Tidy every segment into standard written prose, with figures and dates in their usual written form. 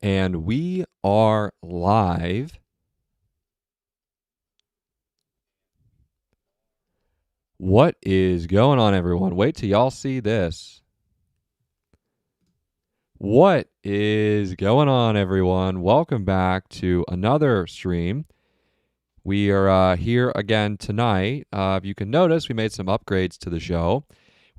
And we are live. What is going on, everyone? Wait till y'all see this. What is going on, everyone? Welcome back to another stream. We are here again tonight. If you can notice, we made some upgrades to the show.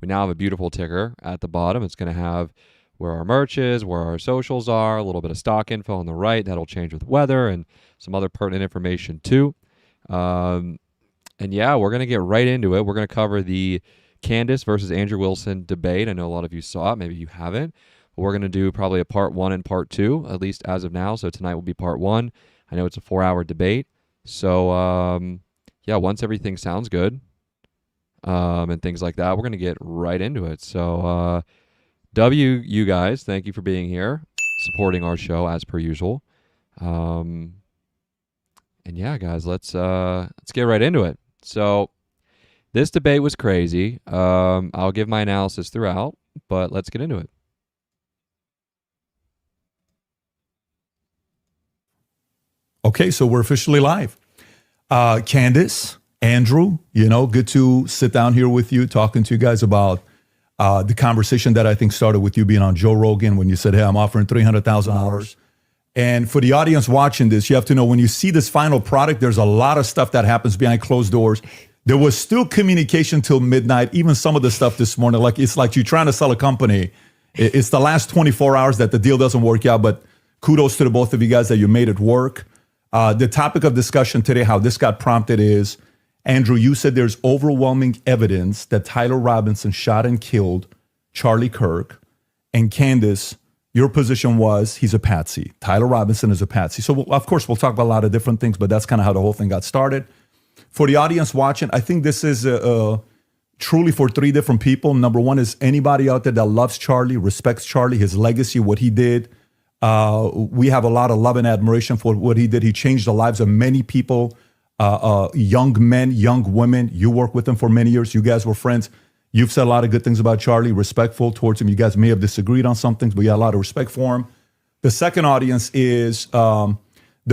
We now have a beautiful ticker at the bottom. It's going to have where our merch is, where our socials are, a little bit of stock info on the right. That'll change with weather and some other pertinent information too. And yeah, we're going to get right into it. We're going to cover the Candace versus Andrew Wilson debate. I know a lot of you saw it. Maybe you haven't. But we're going to do probably a part 1 and part 2, at least as of now. So tonight will be part 1. I know it's a 4-hour debate. So, yeah, once everything sounds good and things like that, we're going to get right into it. So, you guys, thank you for being here, supporting our show as per usual. And yeah, guys, let's get right into it. So this debate was crazy. I'll give my analysis throughout, but let's get into it. Okay, so we're officially live. Candace, Andrew, good to sit down here with you, talking to you guys about the conversation that I think started with you being on Joe Rogan when you said, hey, I'm offering $300,000. And for the audience watching this, you have to know when you see this final product, there's a lot of stuff that happens behind closed doors. There was still communication till midnight, even some of the stuff this morning. It's like you're trying to sell a company. It's the last 24 hours that the deal doesn't work out, but kudos to the both of you guys that you made it work. The topic of discussion today, how this got prompted is, Andrew, you said there's overwhelming evidence that Tyler Robinson shot and killed Charlie Kirk. And Candace, your position was he's a patsy. Tyler Robinson is a patsy. So, of course, we'll talk about a lot of different things, but that's kind of how the whole thing got started. For the audience watching, I think this is truly for 3 different people. Number one is anybody out there that loves Charlie, respects Charlie, his legacy, what he did. We have a lot of love and admiration for what he did. He changed the lives of many people, young men, young women. You worked with him for many years. You guys were friends. You've said a lot of good things about Charlie, respectful towards him. You guys may have disagreed on some things, but you had a lot of respect for him. The second audience is the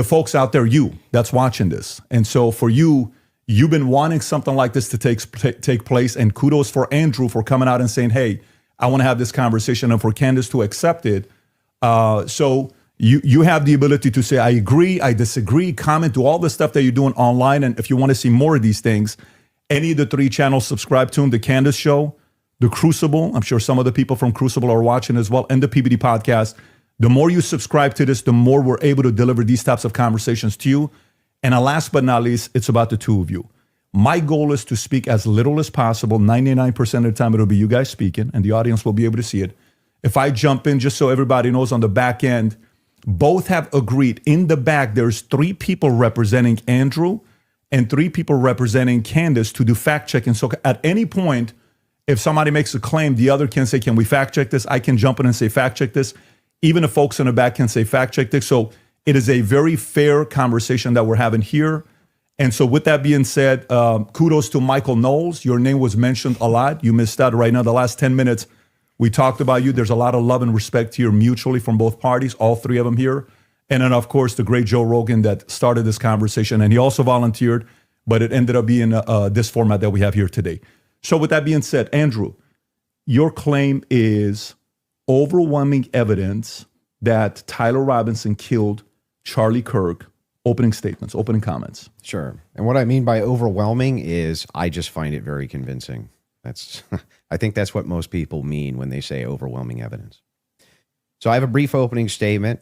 folks out there, you, that's watching this. And so for you, you've been wanting something like this to take place. And kudos for Andrew for coming out and saying, hey, I want to have this conversation, and for Candace to accept it. So you have the ability to say, I agree, I disagree, comment, do all the stuff that you're doing online. And if you want to see more of these things, any of the 3 channels, subscribe to them, the Candace Show, the Crucible. I'm sure some of the people from Crucible are watching as well, and the PBD podcast. The more you subscribe to this, the more we're able to deliver these types of conversations to you. And last but not least, it's about the 2 of you. My goal is to speak as little as possible. 99% of the time, it'll be you guys speaking, and the audience will be able to see it. If I jump in, just so everybody knows on the back end, both have agreed. In the back, there's 3 people representing Andrew and 3 people representing Candace to do fact checking. So at any point, if somebody makes a claim, the other can say, can we fact check this? I can jump in and say, fact check this. Even the folks in the back can say, fact check this. So it is a very fair conversation that we're having here. And so with that being said, kudos to Michael Knowles. Your name was mentioned a lot. You missed out right now. The last 10 minutes, we talked about you. There's a lot of love and respect here mutually from both parties, all 3 of them here. And then, of course, the great Joe Rogan that started this conversation. And he also volunteered, but it ended up being this format that we have here today. So with that being said, Andrew, your claim is overwhelming evidence that Tyler Robinson killed Charlie Kirk. Opening statements, opening comments. Sure. And what I mean by overwhelming is I just find it very convincing. I think that's what most people mean when they say overwhelming evidence. So I have a brief opening statement.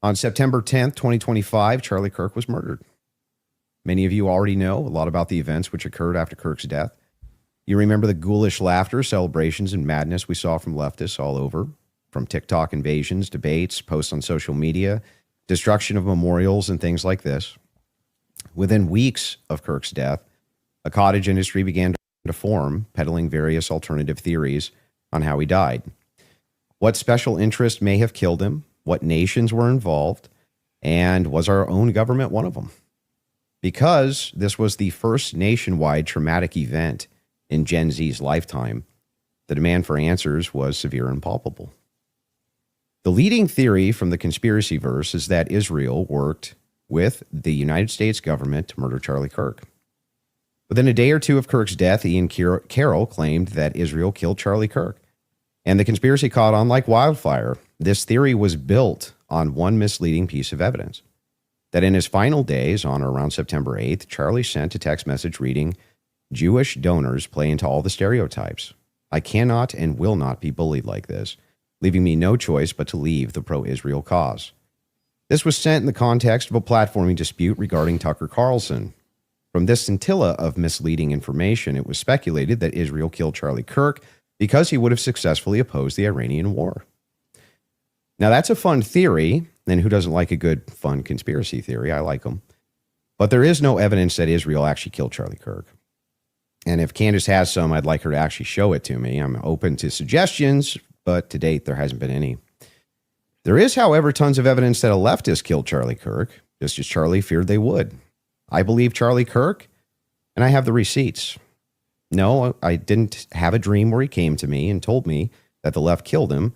On September 10th, 2025, Charlie Kirk was murdered. Many of you already know a lot about the events which occurred after Kirk's death. You remember the ghoulish laughter, celebrations, and madness we saw from leftists all over, from TikTok invasions, debates, posts on social media, destruction of memorials, and things like this. Within weeks of Kirk's death, a cottage industry began to form, peddling various alternative theories on how he died. What special interest may have killed him, what nations were involved, and was our own government one of them? Because this was the first nationwide traumatic event in Gen Z's lifetime, the demand for answers was severe and palpable. The leading theory from the conspiracy verse is that Israel worked with the United States government to murder Charlie Kirk. Within a day or two of Kirk's death, Ian Carroll claimed that Israel killed Charlie Kirk, and the conspiracy caught on like wildfire. This theory was built on one misleading piece of evidence, that in his final days, on or around September 8th, Charlie sent a text message reading, "Jewish donors play into all the stereotypes. I cannot and will not be bullied like this, leaving me no choice but to leave the pro-Israel cause." This was sent in the context of a platforming dispute regarding Tucker Carlson. From this scintilla of misleading information, it was speculated that Israel killed Charlie Kirk because he would have successfully opposed the Iranian war. Now, that's a fun theory, and who doesn't like a good, fun conspiracy theory? I like them. But there is no evidence that Israel actually killed Charlie Kirk. And if Candace has some, I'd like her to actually show it to me. I'm open to suggestions, but to date, there hasn't been any. There is, however, tons of evidence that a leftist killed Charlie Kirk, just as Charlie feared they would. I believe Charlie Kirk, and I have the receipts. No, I didn't have a dream where he came to me and told me that the left killed him.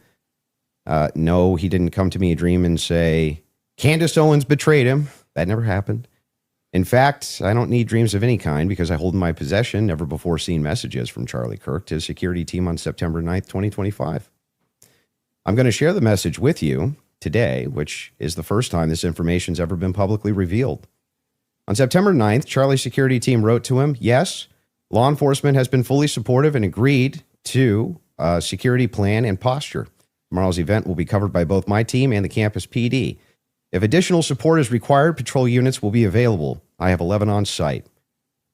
No, he didn't come to me a dream and say, Candace Owens betrayed him. That never happened. In fact, I don't need dreams of any kind because I hold in my possession never before seen messages from Charlie Kirk to his security team on September 9th, 2025. I'm going to share the message with you today, which is the first time this information's ever been publicly revealed. On September 9th, Charlie's security team wrote to him, "Yes, law enforcement has been fully supportive and agreed to a security plan and posture. Tomorrow's event will be covered by both my team and the campus PD. If additional support is required, patrol units will be available. I have 11 on site."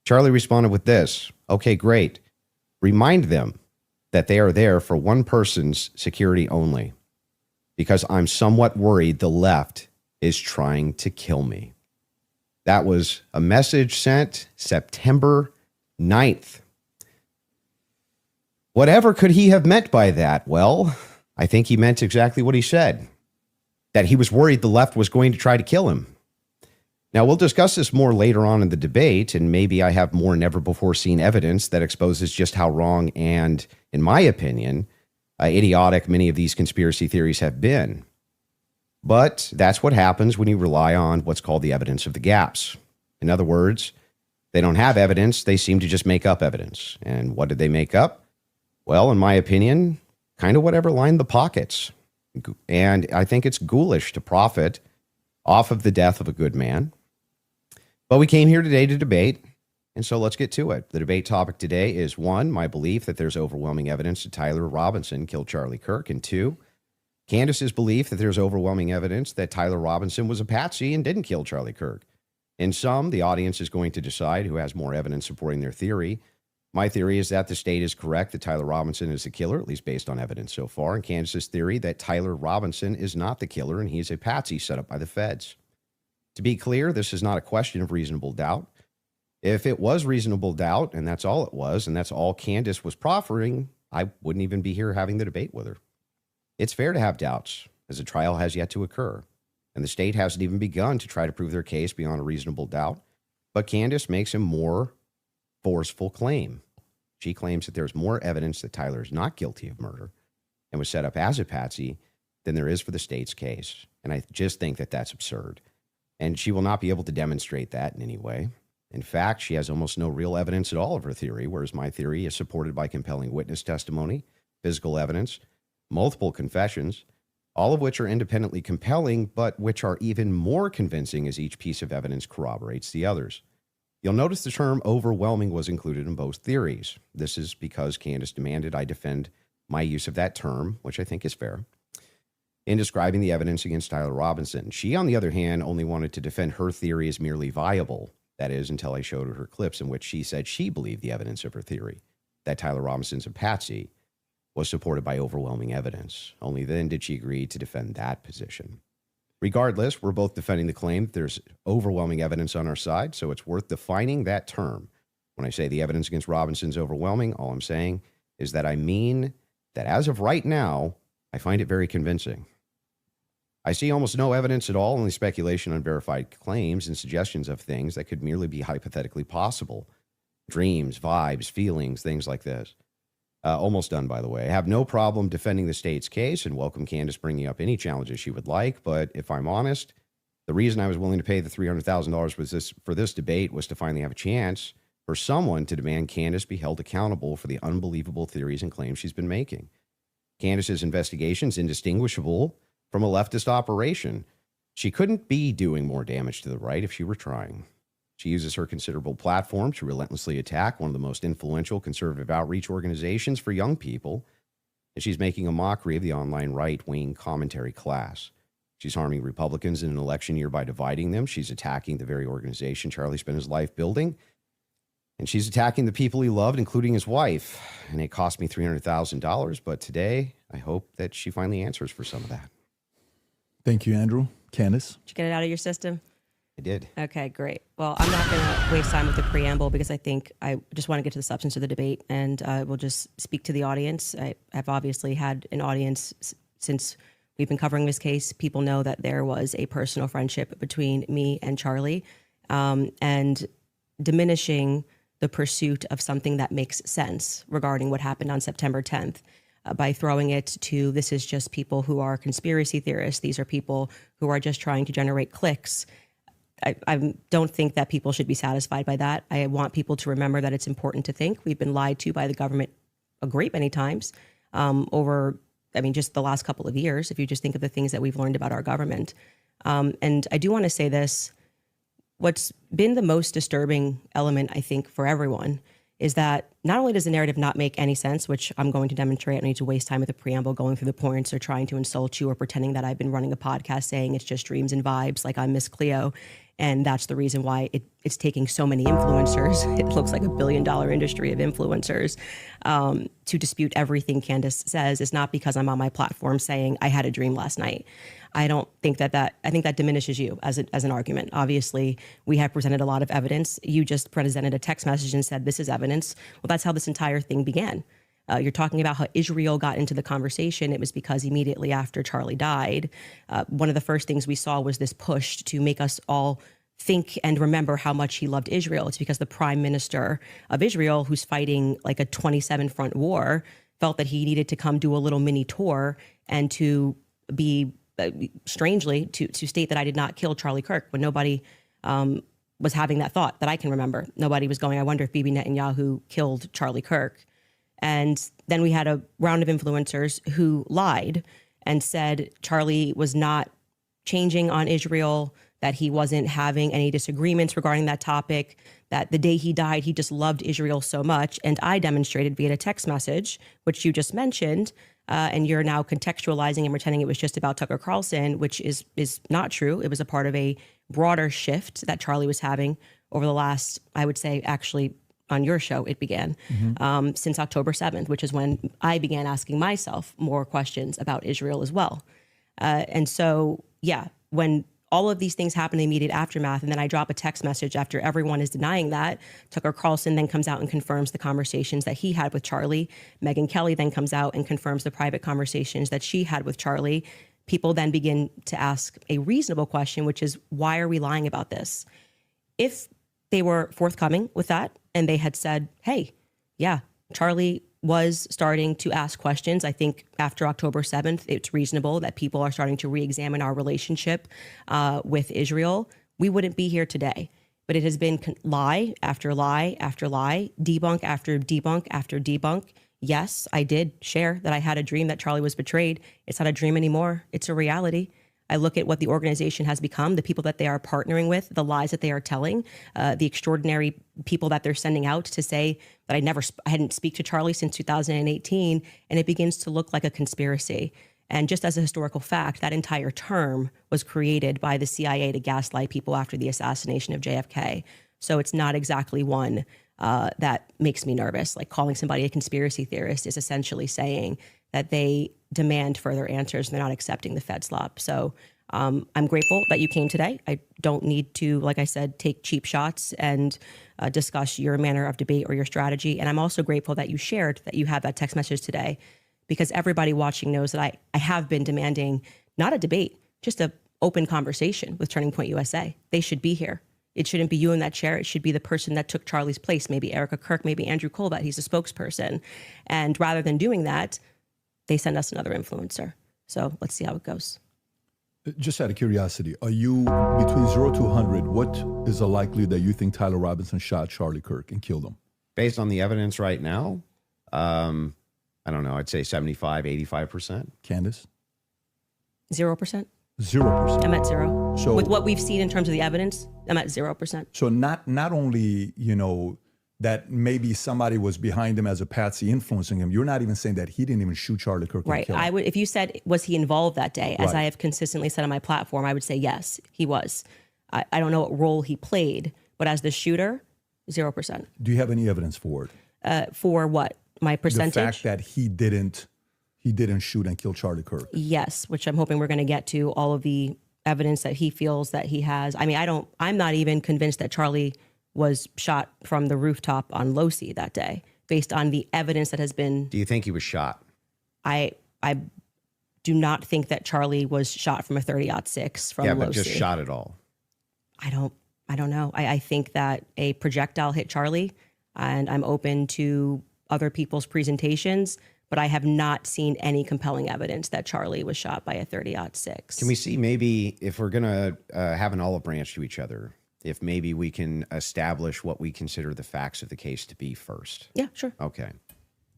Charlie responded with this, "Okay, great. Remind them that they are there for one person's security only, because I'm somewhat worried the left is trying to kill me." That was a message sent September 9th. Whatever could he have meant by that? Well, I think he meant exactly what he said, that he was worried the left was going to try to kill him. Now, we'll discuss this more later on in the debate, and maybe I have more never-before-seen evidence that exposes just how wrong and, in my opinion, idiotic many of these conspiracy theories have been. But that's what happens when you rely on what's called the evidence of the gaps. In other words, they don't have evidence, they seem to just make up evidence. And what did they make up? Well, in my opinion, kind of whatever lined the pockets. And I think it's ghoulish to profit off of the death of a good man. But we came here today to debate, and so let's get to it. The debate topic today is 1, my belief that there's overwhelming evidence that Tyler Robinson killed Charlie Kirk, and 2, Candace's belief that there's overwhelming evidence that Tyler Robinson was a patsy and didn't kill Charlie Kirk. In sum, the audience is going to decide who has more evidence supporting their theory. My theory is that the state is correct that Tyler Robinson is the killer, at least based on evidence so far, and Candace's theory that Tyler Robinson is not the killer and he's a patsy set up by the feds. To be clear, this is not a question of reasonable doubt. If it was reasonable doubt, and that's all it was, and that's all Candace was proffering, I wouldn't even be here having the debate with her. It's fair to have doubts, as the trial has yet to occur, and the state hasn't even begun to try to prove their case beyond a reasonable doubt, but Candace makes a more forceful claim. She claims that there's more evidence that Tyler is not guilty of murder and was set up as a patsy than there is for the state's case, and I just think that that's absurd. And she will not be able to demonstrate that in any way. In fact, she has almost no real evidence at all of her theory, whereas my theory is supported by compelling witness testimony, physical evidence, multiple confessions, all of which are independently compelling, but which are even more convincing as each piece of evidence corroborates the others. You'll notice the term overwhelming was included in both theories. This is because Candace demanded I defend my use of that term, which I think is fair, in describing the evidence against Tyler Robinson. She, on the other hand, only wanted to defend her theory as merely viable. That is, until I showed her clips in which she said she believed the evidence of her theory, that Tyler Robinson's a patsy, was supported by overwhelming evidence. Only then did she agree to defend that position. Regardless, we're both defending the claim that there's overwhelming evidence on our side, so it's worth defining that term. When I say the evidence against Robinson's overwhelming, all I'm saying is that I mean that as of right now, I find it very convincing. I see almost no evidence at all, only speculation on verified claims and suggestions of things that could merely be hypothetically possible. Dreams, vibes, feelings, things like this. Almost done, by the way. I have no problem defending the state's case and welcome Candace bringing up any challenges she would like. But if I'm honest, the reason I was willing to pay the $300,000 for this debate was to finally have a chance for someone to demand Candace be held accountable for the unbelievable theories and claims she's been making. Candace's investigation is indistinguishable from a leftist operation. She couldn't be doing more damage to the right if she were trying. She uses her considerable platform to relentlessly attack one of the most influential conservative outreach organizations for young people, and she's making a mockery of the online right-wing commentary class. She's harming Republicans in an election year by dividing them. She's attacking the very organization Charlie spent his life building, and she's attacking the people he loved, including his wife, and it cost me $300,000, but today I hope that she finally answers for some of that. Thank you, Andrew. Candace? Did you get it out of your system? I did. Okay, great. Well, I'm not going to waste time with the preamble because I think I just want to get to the substance of the debate, and we'll just speak to the audience. I have obviously had an audience since we've been covering this case. People know that there was a personal friendship between me and Charlie, and diminishing the pursuit of something that makes sense regarding what happened on September 10th. By throwing it to, this is just people who are conspiracy theorists. These are people who are just trying to generate clicks. I don't think that people should be satisfied by that. I want people to remember that it's important to think. We've been lied to by the government a great many times over, just the last couple of years, if you just think of the things that we've learned about our government. And I do want to say this. What's been the most disturbing element, I think, for everyone is that not only does the narrative not make any sense, which I'm going to demonstrate, I don't need to waste time with the preamble going through the points or trying to insult you or pretending that I've been running a podcast saying it's just dreams and vibes like I'm Miss Cleo. And that's the reason why it's taking so many influencers. It looks like $1 billion industry of influencers to dispute everything Candace says. Is not because I'm on my platform saying I had a dream last night. I don't think I think that diminishes you as an argument. Obviously, we have presented a lot of evidence. You just presented a text message and said, this is evidence. Well, that's how this entire thing began. You're talking about how Israel got into the conversation. It was because immediately after Charlie died, one of the first things we saw was this push to make us all think and remember how much he loved Israel. It's because the prime minister of Israel, who's fighting like a 27-front war, felt that he needed to come do a little mini tour and to be, strangely, to state that I did not kill Charlie Kirk when nobody was having that thought that I can remember. Nobody was going, I wonder if Bibi Netanyahu killed Charlie Kirk. And then we had a round of influencers who lied and said Charlie was not changing on Israel, that he wasn't having any disagreements regarding that topic, that the day he died, he just loved Israel so much. And I demonstrated via a text message, which you just mentioned, and you're now contextualizing and pretending it was just about Tucker Carlson, which is not true. It was a part of a broader shift that Charlie was having over the last, I would say, actually, on your show, it began since October 7th, which is when I began asking myself more questions about Israel as well. And so, yeah, when all of these things happen in the immediate aftermath, and then I drop a text message after everyone is denying that, Tucker Carlson then comes out and confirms the conversations that he had with Charlie. Megyn Kelly then comes out and confirms the private conversations that she had with Charlie. People then begin to ask a reasonable question, which is, why are we lying about this? If they were forthcoming with that, and they had said, hey, yeah, Charlie was starting to ask questions. I think after October 7th, it's reasonable that people are starting to re-examine our relationship with Israel. We wouldn't be here today. But it has been lie after lie after lie, debunk after debunk after debunk. Yes, I did share that I had a dream that Charlie was betrayed. It's not a dream anymore. It's a reality. I look at what the organization has become, the people that they are partnering with, the lies that they are telling, the extraordinary people that they're sending out to say that I hadn't speak to Charlie since 2018, and it begins to look like a conspiracy. And just as a historical fact, that entire term was created by the CIA to gaslight people after the assassination of JFK. So it's not exactly one that makes me nervous. Like calling somebody a conspiracy theorist is essentially saying that they demand further answers and they're not accepting the Fed slop. So I'm grateful that you came today. I don't need to, like I said, take cheap shots and discuss your manner of debate or your strategy. And I'm also grateful that you shared that you had that text message today, because everybody watching knows that I have been demanding not a debate, just an open conversation with Turning Point USA. They should be here. It shouldn't be you in that chair. It should be the person that took Charlie's place, maybe Erica Kirk, maybe Andrew Colbert. He's a spokesperson. And rather than doing that, they send us another influencer. So let's see how it goes. Just out of curiosity, are you between 0 to 100? What is the likelihood that you think Tyler Robinson shot Charlie Kirk and killed him? Based on the evidence right now, I don't know. I'd say 75, 85%. Candace? 0%. 0%. I'm at 0. So with what we've seen in terms of the evidence, I'm at 0%. So not only, that maybe somebody was behind him as a patsy influencing him, you're not even saying that he didn't even shoot Charlie Kirk. Right. And kill him. I would, if you said, was he involved that day, as Right. I have consistently said on my platform, I would say yes, he was. I don't know what role he played, but as the shooter, 0%. Do you have any evidence for it? For what? My percentage? The fact that he didn't shoot and kill Charlie Kirk. Yes, which I'm hoping we're going to get to all of the evidence that he feels that he has. I mean, I'm not even convinced that Charlie was shot from the rooftop on Losi that day, based on the evidence that has been. Do you think he was shot? I do not think that Charlie was shot from a 30-06 from Yeah, Losi. but just shot at all. I don't know. I think that a projectile hit Charlie, and I'm open to other people's presentations, but I have not seen any compelling evidence that Charlie was shot by a 30-06. Can we see maybe if we're going to have an olive branch to each other, if maybe we can establish what we consider the facts of the case to be first? Yeah, sure. Okay.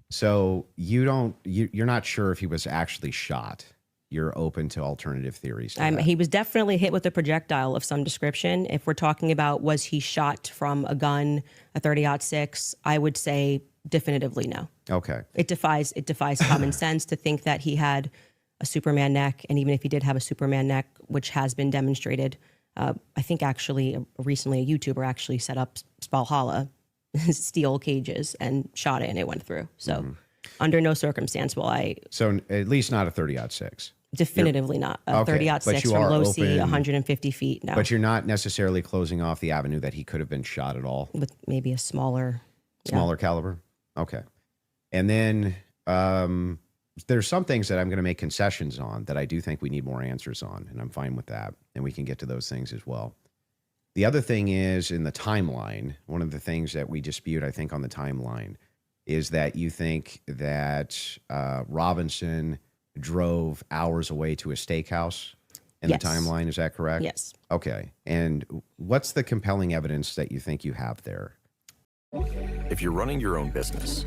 So you're not sure if he was actually shot. You're open to alternative theories. To that. He was definitely hit with a projectile of some description. If we're talking about was he shot from a gun, a 30-06, I would say definitively no. Okay. It defies common sense to think that he had a Superman neck, and even if he did have a Superman neck, which has been demonstrated, I think actually recently a YouTuber actually set up Valhalla steel cages and shot it, and it went through. So under no circumstance will I. So at least not a 30-06. Definitively not. A Okay, 30-06 but you from are Losi, open- 150 feet. No, But you're not necessarily closing off the avenue that he could have been shot at all. with maybe a smaller. Smaller caliber. Okay. And then there's some things that I'm going to make concessions on that I do think we need more answers on, and I'm fine with that. And we can get to those things as well. The other thing is in the timeline, one of the things that we dispute, I think, on the timeline is that you think that Robinson drove hours away to a steakhouse in Yes. the timeline. Is that correct? Yes. Okay. And what's the compelling evidence that you think you have there? If you're running your own business,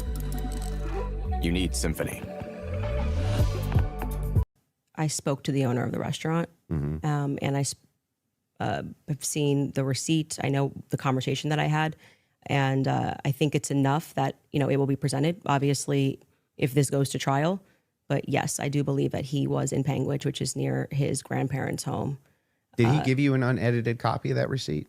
you need Symphony. I spoke to the owner of the restaurant, and have seen the receipt. I know the conversation that I had, and I think it's enough that it will be presented. Obviously, if this goes to trial, but yes, I do believe that he was in Panguitch, which is near his grandparents' home. Did he give you an unedited copy of that receipt?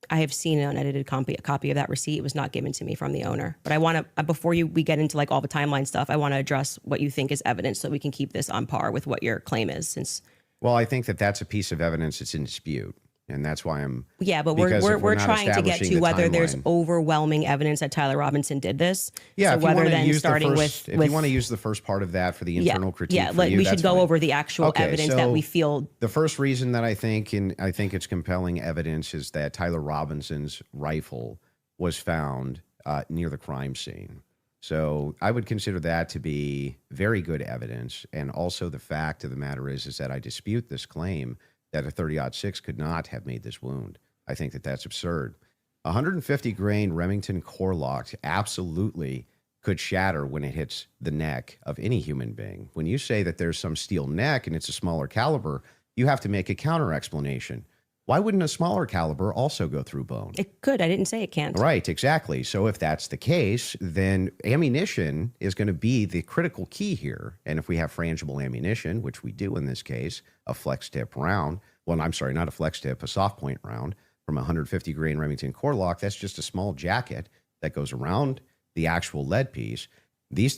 I have seen an unedited copy of that receipt. It was not given to me from the owner. But I want to, before we get into like all the timeline stuff, I want to address what you think is evidence so we can keep this on par with what your claim is. Since Well, I think that that's a piece of evidence that's in dispute. And that's why I'm... yeah, but because if we're not trying to get establishing to the whether there's timeline- overwhelming evidence that Tyler Robinson did this. Yeah, so if you whether want to then use starting the first, with if you want to use the first part of that for the internal critique, yeah, for you, we should that's go fine. over the actual Okay, evidence that so we feel. The first reason that I think it's compelling evidence is that Tyler Robinson's rifle was found near the crime scene. So I would consider that to be very good evidence. And also the fact of the matter is that I dispute this claim that a 30-06 could not have made this wound. I think that that's absurd. 150 grain Remington core lock absolutely could shatter when it hits the neck of any human being. When you say that there's some steel neck and it's a smaller caliber, you have to make a counter explanation. Why wouldn't a smaller caliber also go through bone? It could. I didn't say it can't. Right, exactly. So if that's the case, then ammunition is going to be the critical key here. And if we have frangible ammunition, which we do in this case, a flex tip round, well, I'm sorry, not a flex tip, a soft point round from a 150 grain Remington core lock, that's just a small jacket that goes around the actual lead piece. This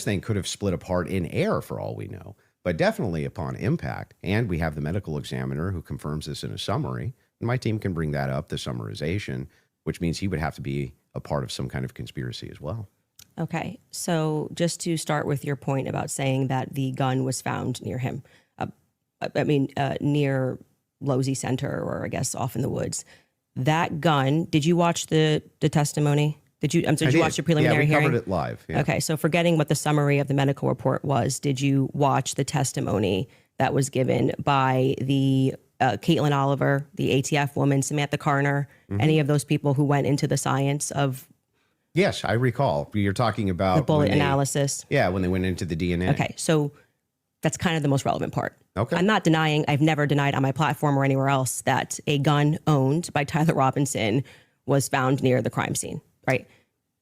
thing could have split apart in air for all we know, but definitely upon impact. And we have the medical examiner who confirms this in a summary. And my team can bring that up, the summarization, which means he would have to be a part of some kind of conspiracy as well. Okay. So just to start with your point about saying that the gun was found near him, near Losi Center, or I guess off in the woods. that gun, did you watch the testimony? Did you watch the preliminary yeah, we hearing? covered it live. Yeah. Okay, so forgetting what the summary of the medical report was, did you watch the testimony that was given by the Caitlin Oliver, the ATF woman, Samantha Carner, any of those people who went into the science of Yes, I recall. You're talking about the bullet when they- analysis? Yeah, when they went into the DNA. Okay, so that's kind of the most relevant part. Okay. I'm not denying, I've never denied on my platform or anywhere else that a gun owned by Tyler Robinson was found near the crime scene, right?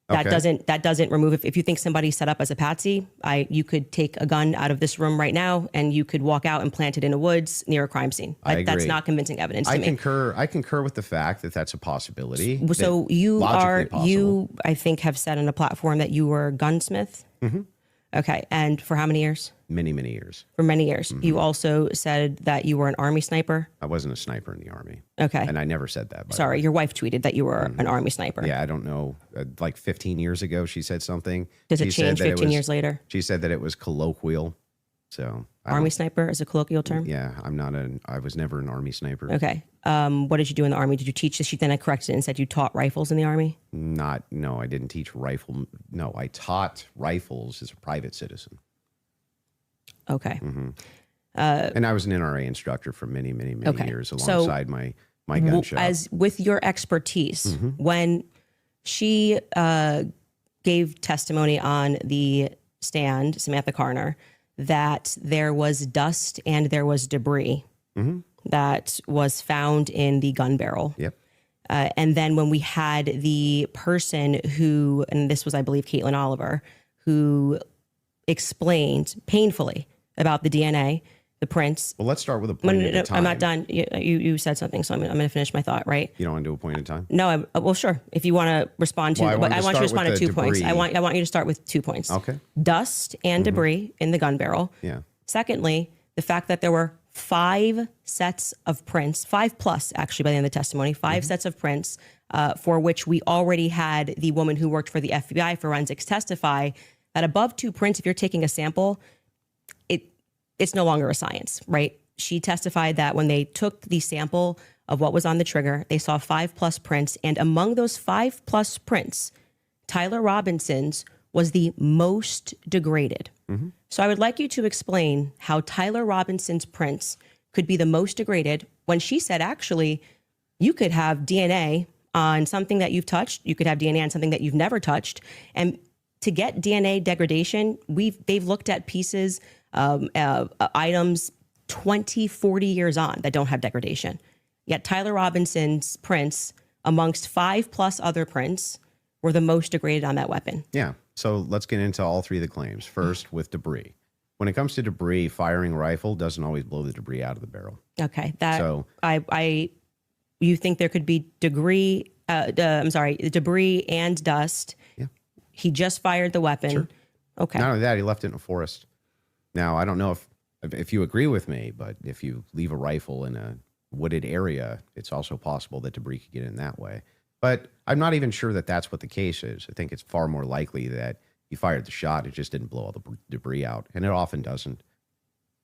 That Okay. doesn't remove, if you think somebody set up as a patsy, you could take a gun out of this room right now and you could walk out and plant it in the woods near a crime scene. I That's agree. not convincing evidence to I me. concur with the fact that that's a possibility. So that you logically possible. I think, have said on a platform that you were a gunsmith. Mm-hmm. Okay, and for how many years? many years. For many years. Mm-hmm. You also said that you were an Army sniper. I wasn't a sniper in the Army. Okay. And I never said that. By the Sorry, way. your wife tweeted that you were an Army sniper. Yeah, I don't know. Like 15 years ago, she said something. Does it She said change that 15 years later? She said that it was colloquial. So I Army don't- sniper is a colloquial term? Yeah, I was never an Army sniper. Okay. What did you do in the Army? Did you teach this? She then I corrected it and said you taught rifles in the Army? No, I didn't teach rifle. No, I taught rifles as a private citizen. Okay. Mm-hmm. And I was an NRA instructor for many Okay. years So, alongside my gun shop. As with your expertise, Mm-hmm. when she gave testimony on the stand, Samantha Carner, that there was dust and there was debris that was found in the gun barrel. Yep. And then when we had the person who, and this was, I believe, Caitlin Oliver, who explained painfully about the DNA, the prints. Well, let's start with a point at a time. I'm not done. You said something, so I'm going to finish my thought, right? You don't want to do a point at a time? No, well, sure. If you want to respond to, Well, I but wanted I to want you to start respond with to the 2 points. debris. I want you to start with 2 points. Okay. Dust and debris in the gun barrel. Yeah. Secondly, the fact that there were 5 sets of prints, 5 plus actually by the end of the testimony, 5 sets of prints for which we already had the woman who worked for the FBI forensics testify that above 2 prints, if you're taking a sample, it's no longer a science, right? She testified that when they took the sample of what was on the trigger, they saw 5 plus prints. And among those 5 plus prints, Tyler Robinson's was the most degraded. So I would like you to explain how Tyler Robinson's prints could be the most degraded when she said, actually, you could have DNA on something that you've touched. You could have DNA on something that you've never touched. And to get DNA degradation, they've looked at pieces, items 20, 40 years on that don't have degradation. Yet Tyler Robinson's prints, amongst 5 plus other prints, were the most degraded on that weapon. Yeah. So let's get into all 3 of the claims. First, with debris. When it comes to debris, firing a rifle doesn't always blow the debris out of the barrel. Okay, So- you think there could be debris and dust. Yeah. He just fired the weapon. Sure. Okay. Not only that, he left it in a forest. Now, I don't know if you agree with me, but if you leave a rifle in a wooded area, it's also possible that debris could get in that way. But I'm not even sure that that's what the case is. I think it's far more likely that he fired the shot, it just didn't blow all the debris out, and it often doesn't.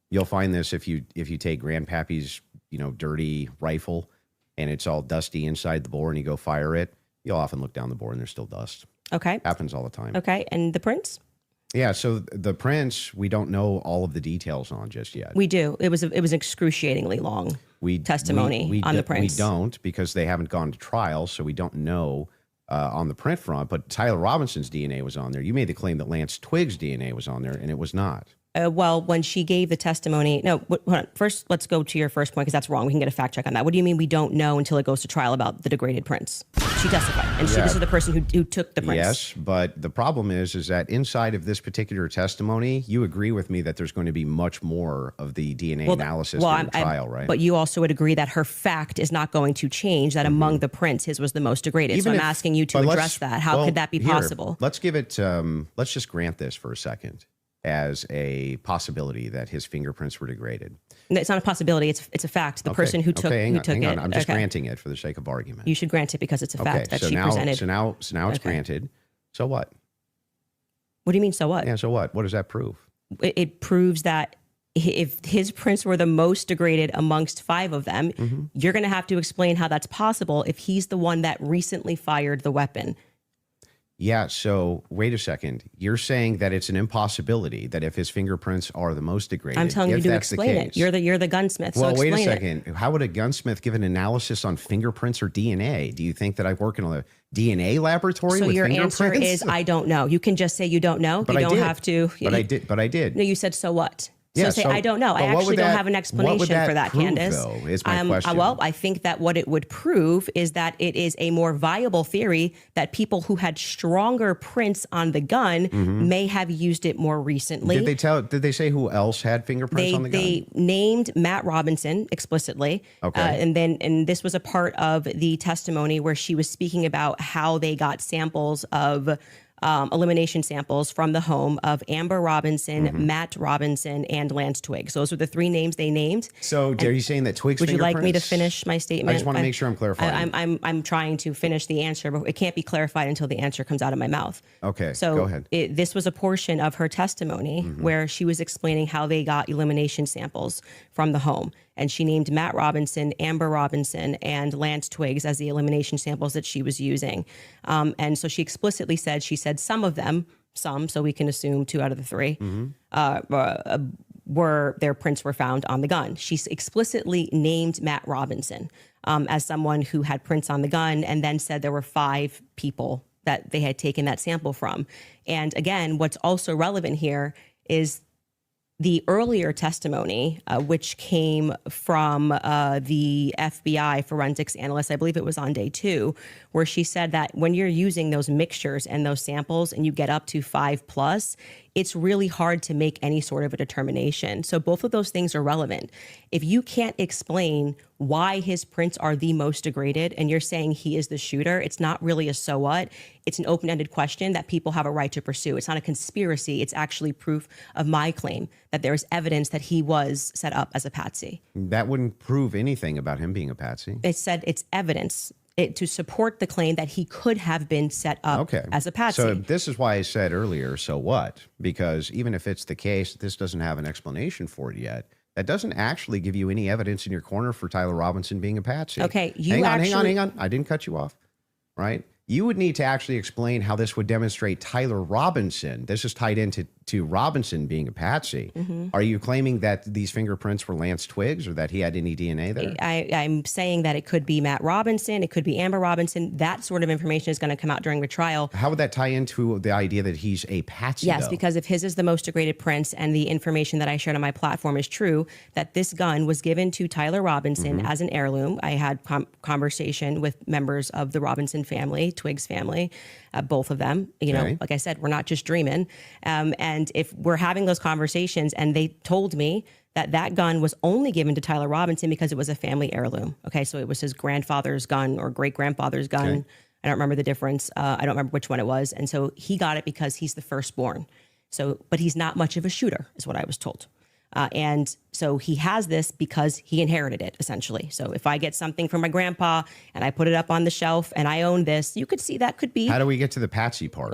You'll find this if you take Grandpappy's dirty rifle and it's all dusty inside the bore and you go fire it, you'll often look down the bore and there's still dust. Okay. Happens all the time. Okay. And the prints? Yeah, so the prints, we don't know all of the details on just yet. We do. It was excruciatingly long. Testimony on the prints. We don't, because they haven't gone to trial, so we don't know on the print front. But Tyler Robinson's DNA was on there. You made the claim that Lance Twig's DNA was on there, and it was not. Well, when she gave the testimony, no, hold on. First, let's go to your first point because that's wrong. We can get a fact check on that. What do you mean we don't know until it goes to trial about the degraded prints? She testified, and this is the person who took the prints. Yes, but the problem is that inside of this particular testimony, you agree with me that there's going to be much more of the DNA analysis during the trial, right? But you also would agree that her fact is not going to change, that among the prints, his was the most degraded. So I'm asking you to address that. How could that be possible? Let's give it, let's just grant this for a second as a possibility that his fingerprints were degraded. It's not a possibility. It's a fact. The person who took hang it. on. I'm just granting it for the sake of argument. You should grant it because it's a fact that so she now, presented. So now it's granted. So what? What do you mean, so what? Yeah, so what? What does that prove? It proves that if his prints were the most degraded amongst 5 of them, you're going to have to explain how that's possible if he's the one that recently fired the weapon. Yeah, so wait a second. You're saying that it's an impossibility that if his fingerprints are the most degraded, I'm telling you if to that's the explain it. case- You're the gunsmith. Well, so wait a explain second. How would a gunsmith give an analysis on fingerprints or DNA? Do you think that I work in a DNA laboratory So with your fingerprints? answer is I don't know. You can just say you don't know. But you I don't did. have to. But I did. No, you said so what? So Yeah, say so- I don't know. I but what actually would don't that- have an what would explanation that for that, prove, Candace. though, is my question. Well, I think that what it would prove is that it is a more viable theory that people who had stronger prints on the gun may have used it more recently. Did they say who else had fingerprints on the gun? They named Matt Robinson explicitly. Okay. And this was a part of the testimony where she was speaking about how they got samples of elimination samples from the home of Amber Robinson, Matt Robinson, and Lance Twiggs. Those are the 3 names they named. So are you saying that Twiggs Would you like me to fingerprints- finish my statement? I just want to make sure I'm clarifying. I'm trying to finish the answer, but it can't be clarified until the answer comes out of my mouth. Okay, So go ahead. this was a portion of her testimony where she was explaining how they got elimination samples from the home. And she named Matt Robinson, Amber Robinson, and Lance Twiggs as the elimination samples that she was using. And so she explicitly said, some of them, so we can assume 2 out of the 3, were their prints were found on the gun. She explicitly named Matt Robinson as someone who had prints on the gun, and then said there were 5 people that they had taken that sample from. And again, what's also relevant here is the earlier testimony, which came from the FBI forensics analyst, I believe it was on day 2, where she said that when you're using those mixtures and those samples and you get up to 5+, it's really hard to make any sort of a determination. So both of those things are relevant. If you can't explain why his prints are the most degraded and you're saying he is the shooter, it's not really a so what. It's an open-ended question that people have a right to pursue. It's not a conspiracy. It's actually proof of my claim that there is evidence that he was set up as a patsy. That wouldn't prove anything about him being a patsy. It said it's evidence to support the claim that he could have been set up as a patsy. So this is why I said earlier, so what? Because even if it's the case that this doesn't have an explanation for it yet, that doesn't actually give you any evidence in your corner for Tyler Robinson being a patsy. Okay, hang on. I didn't cut you off, right? You would need to actually explain how this would demonstrate Tyler Robinson. This is tied into Robinson being a patsy. Are you claiming that these fingerprints were Lance Twiggs or that he had any DNA there? I'm saying that it could be Matt Robinson, it could be Amber Robinson. That sort of information is going to come out during the trial. How would that tie into the idea that he's a patsy? Yes, though? because if his is the most degraded prints and the information that I shared on my platform is true, that this gun was given to Tyler Robinson as an heirloom. I had conversation with members of the Robinson family, Twiggs family, both of them. You know, like I said, we're not just dreaming. And if we're having those conversations and they told me that gun was only given to Tyler Robinson because it was a family heirloom. Okay, so it was his grandfather's gun or great-grandfather's gun. Okay. I don't remember the difference. I don't remember which one it was. And so he got it because he's the firstborn. So, but he's not much of a shooter, is what I was told. And so he has this because he inherited it, essentially. So if I get something from my grandpa and I put it up on the shelf and I own this, you could see that could be. How do we get to the patsy part?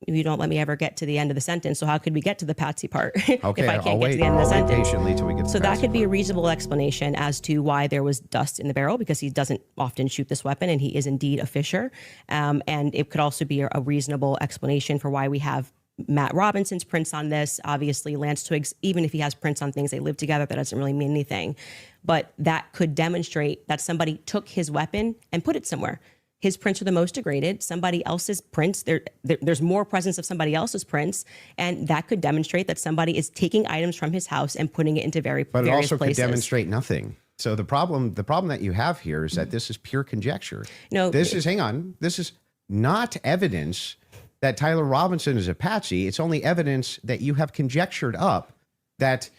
You don't let me ever get to the end of the sentence. So how could we get to the patsy part Okay, if I can't I'll get wait. to the end of the I'll wait sentence? patiently till we get to So the that patsy could be a part. reasonable explanation as to why there was dust in the barrel, because he doesn't often shoot this weapon and he is indeed a fisher. And it could also be a reasonable explanation for why we have Matt Robinson's prints on this. Obviously, Lance Twiggs, even if he has prints on things, they live together. That doesn't really mean anything. But that could demonstrate that somebody took his weapon and put it somewhere. His prints are the most degraded. Somebody else's prints, there's more presence of somebody else's prints. And that could demonstrate that somebody is taking items from his house and putting it into various places. But it also could demonstrate nothing. So the problem that you have here is that this is pure conjecture. No, this is not evidence that Tyler Robinson is a patsy. It's only evidence that you have conjectured up that,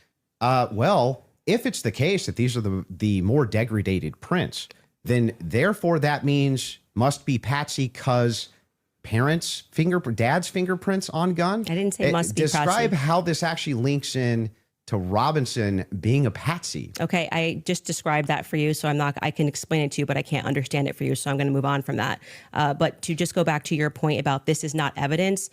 if it's the case that these are the more degraded prints, then therefore that means must be patsy because dad's fingerprints on gun. I didn't say must be Describe patsy. how this actually links in to Robinson being a patsy. Okay, I just described that for you, so I can explain it to you, but I can't understand it for you, so I'm going to move on from that. But to just go back to your point about this is not evidence,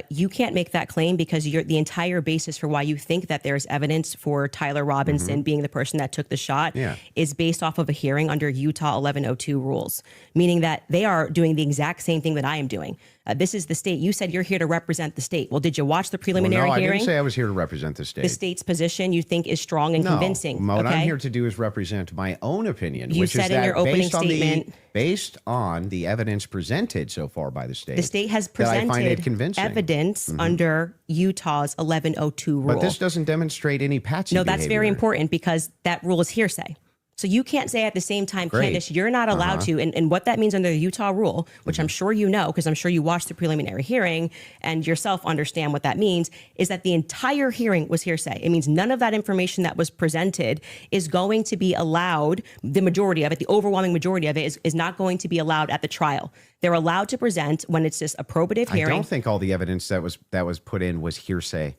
you can't make that claim because the entire basis for why you think that there's evidence for Tyler Robinson being the person that took the shot is based off of a hearing under Utah 1102 rules, meaning that they are doing the exact same thing that I am doing. This is the state. You said you're here to represent the state. Well, did you watch the preliminary hearing? I didn't say I was here to represent the state. The state's position you think is strong and convincing. What I'm here to do is represent my own opinion. You said in your opening statement, based on the evidence presented so far by the state has presented evidence under Utah's 1102 rule. But this doesn't demonstrate any patsy behavior. That's very important because that rule is hearsay. So you can't say at the same time, Candace, you're not allowed to. And what that means under the Utah rule, which I'm sure you know, because I'm sure you watched the preliminary hearing and yourself understand what that means, is that the entire hearing was hearsay. It means none of that information that was presented is going to be allowed. The majority of it, the overwhelming majority of it is not going to be allowed at the trial. They're allowed to present when it's just a probative hearing. I don't think all the evidence that was put in was hearsay.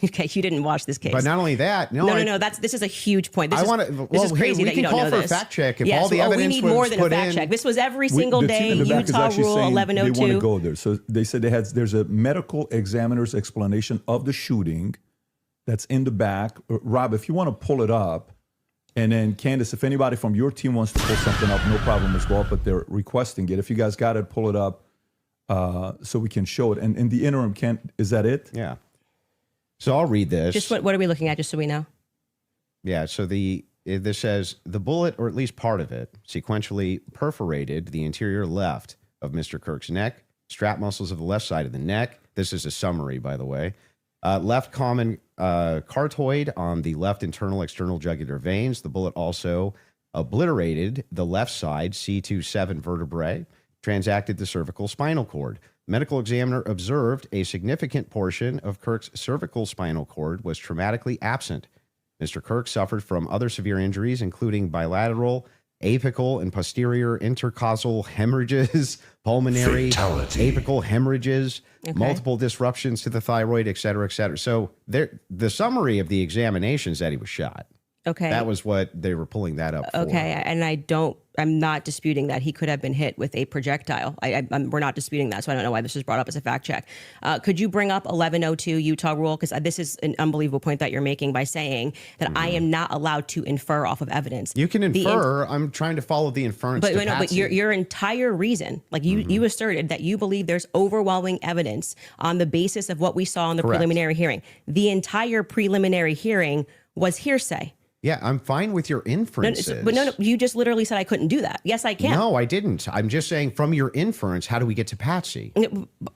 Okay, you didn't watch this case. But not only that, no. This is a huge point. This is crazy we that you can don't call know for this. a fact check if all the evidence we need was more than a put fact in. check. This was every single day. Utah Rule 1102. They want to go there. So they said there's a medical examiner's explanation of the shooting that's in the back. Rob, if you want to pull it up. And then, Candace, if anybody from your team wants to pull something up, no problem as well, but they're requesting it. If you guys got it, pull it up so we can show it. And in the interim, is that it? Yeah. So I'll read this. Just what are we looking at, just so we know? Yeah, so this says, the bullet, or at least part of it, sequentially perforated the interior left of Mr. Kirk's neck, strap muscles of the left side of the neck. This is a summary, by the way. Left common cartoid on the left internal external jugular veins. The bullet also obliterated the left side C27 vertebrae, transacted the cervical spinal cord. Medical examiner observed a significant portion of Kirk's cervical spinal cord was traumatically absent. Mr. Kirk suffered from other severe injuries, including bilateral, apical, and posterior intercausal hemorrhages, pulmonary, apical hemorrhages, multiple disruptions to the thyroid, et cetera, et cetera. So the summary of the examination is that he was shot. Okay. That was what they were pulling that up for. Okay, and I'm not disputing that he could have been hit with a projectile. We're not disputing that, so I don't know why this was brought up as a fact check. Could you bring up 1102 Utah rule? Because this is an unbelievable point that you're making by saying that I am not allowed to infer off of evidence. You can infer. I'm trying to follow the inference. But your entire reason, like you asserted that you believe there's overwhelming evidence on the basis of what we saw in the preliminary hearing. The entire preliminary hearing was hearsay. Yeah, I'm fine with your inferences. No, you just literally said I couldn't do that. Yes, I can. No, I didn't. I'm just saying from your inference, how do we get to Patsy?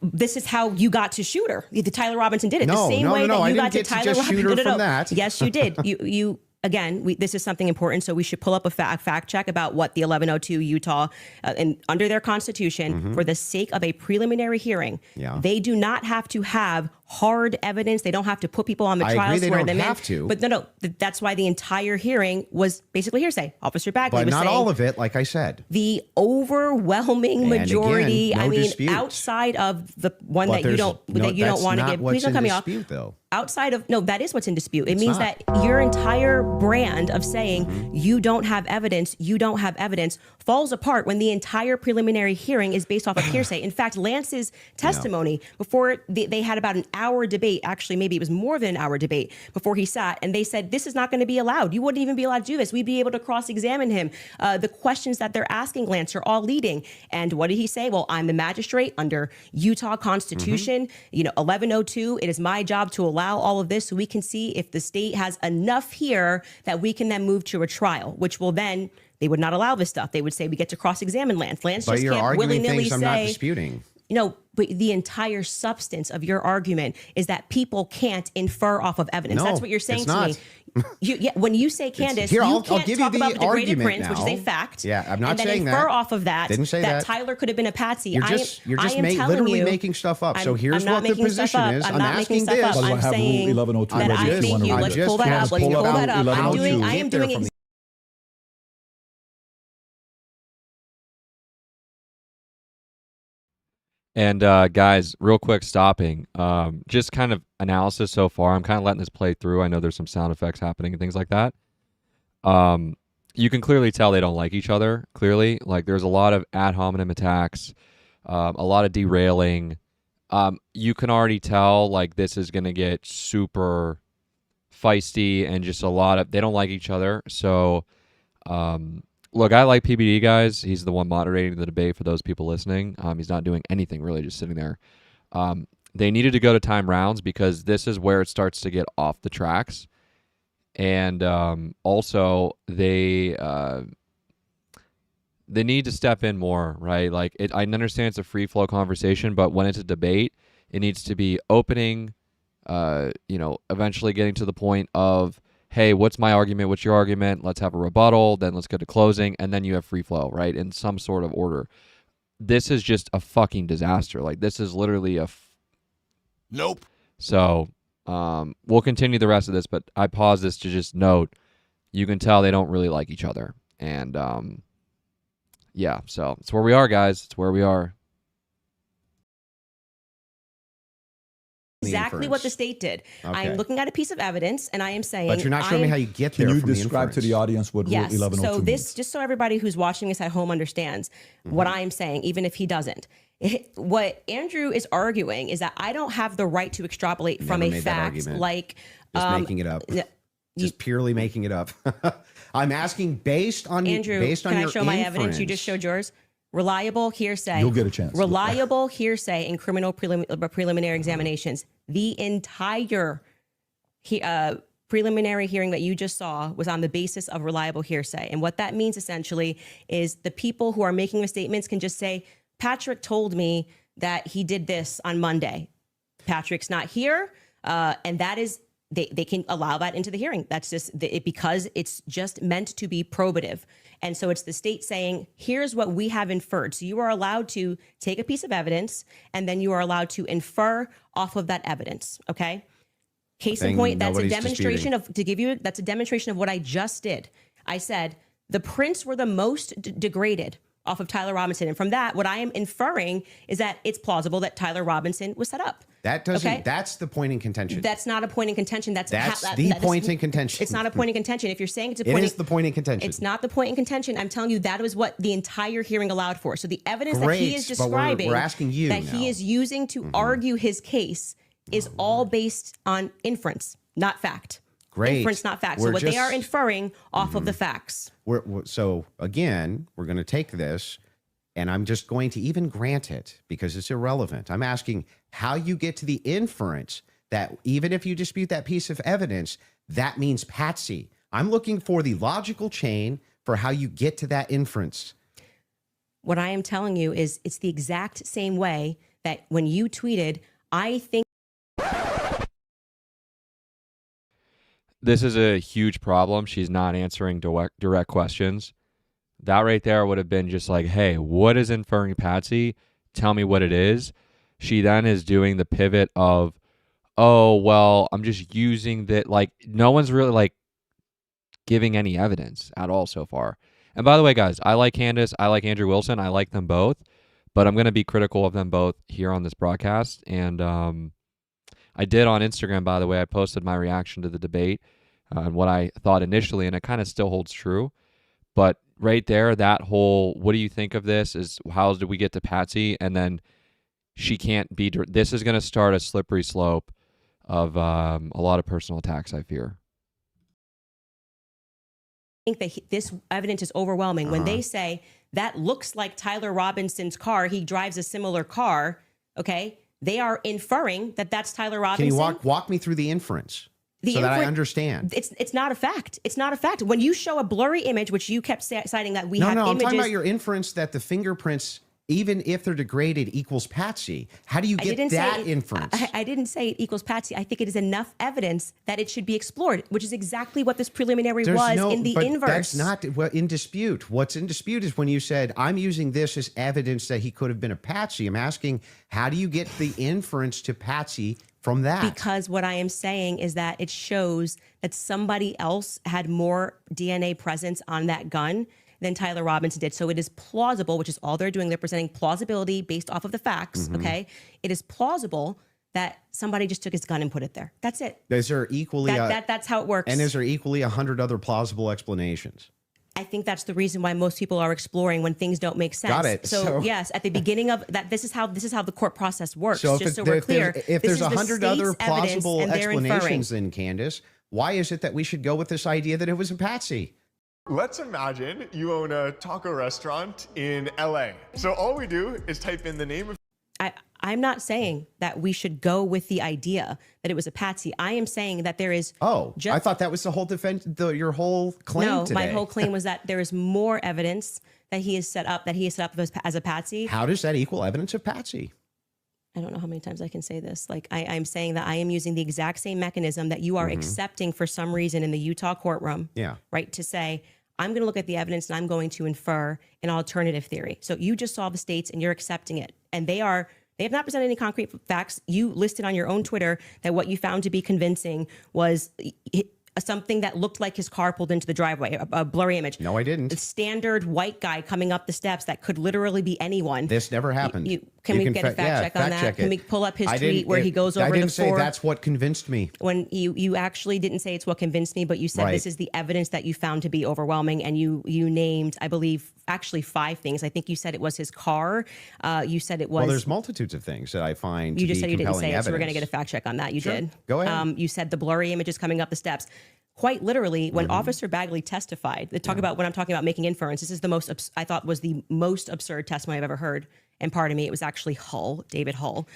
This is how you got to Shooter. The Tyler Robinson did it. No, the same way that you got to Tyler Robinson. Shooter from that. Yes, you did. You again, this is something important, so we should pull up a fact check about what the 1102 Utah, and under their constitution, for the sake of a preliminary hearing, they do not have to have hard evidence. They don't have to put people on the trial, swear them in. But no, that's why the entire hearing was basically hearsay. Officer Bagley was saying, but not all of it, like I said. The overwhelming majority. Again, no dispute. Outside of the one that you don't want to give. Please don't cut me off. Though. Outside of that is what's in dispute. It means that your entire brand of saying you don't have evidence falls apart when the entire preliminary hearing is based off of hearsay. In fact, Lance's testimony before they had about an hour debate, actually maybe it was more than an hour debate before he sat, and they said this is not going to be allowed. You wouldn't even be allowed to do this. We'd be able to cross-examine him. The questions that they're asking Lance are all leading. And what did he say? Well, I'm the magistrate under Utah Constitution, 1102. It is my job to allow all of this so we can see if the state has enough here that we can then move to a trial, which will then, they would not allow this stuff. They would say we get to cross-examine Lance. Lance just can't willy-nilly say. I'm not disputing. But the entire substance of your argument is that people can't infer off of evidence. No, that's what you're saying to me. When you say, Candace, here, you can't give talk you the about the degraded argument prince, which is a fact. Yeah, I'm not saying that. And then infer off of that Didn't say that Tyler could have been a patsy. You're just literally making stuff up. So here's what the position is. I'm asking this. I'm saying that I think you. Let's pull that up. Let's pull that up. I am doing. And guys, real quick, stopping. Just kind of analysis so far. I'm kind of letting this play through. I know there's some sound effects happening and things like that. You can clearly tell they don't like each other. Clearly, like there's a lot of ad hominem attacks, a lot of derailing. You can already tell like this is gonna get super feisty and just a lot of they don't like each other. So, look, I like PBD, guys. He's the one moderating the debate for those people listening. He's not doing anything really, just sitting there. They needed to go to time rounds because this is where it starts to get off the tracks. And also, they need to step in more, right? Like, I understand it's a free-flow conversation, but when it's a debate, it needs to be opening, eventually getting to the point of, hey, what's my argument? What's your argument? Let's have a rebuttal. Then let's get to closing. And then you have free flow, right? In some sort of order. This is just a fucking disaster. Like, this is literally Nope. So, we'll continue the rest of this, but I pause this to just note, you can tell they don't really like each other. And, yeah, so it's where we are, guys. It's where we are. Exactly what the state did. I am looking at a piece of evidence, and I am saying. But you're not showing me how you get there. Can you from describe to the audience what Rule 1102 so this, means? just so everybody who's watching this at home understands what I am saying, even if he doesn't. What Andrew is arguing is that I don't have the right to extrapolate from a fact like just making it up. Just purely making it up. I'm asking based on Andrew. Based on can your I show my inference. evidence? You just showed yours. Reliable hearsay. You'll get a chance. Reliable hearsay in criminal preliminary examinations. The entire preliminary hearing that you just saw was on the basis of reliable hearsay. And what that means essentially is the people who are making the statements can just say, Patrick told me that he did this on Monday. Patrick's not here. And that is, they can allow that into the hearing. That's just because it's just meant to be probative. And so it's the state saying, here's what we have inferred. So you are allowed to take a piece of evidence and then you are allowed to infer off of that evidence. Okay. Case in point, that's a demonstration that's a demonstration of what I just did. I said the prints were the most degraded off of Tyler Robinson. And from that, what I am inferring is that it's plausible that Tyler Robinson was set up. That doesn't, that's the point in contention. That's not a point in contention. That's the point in contention. It's not a point in contention. If you're saying it's a point, it is the point in contention. It's not the point in contention. I'm telling you that was what the entire hearing allowed for. So the evidence that he is describing, we're asking you that he is using to argue his case is all based on inference, not fact. Great. Inference, not fact. So what they are inferring off of the facts. So again, we're going to take this. And I'm just going to even grant it because it's irrelevant. I'm asking how you get to the inference that even if you dispute that piece of evidence, that means Patsy. I'm looking for the logical chain for how you get to that inference. What I am telling you is it's the exact same way that when you tweeted, I think. This is a huge problem. She's not answering direct questions. That right there would have been just like, hey, what is inferring Patsy? Tell me what it is. She then is doing the pivot of, oh, well, I'm just using that. Like, no one's really like giving any evidence at all so far. And by the way, guys, I like Candace. I like Andrew Wilson. I like them both. But I'm going to be critical of them both here on this broadcast. And I did on Instagram, by the way, I posted my reaction to the debate and what I thought initially, and it kind of still holds true. But right there, that whole, what do you think of this, is how did we get to Patsy? And then she can't be, this is going to start a slippery slope of a lot of personal attacks, I fear. I think that this evidence is overwhelming. When they say that looks like Tyler Robinson's car, he drives a similar car, okay? They are inferring that that's Tyler Robinson. Can you walk me through the inference? So that I understand. It's not a fact. It's not a fact. When you show a blurry image, which you kept citing that we have images. No, I'm talking about your inference that the fingerprints, even if they're degraded, equals Patsy. How do you get that inference? I didn't say it equals Patsy. I think it is enough evidence that it should be explored, which is exactly what this preliminary was in the inverse. That's not in dispute. What's in dispute is when you said, I'm using this as evidence that he could have been a Patsy. I'm asking, how do you get the inference to Patsy from that? Because what I am saying is that it shows that somebody else had more DNA presence on that gun than Tyler Robinson did. So it is plausible, which is all they're doing. They're presenting plausibility based off of the facts. Okay. It is plausible that somebody just took his gun and put it there. That's it. Is there equally that's how it works. And is there equally 100 other plausible explanations? I think that's the reason why most people are exploring when things don't make sense. Got it. So yes, at the beginning of that, this is how the court process works. So just so we're clear, if there's 100 other plausible explanations, explanations, then Candace, why is it that we should go with this idea that it was a patsy? Let's imagine you own a taco restaurant in LA. So all we do is type in the name of. I'm not saying that we should go with the idea that it was a patsy. I am saying that there is. I thought that was the whole defense, your whole claim no, today. my whole claim was that there is more evidence that he is set up as a patsy. How does that equal evidence of patsy? I don't know how many times I can say this. Like I'm saying that I am using the exact same mechanism that you are accepting for some reason in the Utah courtroom. Yeah. Right. To say, I'm going to look at the evidence and I'm going to infer an alternative theory. So you just saw the states and you're accepting it. And they have not presented any concrete facts. You listed on your own Twitter that what you found to be convincing was something that looked like his car pulled into the driveway, a blurry image. No, I didn't. A standard white guy coming up the steps that could literally be anyone. This never happened. Can we get a fact check on that? Can we pull up his tweet where he goes over the I didn't say that's what convinced me. When you actually didn't say it's what convinced me, but you said this is the evidence that you found to be overwhelming, and you named, I believe, actually 5 things. I think you said it was his car. You said it was. Well, there's multitudes of things that I find. You just to said be you didn't say compelling it, so we're going to evidence. get a fact check on that. You did. Go ahead. You said the blurry images coming up the steps. Quite literally, when Officer Bagley testified, they talk about when I'm talking about making inference. This is the most I thought was the most absurd testimony I've ever heard. And pardon me, it was actually David Hull.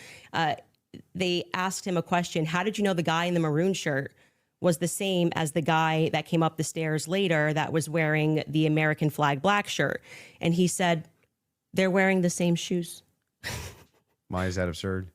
They asked him a question. How did you know the guy in the maroon shirt was the same as the guy that came up the stairs later that was wearing the American flag black shirt? And he said, they're wearing the same shoes. Why is that absurd?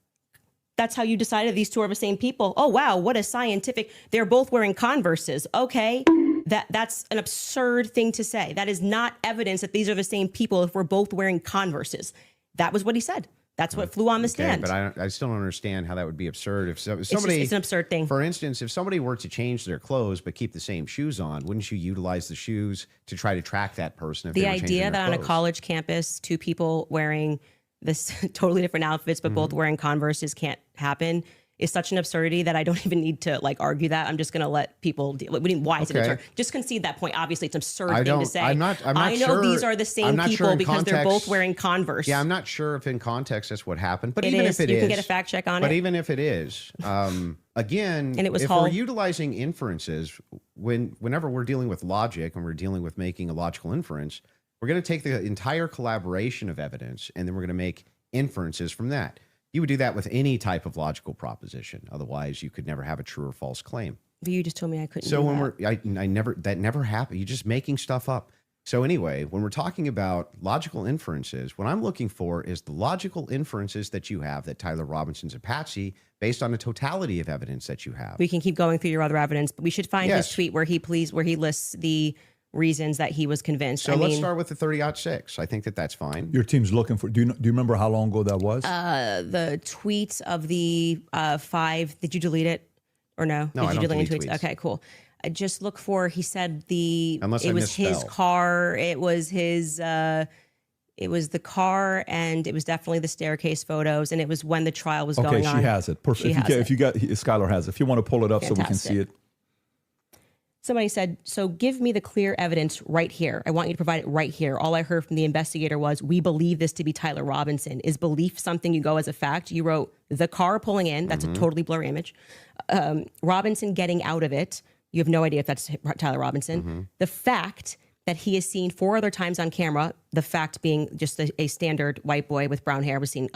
That's how you decided these two are the same people. Oh, wow. What a scientific. They're both wearing Converses. Okay. That's an absurd thing to say. That is not evidence that these are the same people if we're both wearing Converses. That was what he said. That's what flew on the stand. But I still don't understand how that would be absurd. If somebody, it's an absurd thing. For instance, if somebody were to change their clothes but keep the same shoes on, wouldn't you utilize the shoes to try to track that person? If the they were changing idea their that on a clothes? college campus, 2 people wearing this totally different outfits, but both wearing Converses can't happen is such an absurdity that I don't even need to argue that. I'm just going to let people deal. Why is it absurd? Just concede that point. Obviously, it's an absurd thing to say. I'm not I know sure, these are the same people because they're both wearing Converse. Yeah, I'm not sure if in context that's what happened. But it even is. if it is, you can get a fact check on it. But even if it is, again, and it was if Hull. we're utilizing inferences, whenever we're dealing with logic and we're dealing with making a logical inference, we're going to take the entire collaboration of evidence and then we're going to make inferences from that. You would do that with any type of logical proposition. Otherwise, you could never have a true or false claim. But you just told me I couldn't. So do when that. that never happened. You're just making stuff up. So anyway, when we're talking about logical inferences, what I'm looking for is the logical inferences that you have that Tyler Robinson's a patsy based on the totality of evidence that you have. We can keep going through your other evidence, but we should find his tweet where he lists the reasons that he was convinced. So let's start with the 30-06. I think that's fine. Your team's looking for. Do you remember how long ago that was? The tweet of the 5. Did you delete it or no? No, did I you don't delete delete tweets? tweets. Okay, cool. I just look for. He said Unless it I was his misspell. car. It was his. It was the car, and it was definitely the staircase photos, and it was when the trial was going on. Okay, she has it. Perfect. If you got Skylar has it. If you want to pull it up so we can see it. Somebody said, so give me the clear evidence right here. I want you to provide it right here. All I heard from the investigator was, we believe this to be Tyler Robinson. Is belief something you go as a fact? You wrote the car pulling in. That's a totally blurry image. Robinson getting out of it. You have no idea if that's Tyler Robinson. The fact that he is seen 4 other times on camera, the fact being just a standard white boy with brown hair was seen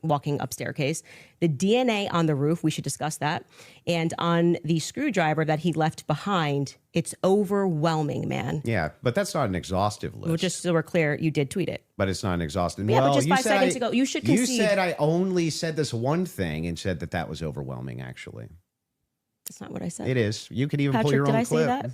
walking up staircase. The DNA on the roof, we should discuss that. And on the screwdriver that he left behind, it's overwhelming, man. Yeah, but that's not an exhaustive list. Well, just so we're clear, you did tweet it. But it's not an exhaustive. Yeah, well, but just you 5 said seconds ago, you should concede. You said I only said this one thing and said that was overwhelming, actually. That's not what I said. It is. You could even Patrick, pull your did own I clip. say that?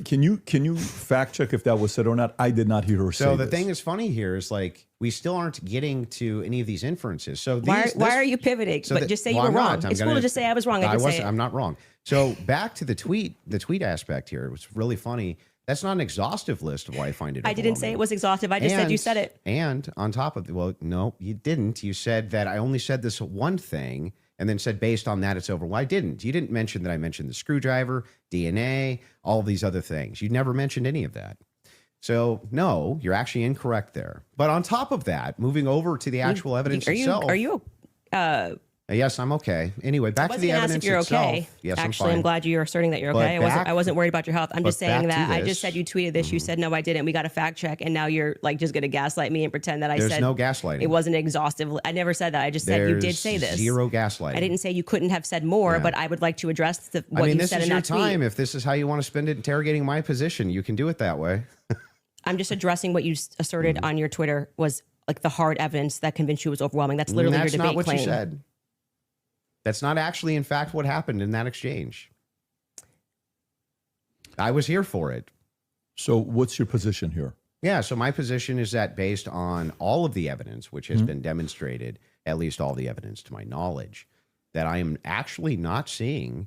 Can you fact check if that was said or not? I did not hear her say So the this. thing that's funny here is we still aren't getting to any of these inferences. So Why are you pivoting? Just say you were wrong. It's cool to just say I was wrong. I can say it. I'm not wrong. So back to the tweet aspect here. It was really funny. That's not an exhaustive list of why I find it I didn't say overwhelming. it was exhaustive. I just said you said it. And on top of well, no, you didn't. You said that I only said this one thing and then said based on that it's over. Well, I didn't. You didn't mention that I mentioned the screwdriver, DNA, all of these other things. You never mentioned any of that. So no, you're actually incorrect there. But on top of that, moving over to the actual evidence itself. Are you Yes, I'm okay. Anyway, back to the evidence if you're itself. okay. Yes, Actually, I'm I'm glad you're asserting that you're But okay. I wasn't worried about your health. I'm just but saying back to that I this. just said you tweeted this. You said no, I didn't. We got a fact check, and now you're like just going to gaslight me and pretend that I There's said no gaslighting. It wasn't exhaustive. I never said that. I just said you did There's say this. Zero gaslighting. I didn't say you couldn't have said more, Yeah. but I would like to address what I mean, you this said is in your that tweet. time. If this is how you want to spend it interrogating my position, you can do it that way. I'm just addressing what you asserted on your Twitter was like the hard evidence that convinced you was overwhelming. That's literally That's your debate not what claim. you said. That's not actually, in fact, what happened in that exchange. I was here for it. So what's your position here? Yeah, so my position is that based on all of the evidence, which has been demonstrated, at least all the evidence to my knowledge, that I am actually not seeing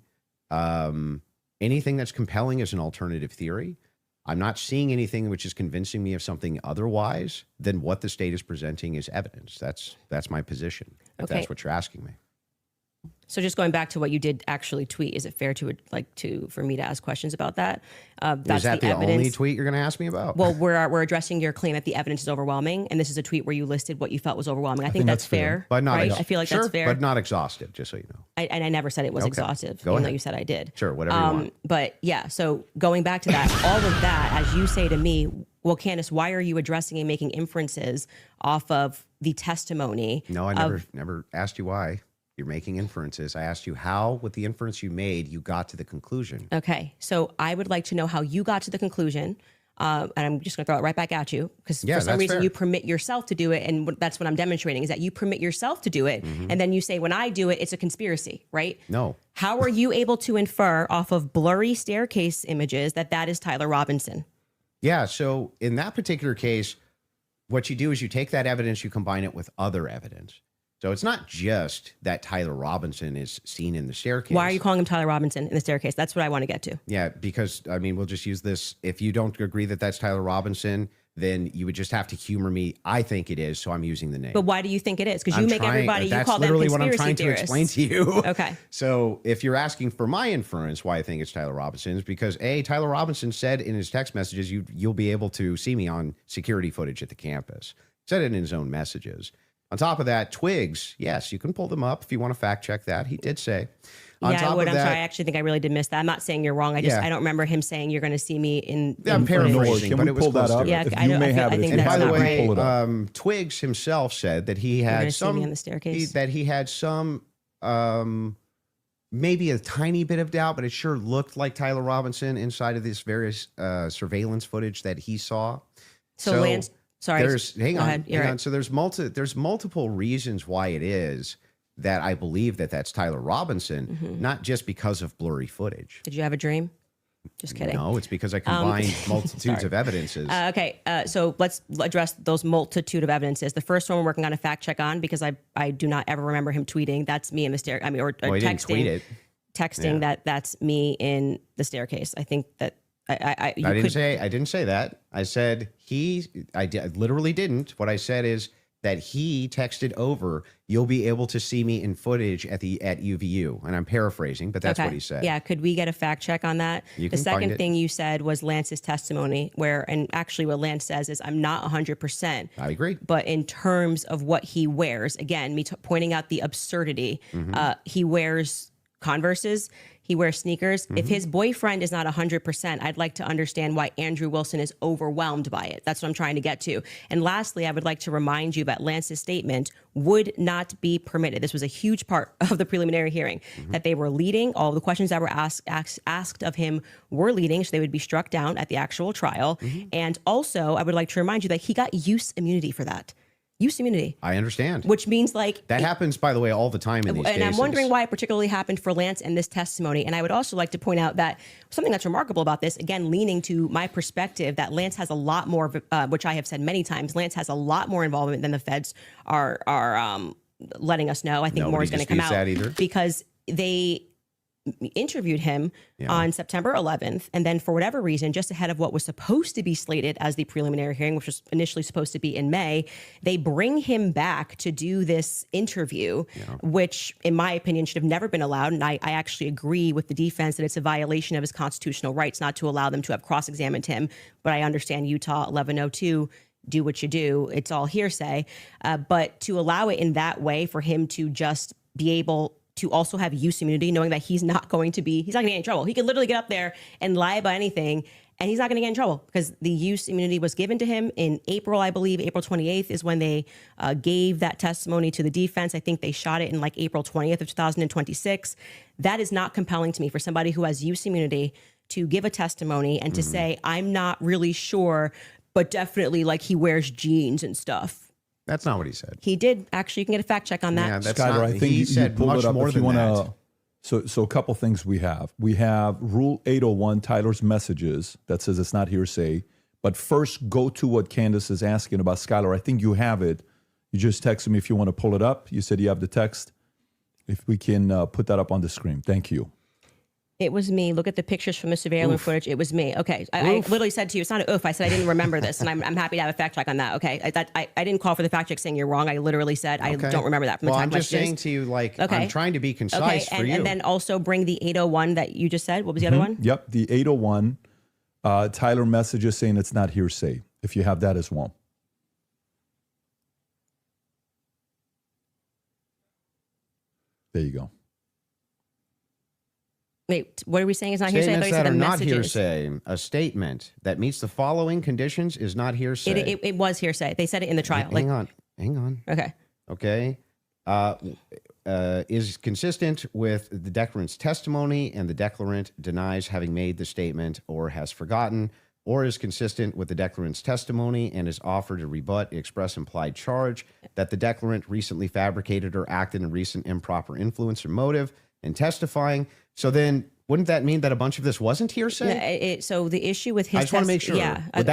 anything that's compelling as an alternative theory. I'm not seeing anything which is convincing me of something otherwise than what the state is presenting as evidence. That's my position, if Okay. that's what you're asking me. So just going back to what you did actually tweet, is it fair for me to ask questions about that? That's Is that the evidence. only tweet you're going to ask me about? Well, we're addressing your claim that the evidence is overwhelming, and this is a tweet where you listed what you felt was overwhelming. I think that's fair, but not right? I feel like sure, that's fair. but not exhaustive, just so you know. And I never said it was Okay. exhaustive, Go even ahead. though you said I did. Sure, whatever you want. But yeah, so going back to that, all of that, as you say to me, well, Candace, why are you addressing and making inferences off of the testimony? No, I never asked you why. You're making inferences. I asked you how, with the inference you made, you got to the conclusion. Okay, so I would like to know how you got to the conclusion. And I'm just going to throw it right back at you because Yeah, for some that's reason fair. you permit yourself to do it. And that's what I'm demonstrating is that you permit yourself to do it. And then you say, when I do it, it's a conspiracy, right? No. How are you able to infer off of blurry staircase images that is Tyler Robinson? Yeah, so in that particular case, what you do is you take that evidence, you combine it with other evidence. So it's not just that Tyler Robinson is seen in the staircase. Why are you calling him Tyler Robinson in the staircase? That's what I want to get to. Yeah, because, I mean, we'll just use this. If you don't agree that that's Tyler Robinson, then you would just have to humor me. I think it is, so I'm using the name. But why do you think it is? Because you make everybody, you call them literally conspiracy what I'm trying theorists. to explain to you. Okay. So if you're asking for my inference why I think it's Tyler Robinson is because Tyler Robinson said in his text messages, you'll be able to see me on security footage at the campus. Said it in his own messages. On top of that, twigs, yes, you can pull them up if you want to fact check that. He did say. On Yeah, top I would. of I'm that, sorry. I actually think I really did miss that. I'm not saying you're wrong. I Yeah. don't remember him saying you're going to see me in. Yeah, I'm in footage. paraphrasing. Can but we it was pull that close up? to Yeah, it. If I you don't- may I feel- have I it, think if you And that's by the haven't, not way, pull it up. Twigs himself said that he You're had gonna see me some on the staircase. Maybe a tiny bit of doubt, but it sure looked like Tyler Robinson inside of this various surveillance footage that he saw. So Lance, sorry. Hang Go on. ahead. You're Hang on. right. So there's multiple reasons why it is that I believe that that's Tyler Robinson, Mm-hmm. not just because of blurry footage. Did you have a dream? Just kidding. No, it's because I combined multitudes of evidences. Okay, so let's address those multitude of evidences. The first one we're working on a fact check on because I do not ever remember him tweeting. That's me in the stair. I mean, or Well, he didn't texting. tweet it. Texting that's me in the staircase. I think that I I didn't say that. I said I literally didn't. What I said is that he texted over, "You'll be able to see me in footage at UVU," and I'm paraphrasing, but that's what he said. Yeah, could we get a fact check on that? You The can find second it. thing you said was Lance's testimony, and actually what Lance says is, I'm not 100%. I agree. But in terms of what he wears, again, pointing out the absurdity, Mm-hmm. he wears Converses, he wears sneakers. Mm-hmm. If his boyfriend is not 100%, I'd like to understand why Andrew Wilson is overwhelmed by it. That's what I'm trying to get to. And lastly, I would like to remind you that Lance's statement would not be permitted. This was a huge part of the preliminary hearing, that they were leading. All the questions that were asked of him were leading, so they would be struck down at the actual trial. And also, I would like to remind you that he got use immunity for that. Use immunity. I understand. Which means like That happens, by the way, all the time in these and cases. I'm wondering why it particularly happened for Lance in this testimony. And I would also like to point out that something that's remarkable about this, again, leaning to my perspective, that Lance has a lot more, which I have said many times, Lance has a lot more involvement than the feds are letting us know. I think more is Nobody going to come disputes out that either. because they interviewed him on September 11th. And then for whatever reason, just ahead of what was supposed to be slated as the preliminary hearing, which was initially supposed to be in May, they bring him back to do this interview, which in my opinion should have never been allowed. And I actually agree with the defense that it's a violation of his constitutional rights not to allow them to have cross-examined him. But I understand Utah 1102, do what you do. It's all hearsay. But to allow it in that way for him to just be able to also have use immunity, knowing that he's not going to get in trouble. He could literally get up there and lie about anything and he's not going to get in trouble because the use immunity was given to him in April, I believe. April 28th is when they gave that testimony to the defense. I think they shot it in like April 20th of 2026. That is not compelling to me for somebody who has use immunity to give a testimony and to say, I'm not really sure, but definitely like he wears jeans and stuff. That's not what he said. He did. Actually, you can get a fact check on that. Yeah, that's Skyler, not, I think he you said pulled much it up more if you than want that. to. So a couple things we have. We have Rule 801, Tyler's messages, that says it's not hearsay. But first, go to what Candace is asking about. Skyler, I think you have it. You just texted me if you want to pull it up. You said you have the text. If we can put that up on the screen. Thank you. It was me. Look at the pictures from the surveillance footage. It was me. Okay. I literally said to you, it's not an oof. I said I didn't remember this, and I'm happy to have a fact check on that. Okay. I didn't call for the fact check saying you're wrong. I literally said I don't remember that from the Well, text I'm just messages. saying to you, like, I'm trying to be concise for you. And then also bring the 801 that you just said. What was the other one? Yep, the 801, Tyler messages saying it's not hearsay, if you have that as well. There you go. Wait, what are we saying is not hearsay? I thought Statements you said that the are not messages. hearsay. A statement that meets the following conditions is not hearsay. It was hearsay. They said it in the trial. Hang on. Okay. Okay. Is consistent with the declarant's testimony and the declarant denies having made the statement or has forgotten, or is consistent with the declarant's testimony and is offered to rebut the express implied charge that the declarant recently fabricated or acted in recent improper influence or motive in testifying. So then wouldn't that mean that a bunch of this wasn't hearsay? So the issue with his I just want to make sure. Yeah. Would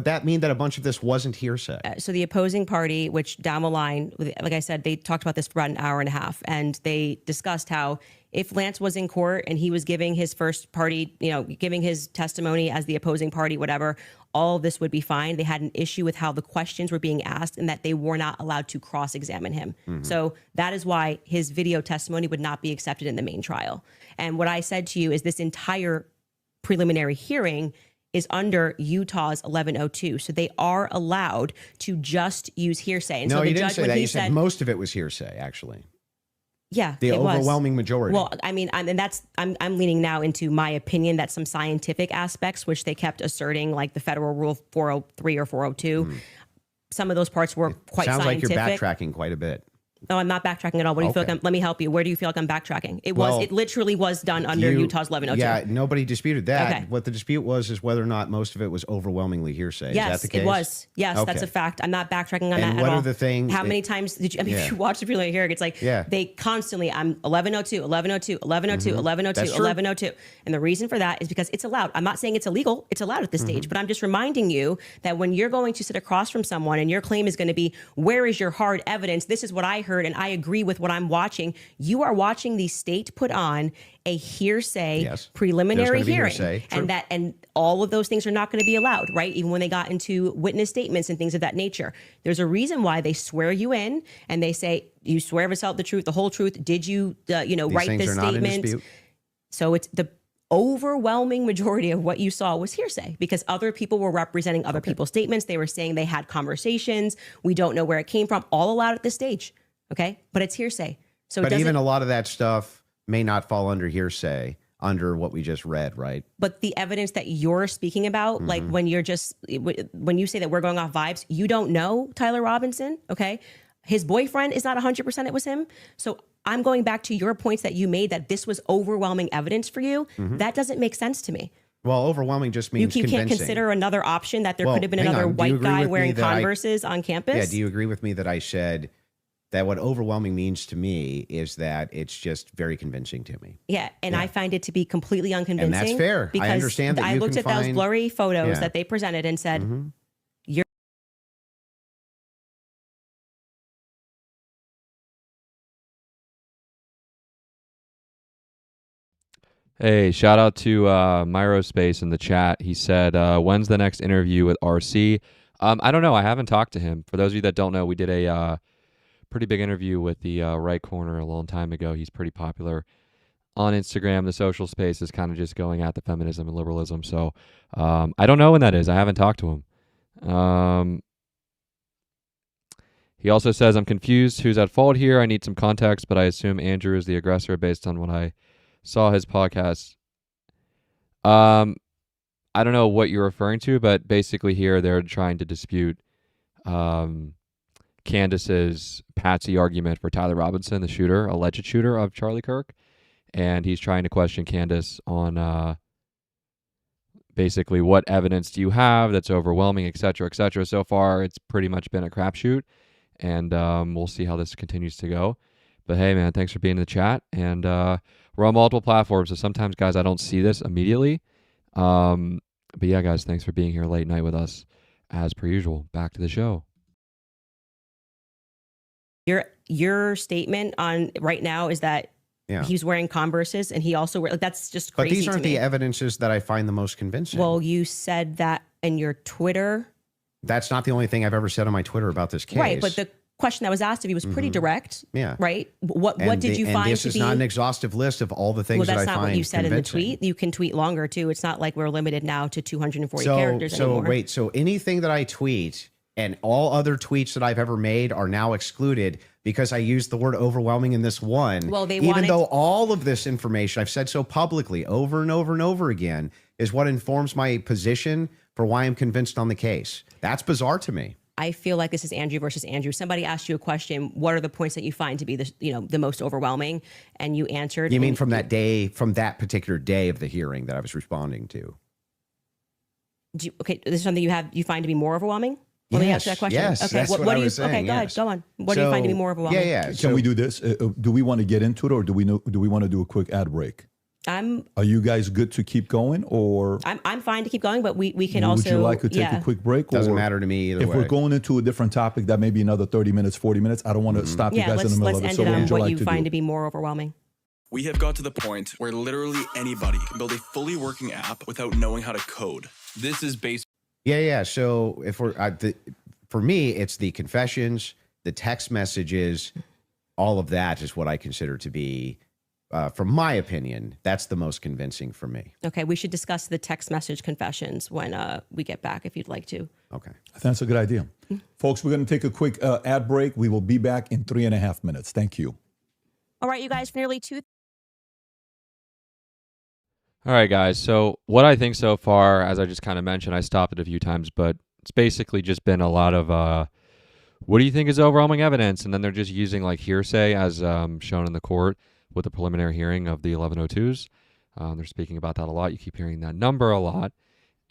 that mean that a bunch of this wasn't hearsay? So the opposing party, which down the line, like I said, they talked about this for about an hour and a half, and they discussed how if Lance was in court and he was giving his first party, giving his testimony as the opposing party, whatever, all of this would be fine. They had an issue with how the questions were being asked and that they were not allowed to cross-examine him. So that is why his video testimony would not be accepted in the main trial. And what I said to you is this entire preliminary hearing is under Utah's 1102. So they are allowed to just use hearsay. And No, so the you didn't judge, say when that. he You said most of it was hearsay, actually. Yeah, The it was. overwhelming majority. Well, I mean, I'm leaning now into my opinion that some scientific aspects, which they kept asserting, like the federal rule 403 or 402, some of those parts were quite Sounds scientific. like you're backtracking quite a bit. No, I'm not backtracking at all. What do you feel like let me help you. Where do you feel like I'm backtracking? It literally was done under Utah's 1102. Yeah, nobody disputed that. Okay. What the dispute was is whether or not most of it was overwhelmingly hearsay. Yes, is that the case? it was. Yes, Okay. that's a fact. I'm not backtracking on And that what at are all. the things How that- many times did you? I mean, if you watch the preliminary hearing, it's like they constantly. I'm 1102, 1102, 1102, 1102, That's true. 1102, and the reason for that is because it's allowed. I'm not saying it's illegal. It's allowed at this stage, but I'm just reminding you that when you're going to sit across from someone and your claim is going to be, "Where is your hard evidence? This is what I heard, and I agree with what I'm watching." You are watching the state put on a hearsay preliminary There's gonna be hearing, hearsay. True. and all of those things are not going to be allowed, right? Even when they got into witness statements and things of that nature. There's a reason why they swear you in and they say, "You swear to tell the truth, the whole truth. Did you, write things this are not in statement?" dispute. So it's the overwhelming majority of what you saw was hearsay because other people were representing other people's statements. They were saying they had conversations. We don't know where it came from. All allowed at this stage, okay? But it's hearsay. So But even a lot of that stuff may not fall under hearsay under what we just read, right? But the evidence that you're speaking about, like when you say that we're going off vibes, you don't know Tyler Robinson, okay? His boyfriend is not 100% it was him. So I'm going back to your points that you made that this was overwhelming evidence for you. That doesn't make sense to me. Well, overwhelming just means You can't convincing. consider another option that there Well, could have been hang another on. Do you white agree guy with me wearing that I- Converses on campus? Yeah, do you agree with me that I said that what overwhelming means to me is that it's just very convincing to me? Yeah, and I find it to be completely unconvincing. And that's fair. I Because understand that I you looked can at those find- blurry photos Yeah. that they presented and said, "You're." Hey, shout out to Myrospace in the chat. He said, when's the next interview with RC? I don't know. I haven't talked to him. For those of you that don't know, we did a pretty big interview with the Right Corner a long time ago. He's pretty popular on Instagram. The social space is kind of just going at the feminism and liberalism. So I don't know when that is. I haven't talked to him. He also says, I'm confused who's at fault here. I need some context, but I assume Andrew is the aggressor based on what I saw his podcast. I don't know what you're referring to, but basically here they're trying to dispute Candace's patsy argument for Tyler Robinson, the shooter, alleged shooter of Charlie Kirk. And he's trying to question Candace on basically what evidence do you have that's overwhelming, et cetera, et cetera. So far, it's pretty much been a crapshoot. And we'll see how this continues to go. But hey, man, thanks for being in the chat. And we're on multiple platforms, so sometimes, guys, I don't see this immediately. But yeah, guys, thanks for being here late night with us, as per usual. Back to the show. Your statement on right now is that he's wearing Converses, and he also that's just crazy. But these aren't to me. the evidences that I find the most convincing. Well, you said that in your Twitter. That's not the only thing I've ever said on my Twitter about this case. Right, but the question that was asked of you was pretty direct. Yeah. Right? What did you find this to is be... not an exhaustive list of all the things that I find Well, that's not what you said convincing. in the tweet. You can tweet longer, too. It's not like we're limited now to 240 characters anymore. So anything that I tweet and all other tweets that I've ever made are now excluded because I used the word overwhelming in this one. Well, even though all of this information I've said so publicly over and over and over again is what informs my position for why I'm convinced on the case. That's bizarre to me. I feel like this is Andrew versus Andrew. Somebody asked you a question. What are the points that you find to be the most overwhelming? And you answered. You mean from that day, from that particular day of the hearing that I was responding to? Okay, this is something you find to be more overwhelming? Let me ask you that question. Yes, okay. that's what I was saying. Okay, go ahead. Go on. What do you find to be more overwhelming? Yeah. Can we do this? Do we want to get into it, or do we want to do a quick ad break? Are you guys good to keep going, or I'm fine to keep going, but we can also. Would you like to take a quick break? Doesn't matter to me either if way. we're going into a different topic, that may be another 30 minutes, 40 minutes. I don't want to stop you guys in the middle of it. Let's So end it on what what would you like find to to be more overwhelming. We have got to the point where literally anybody can build a fully working app without knowing how to code. This is based. Yeah. So if we're for me, it's the confessions, the text messages, all of that is what I consider to be, from my opinion, that's the most convincing for me. Okay, we should discuss the text message confessions when we get back, if you'd like to. Okay. I think that's a good idea. Folks, we're going to take a quick ad break. We will be back in 3.5 minutes. Thank you. All right, you guys, for nearly 2. All right, guys. So what I think so far, as I just kind of mentioned, I stopped it a few times, but it's basically just been a lot of, what do you think is overwhelming evidence? And then they're just using like hearsay as shown in the court with the preliminary hearing of the 1102s. They're speaking about that a lot. You keep hearing that number a lot.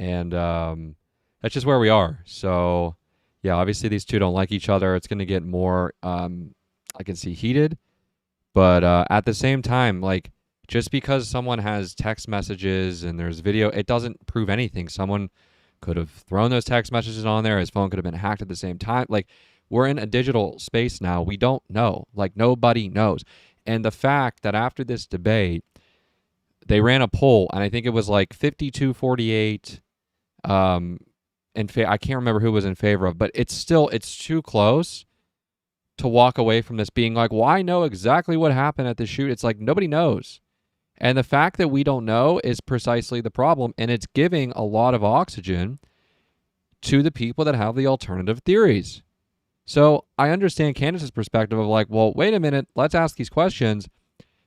And that's just where we are. So, yeah, obviously these two don't like each other. It's going to get more, I can see, heated. But at the same time, like, just because someone has text messages and there's video, it doesn't prove anything. Someone could have thrown those text messages on there. His phone could have been hacked at the same time. Like, we're in a digital space now. We don't know. Like, nobody knows. And the fact that after this debate, they ran a poll, and I think it was like 52-48. I can't remember who was in favor of, but it's too close to walk away from this being like, well, I know exactly what happened at the shoot. It's like nobody knows. And the fact that we don't know is precisely the problem, and it's giving a lot of oxygen to the people that have the alternative theories. So I understand Candace's perspective of like, well, wait a minute, let's ask these questions.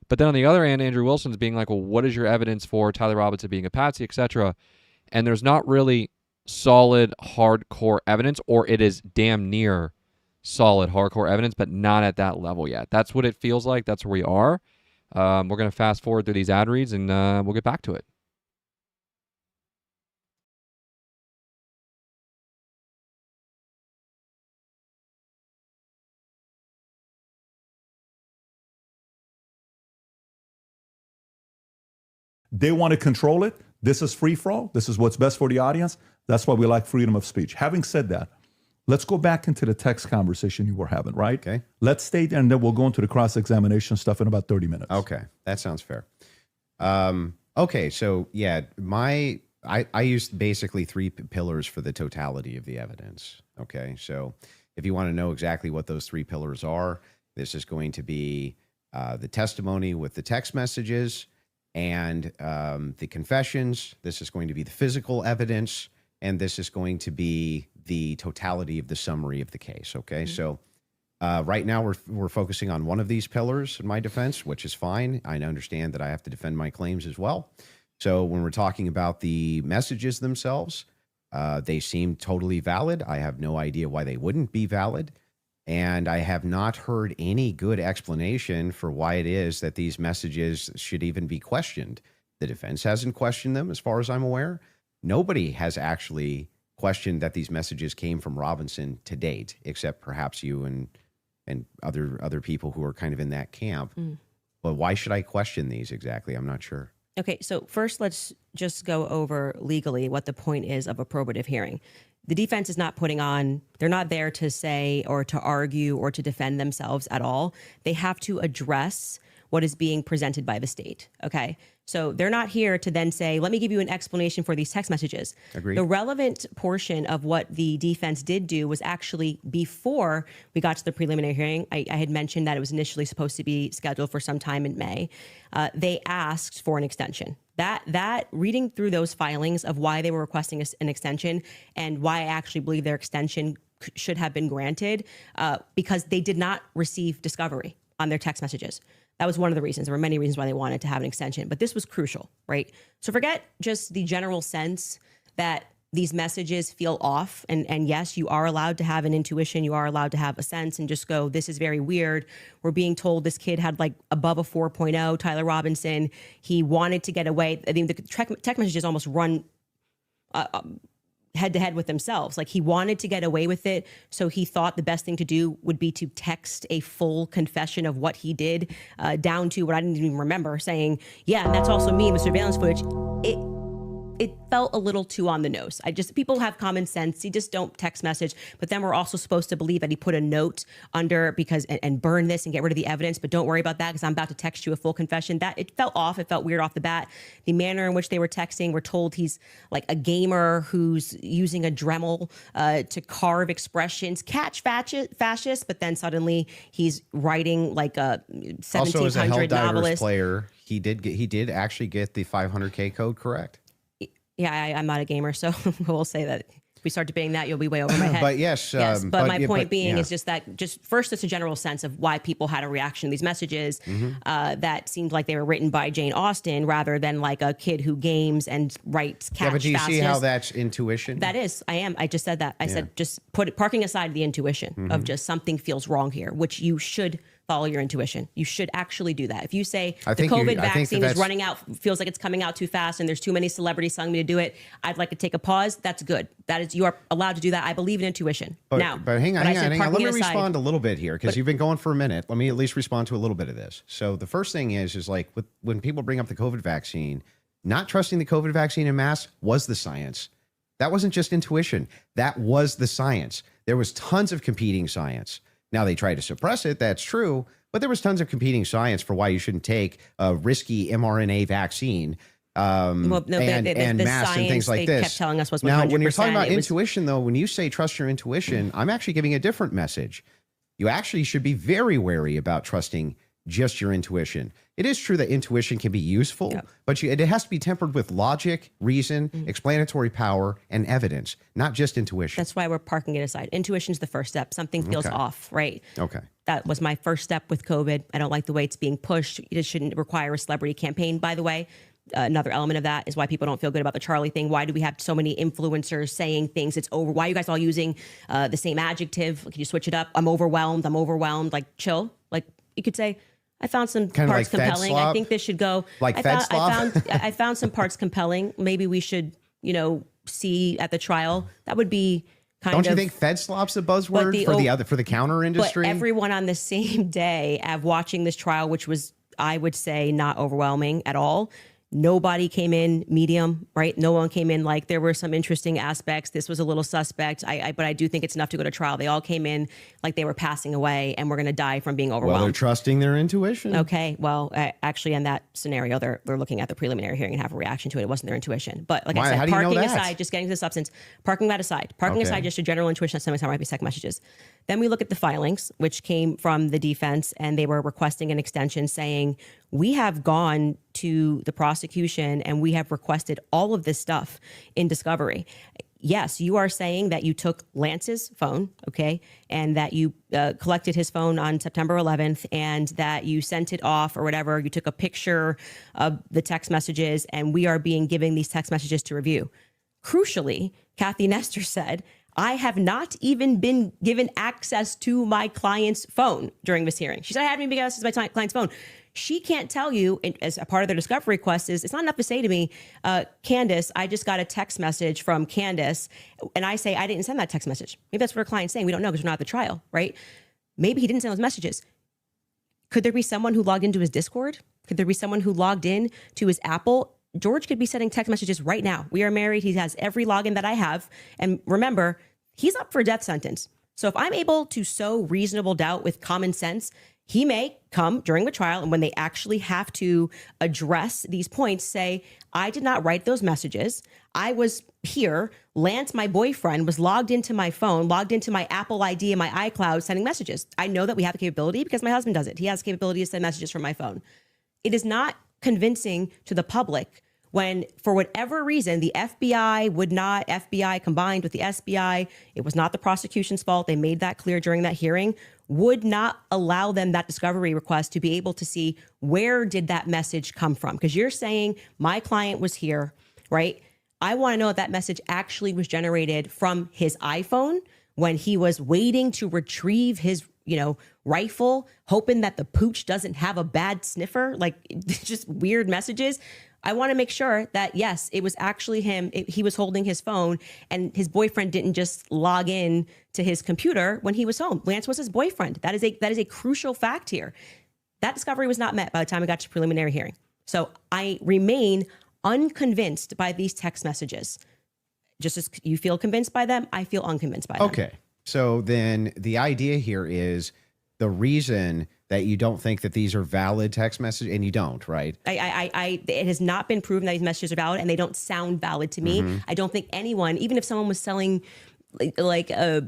But then on the other hand, Andrew Wilson's being like, well, what is your evidence for Tyler Robinson being a patsy, etc.? And there's not really solid, hardcore evidence, or it is damn near solid, hardcore evidence, but not at that level yet. That's what it feels like. That's where we are. We're going to fast forward through these ad reads, and we'll get back to it. They want to control it. This is free for all. This is what's best for the audience. That's why we like freedom of speech. Having said that, let's go back into the text conversation you were having, right? Okay. Let's stay there, and then we'll go into the cross-examination stuff in about 30 minutes. Okay. That sounds fair. Okay, so yeah, I used basically three pillars for the totality of the evidence. Okay, so if you want to know exactly what those three pillars are, this is going to be the testimony with the text messages and the confessions. This is going to be the physical evidence, and this is going to be the totality of the summary of the case. Okay, so right now we're focusing on one of these pillars in my defense, which is fine. I understand that I have to defend my claims as well. So when we're talking about the messages themselves, they seem totally valid. I have no idea why they wouldn't be valid. And I have not heard any good explanation for why it is that these messages should even be questioned. The defense hasn't questioned them, as far as I'm aware. Nobody has actually questioned that these messages came from Robinson to date, except perhaps you and other people who are kind of in that camp. But why should I question these exactly? I'm not sure. Okay, so first let's just go over legally what the point is of a probative hearing. The defense is not they're not there to say or to argue or to defend themselves at all. They have to address what is being presented by the state, okay? So they're not here to then say, let me give you an explanation for these text messages. Agreed. The relevant portion of what the defense did do was actually before we got to the preliminary hearing. I had mentioned that it was initially supposed to be scheduled for some time in May. They asked for an extension. That reading through those filings of why they were requesting an extension and why I actually believe their extension should have been granted, because they did not receive discovery on their text messages. That was one of the reasons. There were many reasons why they wanted to have an extension, but this was crucial, right? So forget just the general sense that these messages feel off. And yes, you are allowed to have an intuition. You are allowed to have a sense and just go, this is very weird. We're being told this kid had like above a 4.0, Tyler Robinson. He wanted to get away. I mean, the text messages almost run head to head with themselves. Like he wanted to get away with it. So he thought the best thing to do would be to text a full confession of what he did, down to what I didn't even remember, saying, yeah, and that's also me in the surveillance footage. It felt a little too on the nose. People have common sense. You just don't text message. But then we're also supposed to believe that he put a note under and burn this and get rid of the evidence. But don't worry about that because I'm about to text you a full confession. That it felt off. It felt weird off the bat. The manner in which they were texting, we're told he's like a gamer who's using a Dremel to carve expressions, catch fascist. But then suddenly he's writing like a 1700 also, as a Helldivers novelist player, he did actually get the 500K code correct. Yeah, I'm not a gamer, so we'll say that if we start debating that, you'll be way over my head. But yes, but my point being is just that first, it's a general sense of why people had a reaction to these messages that seemed like they were written by Jane Austen rather than like a kid who games and writes catch but do you see fascist. how that's intuition? That is, I just said that. I said just parking aside the intuition of just something feels wrong here, which you should follow your intuition. You should actually do that. If you say the COVID vaccine is running out, feels like it's coming out too fast and there's too many celebrities telling me to do it, I'd like to take a pause. That's good. That is, you are allowed to do that. I believe in intuition. But hang on. Let me respond a little bit here because you've been going for a minute. Let me at least respond to a little bit of this. So the first thing is like when people bring up the COVID vaccine, not trusting the COVID vaccine en masse was the science. That wasn't just intuition. That was the science. There was tons of competing science. Now, they tried to suppress it. That's true. But there was tons of competing science for why you shouldn't take a risky mRNA vaccine and masks and things like this. Kept telling us was 100%. Now, when you're talking about intuition, though, when you say trust your intuition, I'm actually giving a different message. You actually should be very wary about trusting just your intuition. It is true that intuition can be useful, but it has to be tempered with logic, reason, explanatory power, and evidence, not just intuition. That's why we're parking it aside. Intuition's the first step. Something feels off, right? Okay. That was my first step with COVID. I don't like the way it's being pushed. It shouldn't require a celebrity campaign, by the way. Another element of that is why people don't feel good about the Charlie thing. Why do we have so many influencers saying things? It's over. Why are you guys all using the same adjective? Can you switch it up? I'm overwhelmed. Like, chill. Like, you could say, I found some kind parts like compelling. I think this should go. Like I found some parts compelling. Maybe we should, see at the trial. That would be kind of. Don't you think Fed slop's a buzzword for the counter industry? But everyone on the same day of watching this trial, which was, I would say, not overwhelming at all, Nobody came in medium, right? No one came in like there were some interesting aspects. This was a little suspect. But I do think it's enough to go to trial. They all came in like they were passing away and we're going to die from being overwhelmed. Well, they're trusting their intuition. Okay. Well, actually, in that scenario, they're looking at the preliminary hearing and have a reaction to it. It wasn't their intuition. But like I said, parking aside, just getting to the substance, parking that aside, aside just a general intuition that sometimes might be second messages. Then we look at the filings, which came from the defense, and they were requesting an extension saying, we have gone to the prosecution and we have requested all of this stuff in discovery. Yes, you are saying that you took Lance's phone, okay, and that you collected his phone on September 11th and that you sent it off or whatever. You took a picture of the text messages and we are being given these text messages to review. Crucially, Kathy Nestor said, I have not even been given access to my client's phone during this hearing. She said, I haven't even been given access to my client's phone. She can't tell you, as a part of their discovery request, is it's not enough to say to me, Candace, I just got a text message from Candace, and I say, I didn't send that text message. Maybe that's what her client's saying. We don't know because we're not at the trial, right? Maybe he didn't send those messages. Could there be someone who logged into his Discord? Could there be someone who logged in to his Apple? George could be sending text messages right now. We are married. He has every login that I have. And remember, he's up for a death sentence. So if I'm able to sow reasonable doubt with common sense, he may come during the trial and when they actually have to address these points, say, I did not write those messages. I was here. Lance, my boyfriend, was logged into my phone, logged into my Apple ID and my iCloud sending messages. I know that we have the capability because my husband does it. He has the capability to send messages from my phone. It is not convincing to the public when, for whatever reason, the FBI combined with the SBI, it was not the prosecution's fault. They made that clear during that hearing, would not allow them that discovery request to be able to see where did that message come from? Because you're saying my client was here, right? I want to know if that message actually was generated from his iPhone when he was waiting to retrieve his rifle, hoping that the pooch doesn't have a bad sniffer, like just weird messages. I want to make sure that, yes, it was actually him. He was holding his phone and his boyfriend didn't just log in to his computer when he was home. Lance was his boyfriend. That is a crucial fact here. That discovery was not met by the time we got to preliminary hearing. So I remain unconvinced by these text messages. Just as you feel convinced by them, I feel unconvinced by them. Okay. So then the idea here is the reason that you don't think that these are valid text messages, and you don't, right? It has not been proven that these messages are valid, and they don't sound valid to me. Mm-hmm. I don't think anyone, even if someone was selling like a,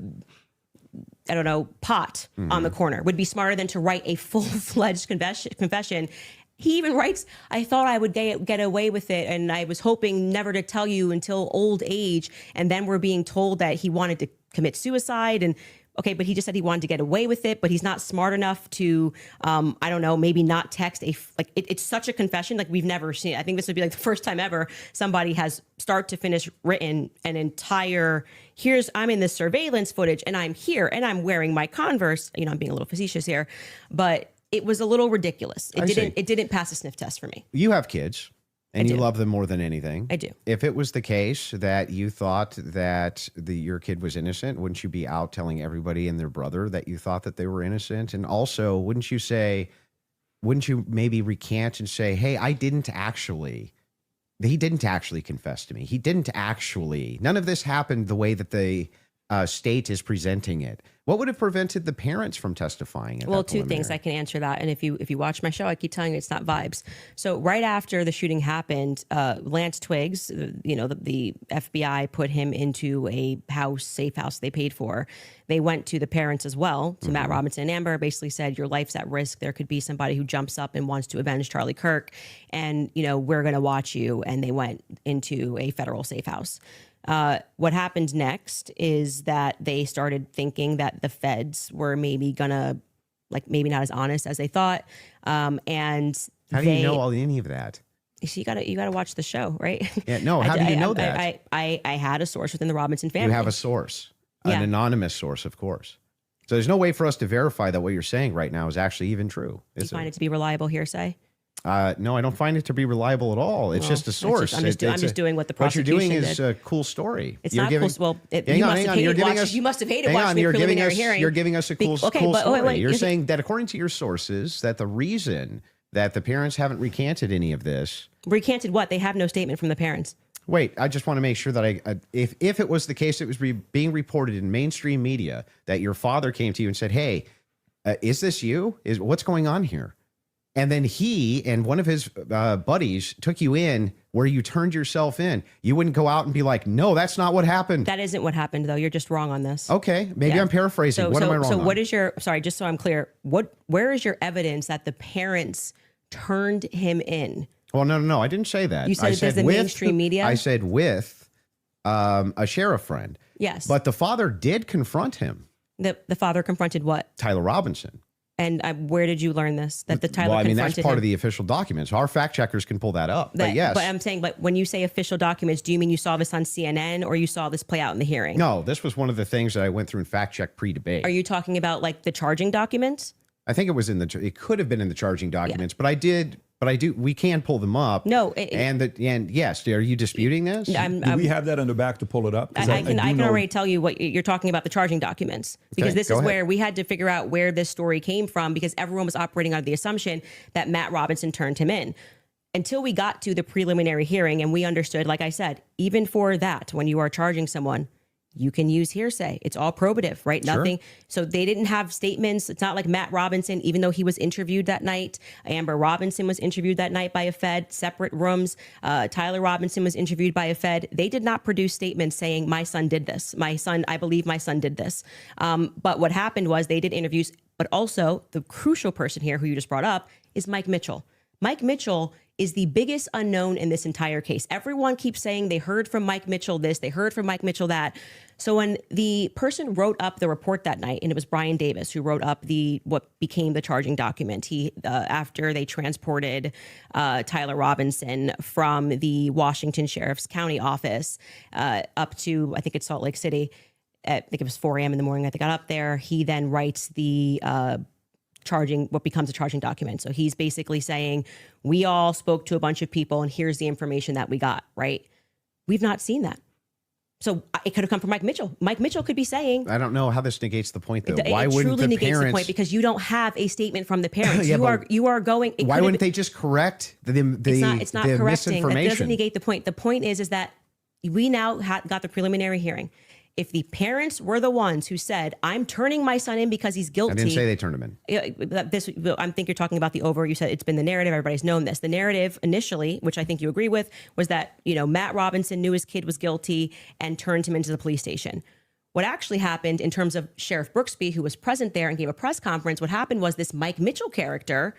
I don't know, pot on the corner, would be smarter than to write a full-fledged confession. He even writes, I thought I would get away with it, and I was hoping never to tell you until old age. And then we're being told that he wanted to commit suicide. And okay, but he just said he wanted to get away with it, but he's not smart enough to, I don't know, maybe not text it's such a confession like we've never seen. I think this would be like the first time ever somebody has start to finish written an entire, I'm in this surveillance footage and I'm here and I'm wearing my Converse. I'm being a little facetious here, but it was a little ridiculous. It didn't pass a sniff test for me. You have kids. And you love them more than anything. I do. If it was the case that you thought that your kid was innocent, wouldn't you be out telling everybody and their brother that you thought that they were innocent? And also, wouldn't you maybe recant and say, hey, he didn't actually confess to me. None of this happened the way that the state is presenting it. What would have prevented the parents from testifying? Well, two things. I can answer that. And if you watch my show, I keep telling you it's not vibes. So right after the shooting happened, Lance Twiggs, the FBI put him into a safe house they paid for. They went to the parents as well, to Matt Robinson and Amber, basically said, your life's at risk. There could be somebody who jumps up and wants to avenge Charlie Kirk. And, we're going to watch you. And they went into a federal safe house. What happened next is that they started thinking that the feds were maybe gonna, maybe not as honest as they thought. And how do you know any of that? So you gotta watch the show, right? Yeah, no. How do you know that? I had a source within the Robinson family. You have a source, an anonymous source, of course. So there's no way for us to verify that what you're saying right now is actually even true. Do you find it to be reliable hearsay? No, I don't find it to be reliable at all. It's just a source. I'm just doing what the prosecution What you're doing did. is a cool story. It's not cool. Well, you must have hated watching the preliminary hearing. You're giving us a cool story. Wait, You're saying that according to your sources, that the reason that the parents haven't recanted any of this. Recanted what? They have no statement from the parents. Wait, I just want to make sure that if it was the case that was being reported in mainstream media that your father came to you and said, "Hey, is this you? What's going on here?" And then he and one of his buddies took you in where you turned yourself in. You wouldn't go out and be like, "No, that's not what happened." That isn't what happened, though. You're just wrong on this. Okay, maybe I'm paraphrasing. What am I wrong So on? what is your, sorry, just so I'm clear, where is your evidence that the parents turned him in? Well, no. I didn't say that. You said I it does the mainstream media? I said with a sheriff friend. Yes. But the father did confront him. The father confronted what? Tyler Robinson. And where did you learn this? That the Tyler Well, I mean, confronted that's part him? of the official documents. Our fact checkers can pull that up. But yes. But I'm saying, but when you say official documents, do you mean you saw this on CNN or you saw this play out in the hearing? No, this was one of the things that I went through and fact check pre-debate. Are you talking about like the charging documents? I think it was it could have been in the charging documents, but I do. We can pull them up. No, and yes, are you disputing this? Do we have that in the back to pull it up? 'Cause I can know- already tell you what you're talking about, the charging documents, because Okay, this go is ahead. where we had to figure out where this story came from, because everyone was operating under the assumption that Matt Robinson turned him in. Until we got to the preliminary hearing and we understood, like I said, even for that, when you are charging someone, you can use hearsay. It's all probative, right? Sure. Nothing. So they didn't have statements. It's not like Matt Robinson, even though he was interviewed that night. Amber Robinson was interviewed that night by a Fed, separate rooms. Tyler Robinson was interviewed by a Fed. They did not produce statements saying, my son did this. I believe my son did this. But what happened was they did interviews, but also the crucial person here who you just brought up is Mike Mitchell. Mike Mitchell is the biggest unknown in this entire case. Everyone keeps saying they heard from Mike Mitchell this, they heard from Mike Mitchell that. So when the person wrote up the report that night, and it was Brian Davis who wrote up what became the charging document, he after they transported Tyler Robinson from the Washington Sheriff's County office up to, I think it's Salt Lake City. I think it was 4 a.m. in the morning that they got up there. He then writes the what becomes a charging document. So he's basically saying, we all spoke to a bunch of people and here's the information that we got, right? We've not seen that. So it could have come from Mike Mitchell. Mike Mitchell could be saying, I don't know how this negates the point, though. it Why wouldn't truly the negates parents? the point, because you don't have a statement from the parents. Yeah, you are going. Why wouldn't they just correct the It's not correcting. That misinformation? doesn't negate the point. The point is that we now got the preliminary hearing. If the parents were the ones who said, I'm turning my son in because he's guilty. I didn't say they turned him in. I think you're talking about the over. You said it's been the narrative. Everybody's known this. The narrative initially, which I think you agree with, was that, Matt Robinson knew his kid was guilty and turned him into the police station. What actually happened in terms of Sheriff Brooksby, who was present there and gave a press conference, what happened was this Mike Mitchell character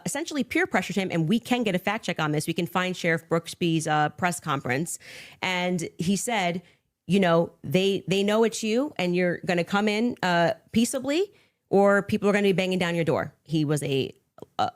essentially peer pressured him, and we can get a fact check on this. We can find Sheriff Brooksby's press conference. And he said, they know it's you and you're going to come in peaceably, or people are going to be banging down your door. He was a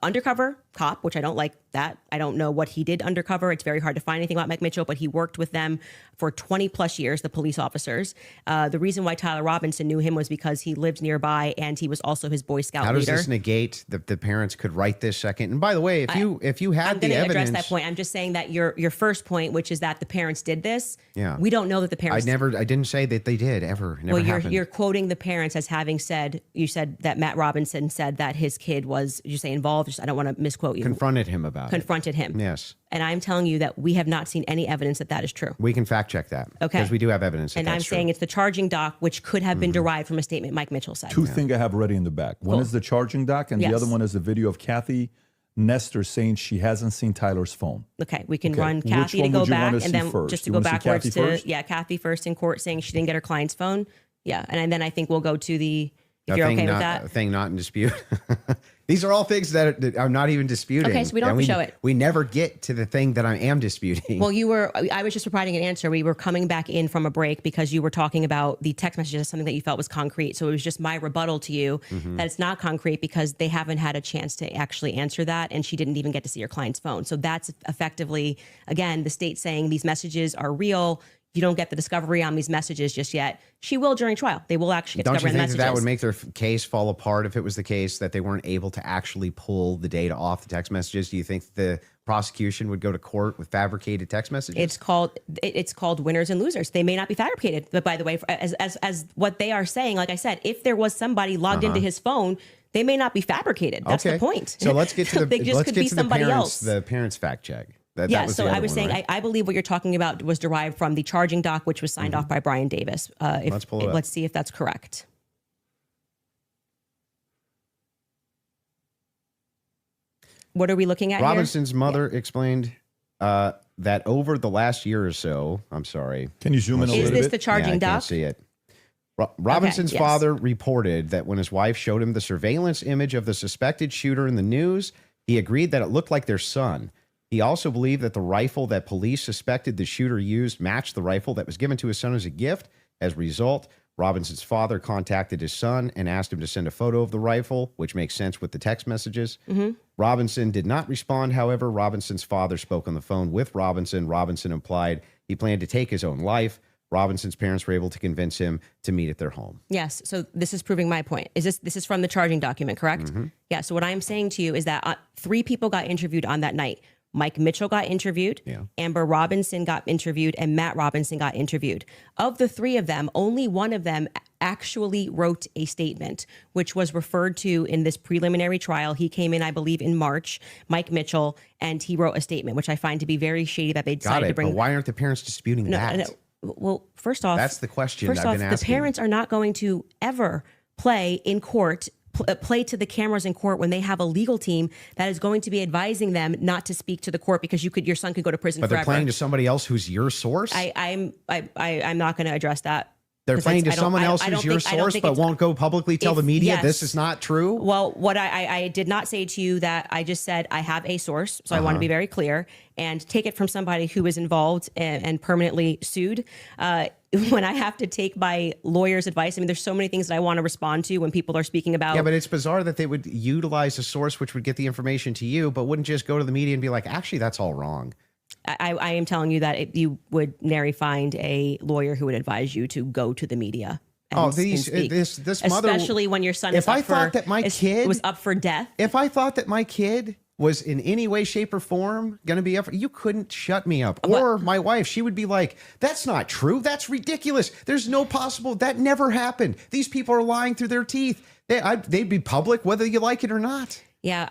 undercover cop, which I don't like that. I don't know what he did undercover. It's very hard to find anything about Mike Mitchell, but he worked with them for 20 plus years, the police officers. The reason why Tyler Robinson knew him was because he lived nearby and he was also his Boy Scout How leader. does this negate that the parents could write this second? And by the way, if you had I'm the going to evidence, address that point. I'm just saying that your first point, which is that the parents did this. Yeah. We don't know that the parents. I didn't say that they did ever. It never happened. You're quoting the parents as having said. You said that Matt Robinson said that his kid was. Did you say involved? I don't want to misquote you. Confronted him about Confronted him. it. Yes. And I'm telling you that we have not seen any evidence that is true. We can fact check that. Okay. Because we do have evidence that And that's I'm true. saying it's the charging doc, which could have been derived from a statement Mike Mitchell said. Two things I have ready in the back. One Cool. is the charging doc, and Yes. the other one is the video of Kathy Nestor saying she hasn't seen Tyler's phone. Okay, we can Okay. run Which Kathy to one go would you back, wanna and see then first? just to You go wanna see backwards Kathy to first? Kathy first in court saying she didn't get her client's phone. Yeah, and then I think we'll go to the. If A you're thing okay with not, that. A thing not in dispute. These are all things that are not even disputing. Okay, so we don't And have to show it. We never get to the thing that I am disputing. Well, I was just providing an answer. We were coming back in from a break because you were talking about the text messages as something that you felt was concrete. So it was just my rebuttal to you that it's not concrete because they haven't had a chance to actually answer that. And she didn't even get to see your client's phone. So that's effectively, again, the state saying these messages are real. You don't get the discovery on these messages just yet. She will during trial. They will actually get Don't you discovery on think the that messages. would make their case fall apart if it was the case that they weren't able to actually pull the data off the text messages? Do you think the prosecution would go to court with fabricated text messages? It's called winners and losers. They may not be fabricated, but by the way, as what they are saying, like I said, if there was somebody logged into his phone, They may not be fabricated. That's the point. So let's get to the they just let's could get be to somebody the else. parents fact check. That Yeah, was so the I other was one, saying, right? I believe what you're talking about was derived from the charging doc, which was signed off by Brian Davis. Let's pull it up. Let's see if that's correct. What are we looking at Robinson's mother explained that over the last year or so, I'm sorry. Can you zoom in a here? Is little this bit? the charging I doc? can't see it. Robinson's yes. father reported that when his wife showed him the surveillance image of the suspected shooter in the news, he agreed that it looked like their son. He also believed that the rifle that police suspected the shooter used matched the rifle that was given to his son as a gift. As a result, Robinson's father contacted his son and asked him to send a photo of the rifle, which makes sense with the text messages. Robinson did not respond. However, Robinson's father spoke on the phone with Robinson. Robinson implied he planned to take his own life. Robinson's parents were able to convince him to meet at their home. Yes. So this is proving my point. This is from the charging document, correct? Yeah. So what I'm saying to you is that 3 people got interviewed on that night. Mike Mitchell got interviewed, Amber Robinson got interviewed, and Matt Robinson got interviewed. Of the 3 of them, only one of them actually wrote a statement, which was referred to in this preliminary trial. He came in, I believe, in March, Mike Mitchell, and he wrote a statement, which I find to be very shady that they decided to bring. But why aren't the parents disputing that? No. Well, first off, That's the question First I've off, been the asking. parents are not going to ever play in court, play to the cameras in court when they have a legal team that is going to be advising them not to speak to the court because your son could go to prison But forever. they're playing to somebody else who's your source? I'm not going to address that. They're 'Cause playing to I don't- someone I else don't who's your think- I don't source, think but it's- won't go publicly tell the media yes. this is not true? Well, what I did not say to you that I just said I have a source, so I want to be very clear and take it from somebody who is involved and permanently sued. When I have to take my lawyer's advice, I mean, there's so many things that I want to respond to when people are speaking about. Yeah, but it's bizarre that they would utilize a source which would get the information to you, but wouldn't just go to the media and be like, actually, that's all wrong. I am telling you that you would nary find a lawyer who would advise you to go to the media. And, This mother, especially when your son is if I thought that my kid was up for death. If I thought that my kid was in any way, shape, or form going to be up, you couldn't shut me up. Or my wife, she would be like, that's not true. That's ridiculous. There's no possible, that never happened. These people are lying through their teeth. They'd be public whether you like it or not. Yeah,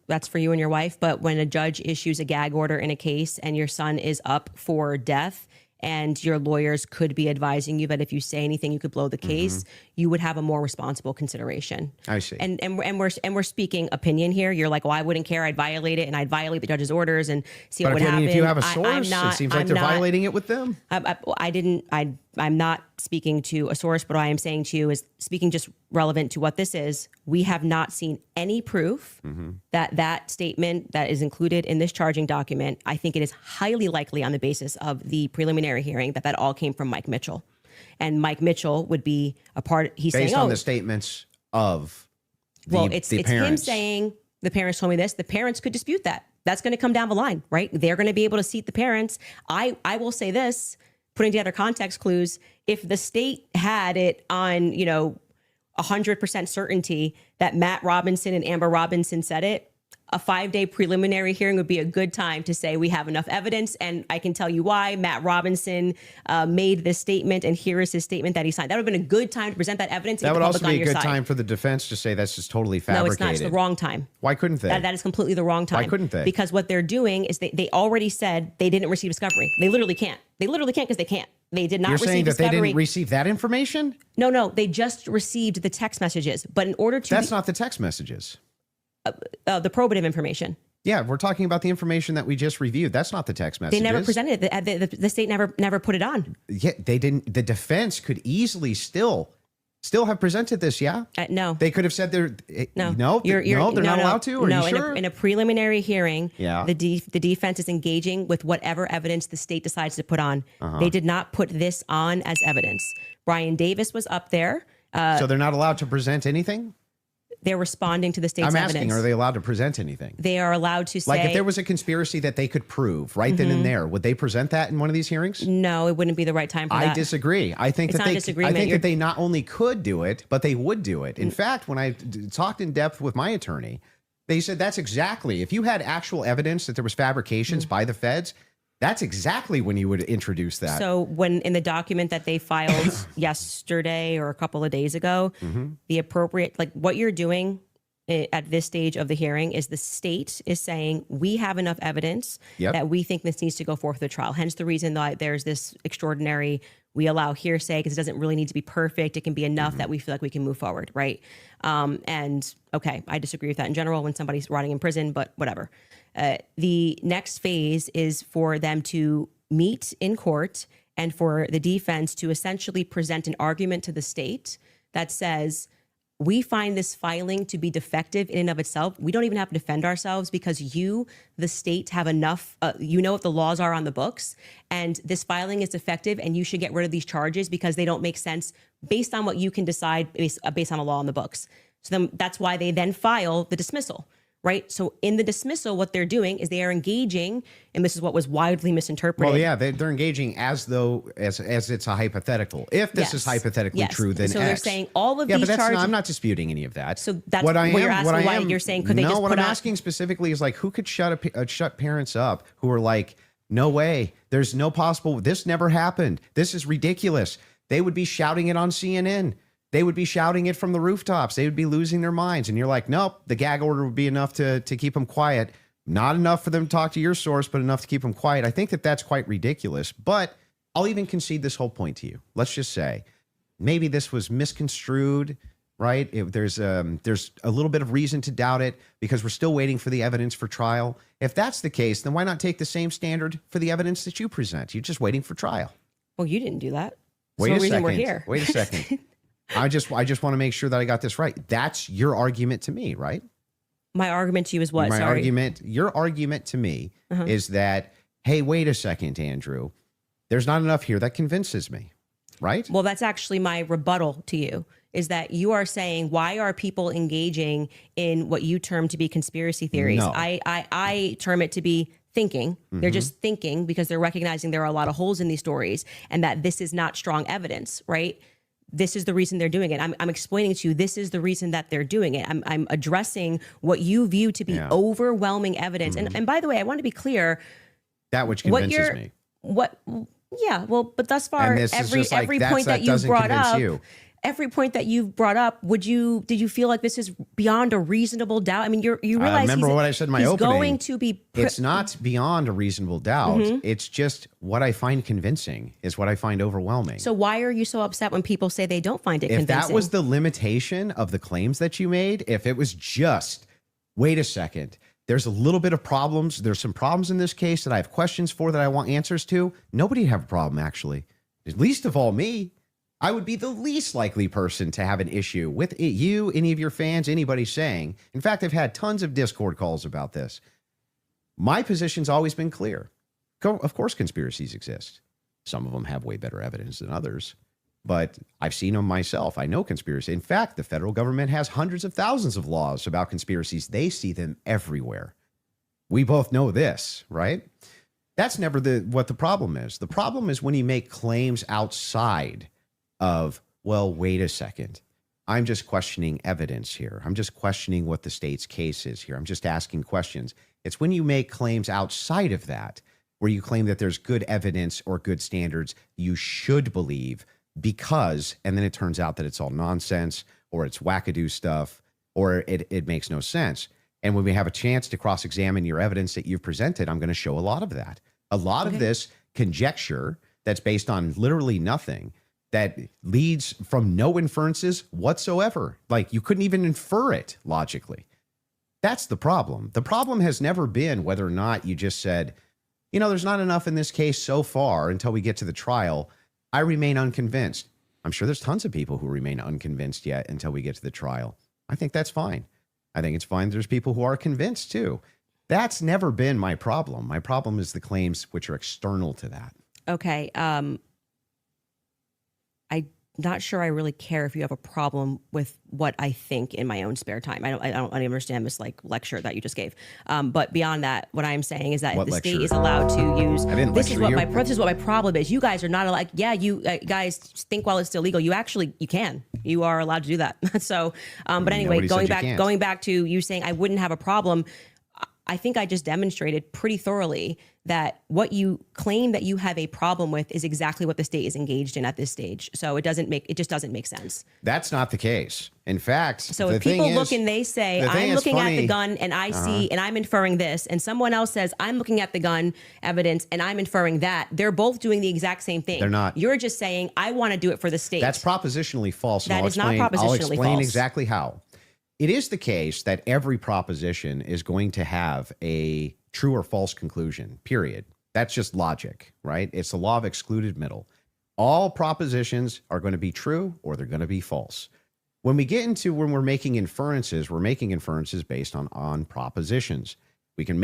that's for you and your wife. But when a judge issues a gag order in a case and your son is up for death, and your lawyers could be advising you that if you say anything, you could blow the case, you would have a more responsible consideration. I see. And we're speaking opinion here. You're like, well, I wouldn't care. I'd violate it, and I'd violate the judge's orders and see what would happen. If you have a source, it seems like they're violating it with them. I'm not speaking to a source, but what I am saying to you is speaking just relevant to what this is. We have not seen any proof that statement that is included in this charging document. I think it is highly likely on the basis of the preliminary hearing that all came from Mike Mitchell. And Mike Mitchell would be a part. He's based saying, on the statements of the it's parents. him saying the parents told me this. The parents could dispute that. That's going to come down the line, right? They're going to be able to seat the parents. I will say this, putting together context clues. If the state had it on, 100% certainty that Matt Robinson and Amber Robinson said it, a 5-day preliminary hearing would be a good time to say we have enough evidence. And I can tell you why Matt Robinson made this statement, and here is his statement that he signed. That would have been a good time to present that evidence. That would also be a good time for the defense to say that's just totally fabricated. No, it's not. It's the wrong time. Why couldn't they? That is completely the wrong time. Why couldn't they? Because what they're doing is they already said they didn't receive discovery. They literally can't. They literally can't because they can't. They did not You're receive saying that discovery. they didn't receive that information? No. They just received the text messages. But in order to... That's not the text messages. The probative information. Yeah, we're talking about the information that we just reviewed. That's not the text messages. They never presented it. The state never put it on. Yeah, they didn't. The defense could easily still have presented this. Yeah. No. They could have said they're No. they're not allowed to. Are you sure? In a preliminary hearing, Yeah. the defense is engaging with whatever evidence the state decides to put on. They did not put this on as evidence. Brian Davis was up there. So they're not allowed to present anything? They're responding to the state's I'm asking, evidence. are they allowed to present anything? They are allowed to say... Like if there was a conspiracy that they could prove right then and there, would they present that in one of these hearings? No, it wouldn't be the right time for that. I disagree. I think It's not a disagreement. I think that they not only could do it, but they would do it. In fact, when I talked in depth with my attorney, they said that's exactly, if you had actual evidence that there was fabrications by the feds, That's exactly when you would introduce that. So when in the document that they filed yesterday or a couple of days ago, the appropriate, like what you're doing at this stage of the hearing is the state is saying we have enough evidence that we think this needs to go forth to trial. Hence the reason that there's this extraordinary, we allow hearsay because it doesn't really need to be perfect. It can be enough that we feel like we can move forward, right? And okay, I disagree with that in general when somebody's rotting in prison, but whatever. The next phase is for them to meet in court and for the defense to essentially present an argument to the state that says, we find this filing to be defective in and of itself. We don't even have to defend ourselves because you, the state, have enough, you know what the laws are on the books, and this filing is defective and you should get rid of these charges because they don't make sense based on what you can decide based on a law on the books. So then that's why they then file the dismissal. Right. So in the dismissal, what they're doing is they are engaging, and this is what was widely misinterpreted. Well, yeah, they're engaging as though as it's a hypothetical. If this is hypothetically true, then so X. they're saying all of these but charges. I'm not disputing any of that. So that's what you're asking. Why you're saying could they just what put I'm out? asking specifically is like who could shut parents up who are like, no way, there's no possible. This never happened. This is ridiculous. They would be shouting it on CNN. They would be shouting it from the rooftops. They would be losing their minds. And you're like, nope, the gag order would be enough to keep them quiet. Not enough for them to talk to your source, but enough to keep them quiet. I think that that's quite ridiculous. But I'll even concede this whole point to you. Let's just say maybe this was misconstrued, right? There's a little bit of reason to doubt it because we're still waiting for the evidence for trial. If that's the case, then why not take the same standard for the evidence that you present? You're just waiting for trial. Well, you didn't do that. Wait a reason second. we're here. Wait a second. I just want to make sure that I got this right. That's your argument to me, right? My argument to you is what? Your argument to me is that, hey, wait a second, Andrew. There's not enough here that convinces me, right? Well, that's actually my rebuttal to you, is that you are saying, why are people engaging in what you term to be conspiracy theories? No. I term it to be thinking. They're just thinking because they're recognizing there are a lot of holes in these stories and that this is not strong evidence, right? This is the reason they're doing it. I'm explaining to you, this is the reason that they're doing it. I'm addressing what you view to be overwhelming evidence. And by the way, I want to be clear. That which convinces me. But thus far, every point that you've brought up, every point that you've brought up, did you feel like this is beyond a reasonable doubt? I mean, you realize remember what I said in my opening. Going to be it's not beyond a reasonable doubt. It's just what I find convincing is what I find overwhelming. So why are you so upset when people say they don't find it convincing? If that was the limitation of the claims that you made, if it was just, wait a second, there's a little bit of problems. There's some problems in this case that I have questions for that I want answers to. Nobody'd have a problem, actually. Least of all me. I would be the least likely person to have an issue with it, you, any of your fans, anybody saying. In fact, I've had tons of Discord calls about this. My position's always been clear. Of course, conspiracies exist. Some of them have way better evidence than others, but I've seen them myself. I know conspiracy. In fact, the federal government has hundreds of thousands of laws about conspiracies. They see them everywhere. We both know this, right? That's never what the problem is. The problem is when you make claims outside of, well, wait a second. I'm just questioning evidence here. I'm just questioning what the state's case is here. I'm just asking questions. It's when you make claims outside of that, where you claim that there's good evidence or good standards you should believe because, and then it turns out that it's all nonsense or it's wackadoo stuff or it makes no sense. And when we have a chance to cross-examine your evidence that you've presented, I'm going to show a lot of that. A lot of this conjecture that's based on literally nothing, that leads from no inferences whatsoever. Like you couldn't even infer it logically. That's the problem. The problem has never been whether or not you just said, there's not enough in this case so far until we get to the trial. I remain unconvinced. I'm sure there's tons of people who remain unconvinced yet until we get to the trial. I think that's fine. I think it's fine. There's people who are convinced too. That's never been my problem. My problem is the claims which are external to that. Okay. I'm not sure I really care if you have a problem with what I think in my own spare time. I don't understand this lecture that you just gave. But beyond that, what I'm saying is that the state is allowed to use. This is what my problem is. You guys are not allowed. Yeah, you guys think while it's still legal. You can. You are allowed to do that. So, but anyway, going back to you saying I wouldn't have a problem. I think I just demonstrated pretty thoroughly that what you claim that you have a problem with is exactly what the state is engaged in at this stage. So it just doesn't make sense. That's not the case. In fact, so if people look and they say, I'm looking at the gun and I see, and I'm inferring this, and someone else says, I'm looking at the gun evidence and I'm inferring that, they're both doing the exact same thing. They're not. You're just saying, I want to do it for the state. That's propositionally false. That is not propositionally I'll explain false. exactly how. It is the case that every proposition is going to have a true or false conclusion, period. That's just logic, right? It's the law of excluded middle. All propositions are going to be true or they're going to be false. When we get into when we're making inferences based on propositions. We can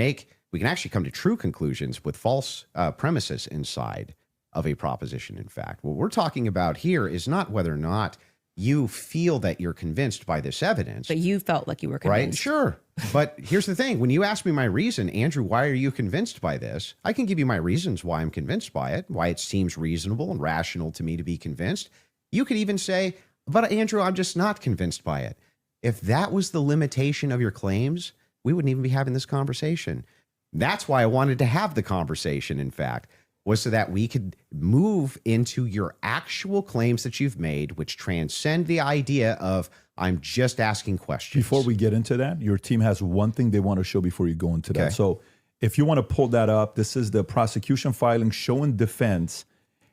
actually come to true conclusions with false premises inside of a proposition. In fact, what we're talking about here is not whether or not you feel that you're convinced by this evidence. But you felt like you were convinced. Right? Sure. But here's the thing. When you ask me my reason, Andrew, why are you convinced by this? I can give you my reasons why I'm convinced by it, why it seems reasonable and rational to me to be convinced. You could even say, but Andrew, I'm just not convinced by it. If that was the limitation of your claims, we wouldn't even be having this conversation. That's why I wanted to have the conversation, in fact, was so that we could move into your actual claims that you've made, which transcend the idea of I'm just asking questions. Before we get into that, your team has one thing they want to show before you go into that. So if you want to pull that up, this is the prosecution filing showing defense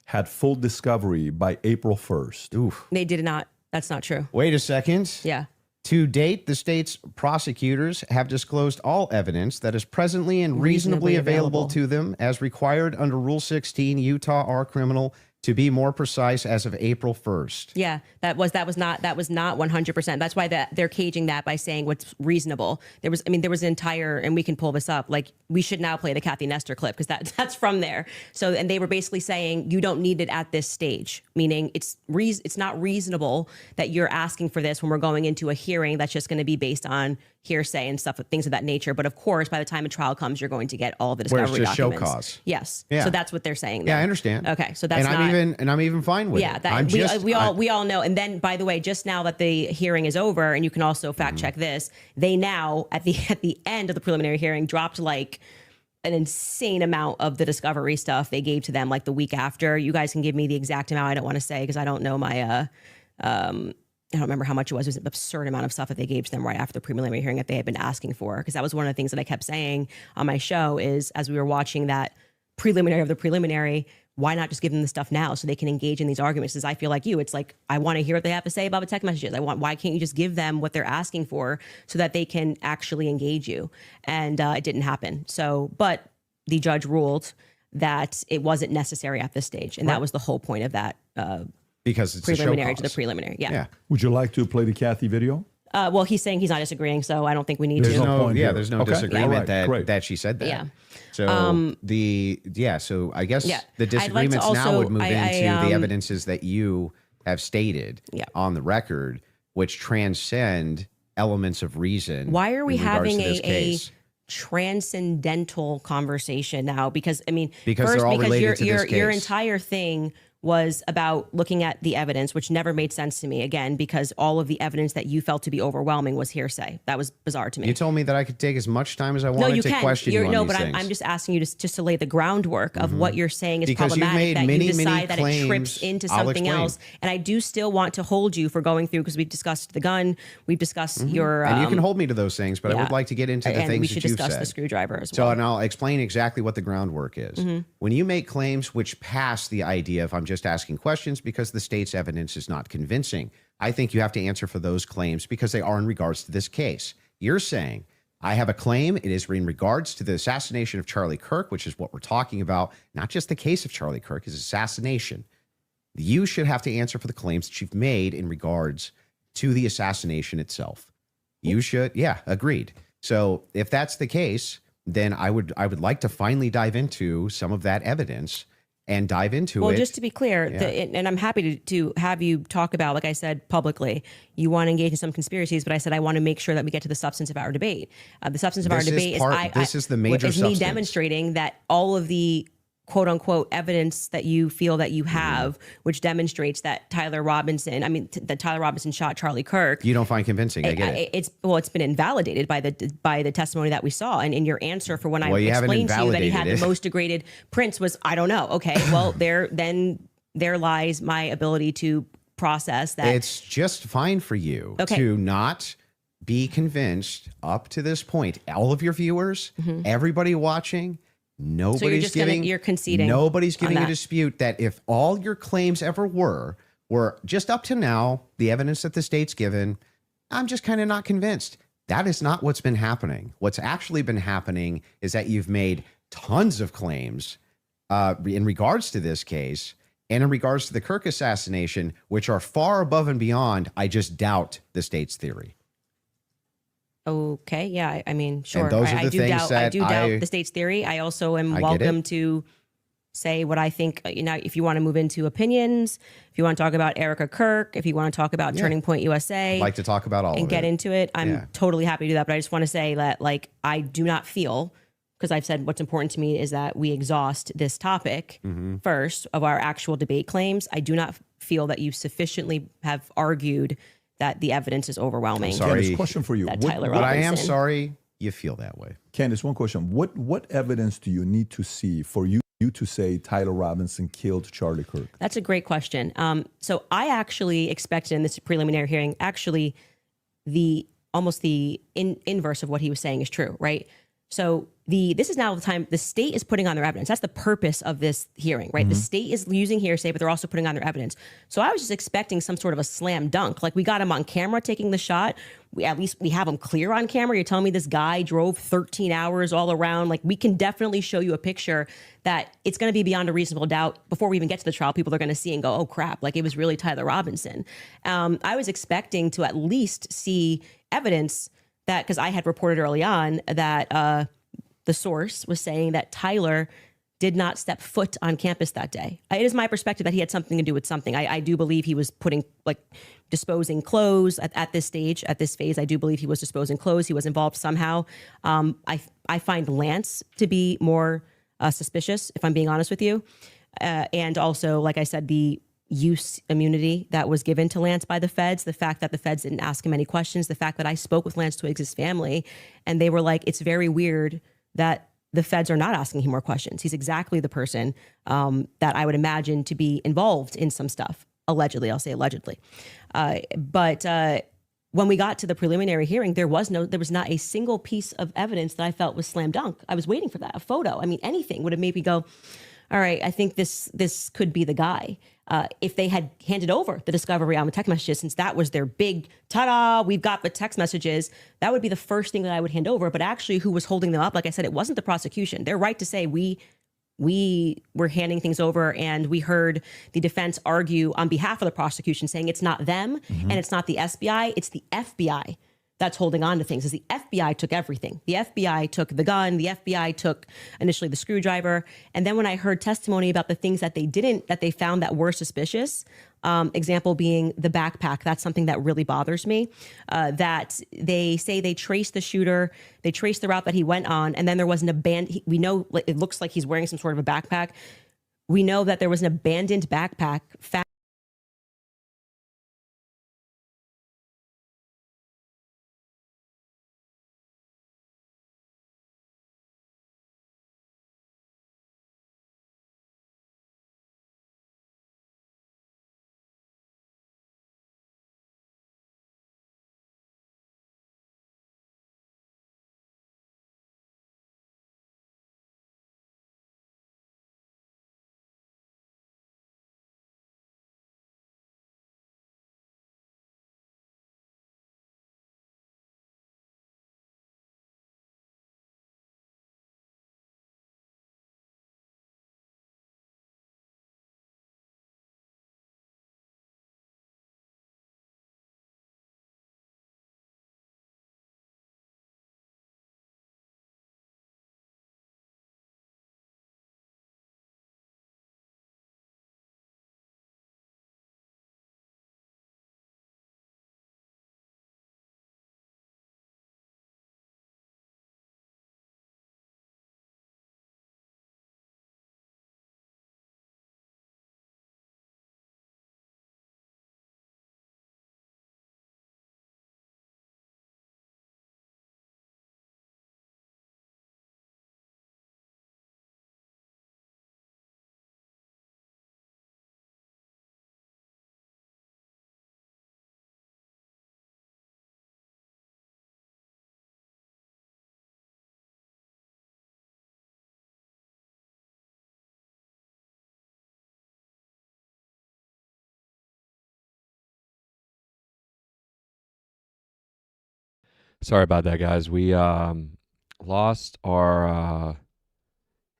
had full discovery by April 1st. Oof. They did not. That's not true. Wait a second. Yeah. To date, the state's prosecutors have disclosed all evidence that is presently and reasonably available to them as required under Rule 16, Utah R Criminal, to be more precise, as of April 1st. Yeah, that was not 100%. That's why they're caging that by saying what's reasonable. There was an entire, and we can pull this up, like we should now play the Kathy Nestor clip because that's from there. So, and they were basically saying you don't need it at this stage, meaning it's not reasonable that you're asking for this when we're going into a hearing that's just going to be based on hearsay and stuff, things of that nature. But of course, by the time a trial comes, you're going to get all the discovery documents. Where it's just documents. show cause. Yes. Yeah. So that's what they're saying there. Yeah, I understand. Okay, so that's I'm even fine with it. Yeah, we all know. And then, by the way, just now that the hearing is over, and you can also fact check this, they now at the end of the preliminary hearing dropped like an insane amount of the discovery stuff they gave to them like the week after. You guys can give me the exact amount. I don't want to say because I don't know my I don't remember how much it was. It was an absurd amount of stuff that they gave to them right after the preliminary hearing that they had been asking for. Because that was one of the things that I kept saying on my show is as we were watching that preliminary of the preliminary, why not just give them the stuff now so they can engage in these arguments? Because I feel like you, it's like, I want to hear what they have to say about the text messages. Why can't you just give them what they're asking for so that they can actually engage you? And it didn't happen. So, but the judge ruled that it wasn't necessary at this stage. And that was the whole point of that because it's preliminary to the preliminary. Yeah. Would you like to play the Kathy video? Well, he's saying he's not disagreeing, so I don't think we need There's to. no point here. There's no Okay. disagreement All right, that she said that. Yeah. So so I guess the disagreements also, now would move into the evidences that you have stated on the record, which transcend elements of reason. Why are we in regards having to this a case. transcendental conversation now? Because I mean, Because they're all related to this your case. entire thing was about looking at the evidence, which never made sense to me, again, because all of the evidence that you felt to be overwhelming was hearsay. That was bizarre to me. You told me that I could take as much time as I wanted to question you on no, these but things. I'm just asking you to lay the groundwork of what you're saying is Because you've problematic, made that many, you decide many that it trips claims. into I'll something explain. else. And I do still want to hold you for going through, because we've discussed the gun, we've discussed your... and you can hold me to those things, but I would like to get into the and things we that should you've discuss said. the screwdriver as So, well. and I'll explain exactly what the groundwork is. When you make claims which pass the idea of I'm just asking questions because the state's evidence is not convincing, I think you have to answer for those claims because they are in regards to this case. You're saying, I have a claim. It is in regards to the assassination of Charlie Kirk, which is what we're talking about, not just the case of Charlie Kirk, his assassination. You should have to answer for the claims that you've made in regards to the assassination itself. You should, agreed. So if that's the case, then I would like to finally dive into some of that evidence and dive into it. Well, just to be clear, and I'm happy to have you talk about, like I said, publicly, you want to engage in some conspiracies, but I said I want to make sure that we get to the substance of our debate. The substance of our debate this is the major is me substance. demonstrating that all of the quote unquote evidence that you feel that you have, which demonstrates that Tyler Robinson shot Charlie Kirk. You don't find convincing. I get it. It's been invalidated by the testimony that we saw. And in your answer for when I explained to you that he had the most degraded prints was, I don't know. Okay, well, there lies my ability to process that. It's just fine for you to not be convinced up to this point. All of your viewers, everybody watching, you're conceding. Nobody's giving a dispute that if all your claims ever were just up to now, the evidence that the state's given, I'm just kind of not convinced. That is not what's been happening. What's actually been happening is that you've made tons of claims in regards to this case and in regards to the Kirk assassination, which are far above and beyond, I just doubt, the state's theory. Okay, yeah, I mean, sure. I do doubt the state's theory. I also am welcome to say what I think. If you want to move into opinions, if you want to talk about Erica Kirk, if you want to talk about Turning Point USA, I'd like to talk about all of it and get into it, I'm totally happy to do that. But I just want to say that, I do not feel, because I've said what's important to me is that we exhaust this topic first of our actual debate claims. I do not feel that you sufficiently have argued that the evidence is overwhelming. Candace, question for you. But I am sorry you feel that way. Candace, one question. What evidence do you need to see for you to say Tyler Robinson killed Charlie Kirk? That's a great question. So I actually expected in this preliminary hearing, actually the inverse of what he was saying is true, right? So this is now the time the state is putting on their evidence. That's the purpose of this hearing, right? The state is using hearsay, but they're also putting on their evidence. So I was just expecting some sort of a slam dunk. Like, we got him on camera taking the shot. At least we have him clear on camera. You're telling me this guy drove 13 hours all around. Like, we can definitely show you a picture that it's going to be beyond a reasonable doubt. Before we even get to the trial, people are going to see and go, oh crap, like, it was really Tyler Robinson. I was expecting to at least see evidence that, because I had reported early on that the source was saying that Tyler did not step foot on campus that day. It is my perspective that he had something to do with something. I do believe he was disposing clothes at this stage, at this phase. I do believe he was disposing clothes. He was involved somehow. I find Lance to be more suspicious, if I'm being honest with you. And also, like I said, the use immunity that was given to Lance by the feds, the fact that the feds didn't ask him any questions, the fact that I spoke with Lance Twiggs' family, and they were like, it's very weird that the feds are not asking him more questions. He's exactly the person that I would imagine to be involved in some stuff. Allegedly, I'll say allegedly. But when we got to the preliminary hearing, there was not a single piece of evidence that I felt was slam dunk. I was waiting for that, a photo. I mean, anything would have made me go, all right, I think this could be the guy. If they had handed over the discovery on the text messages, since that was their big ta-da, we've got the text messages, that would be the first thing that I would hand over. But actually, who was holding them up? Like I said, it wasn't the prosecution. They're right to say we were handing things over, and we heard the defense argue on behalf of the prosecution, saying it's not them and it's not the SBI, it's the FBI that's holding on to things. Is the FBI took everything. The FBI took the gun. The FBI took initially the screwdriver. And then when I heard testimony about the things that they found that were suspicious, example being the backpack, that's something that really bothers me, that they say they traced the shooter, they traced the route that he went on, and then there was an we know it looks like he's wearing some sort of a backpack. We know that there was an abandoned backpack found Sorry about that, guys. We lost our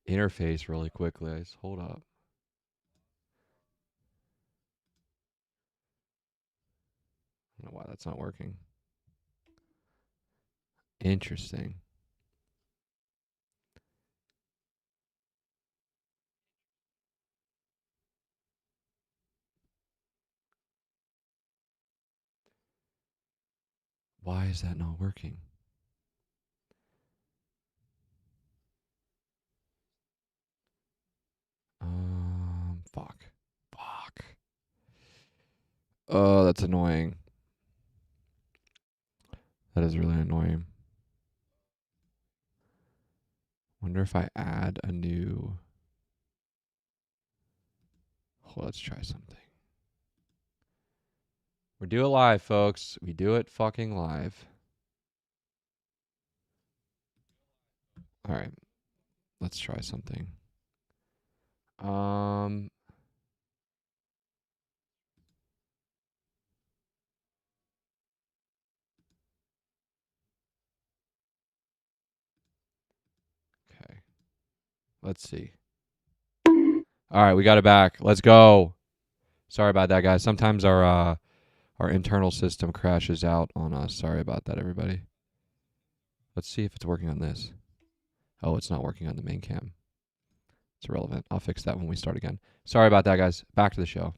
interface really quickly. Just hold up. I don't know why that's not working. Interesting. Why is that not working? Fuck. Oh, that's annoying. That is really annoying. Wonder if I add a new. Well, let's try something. We do it live, folks. We do it fucking live. All right. Let's try something. Okay. Let's see. All right, we got it back. Let's go. Sorry about that, guys. Sometimes our internal system crashes out on us. Sorry about that, everybody. Let's see if it's working on this. Oh, it's not working on the main cam. It's irrelevant. I'll fix that when we start again. Sorry about that, guys. Back to the show.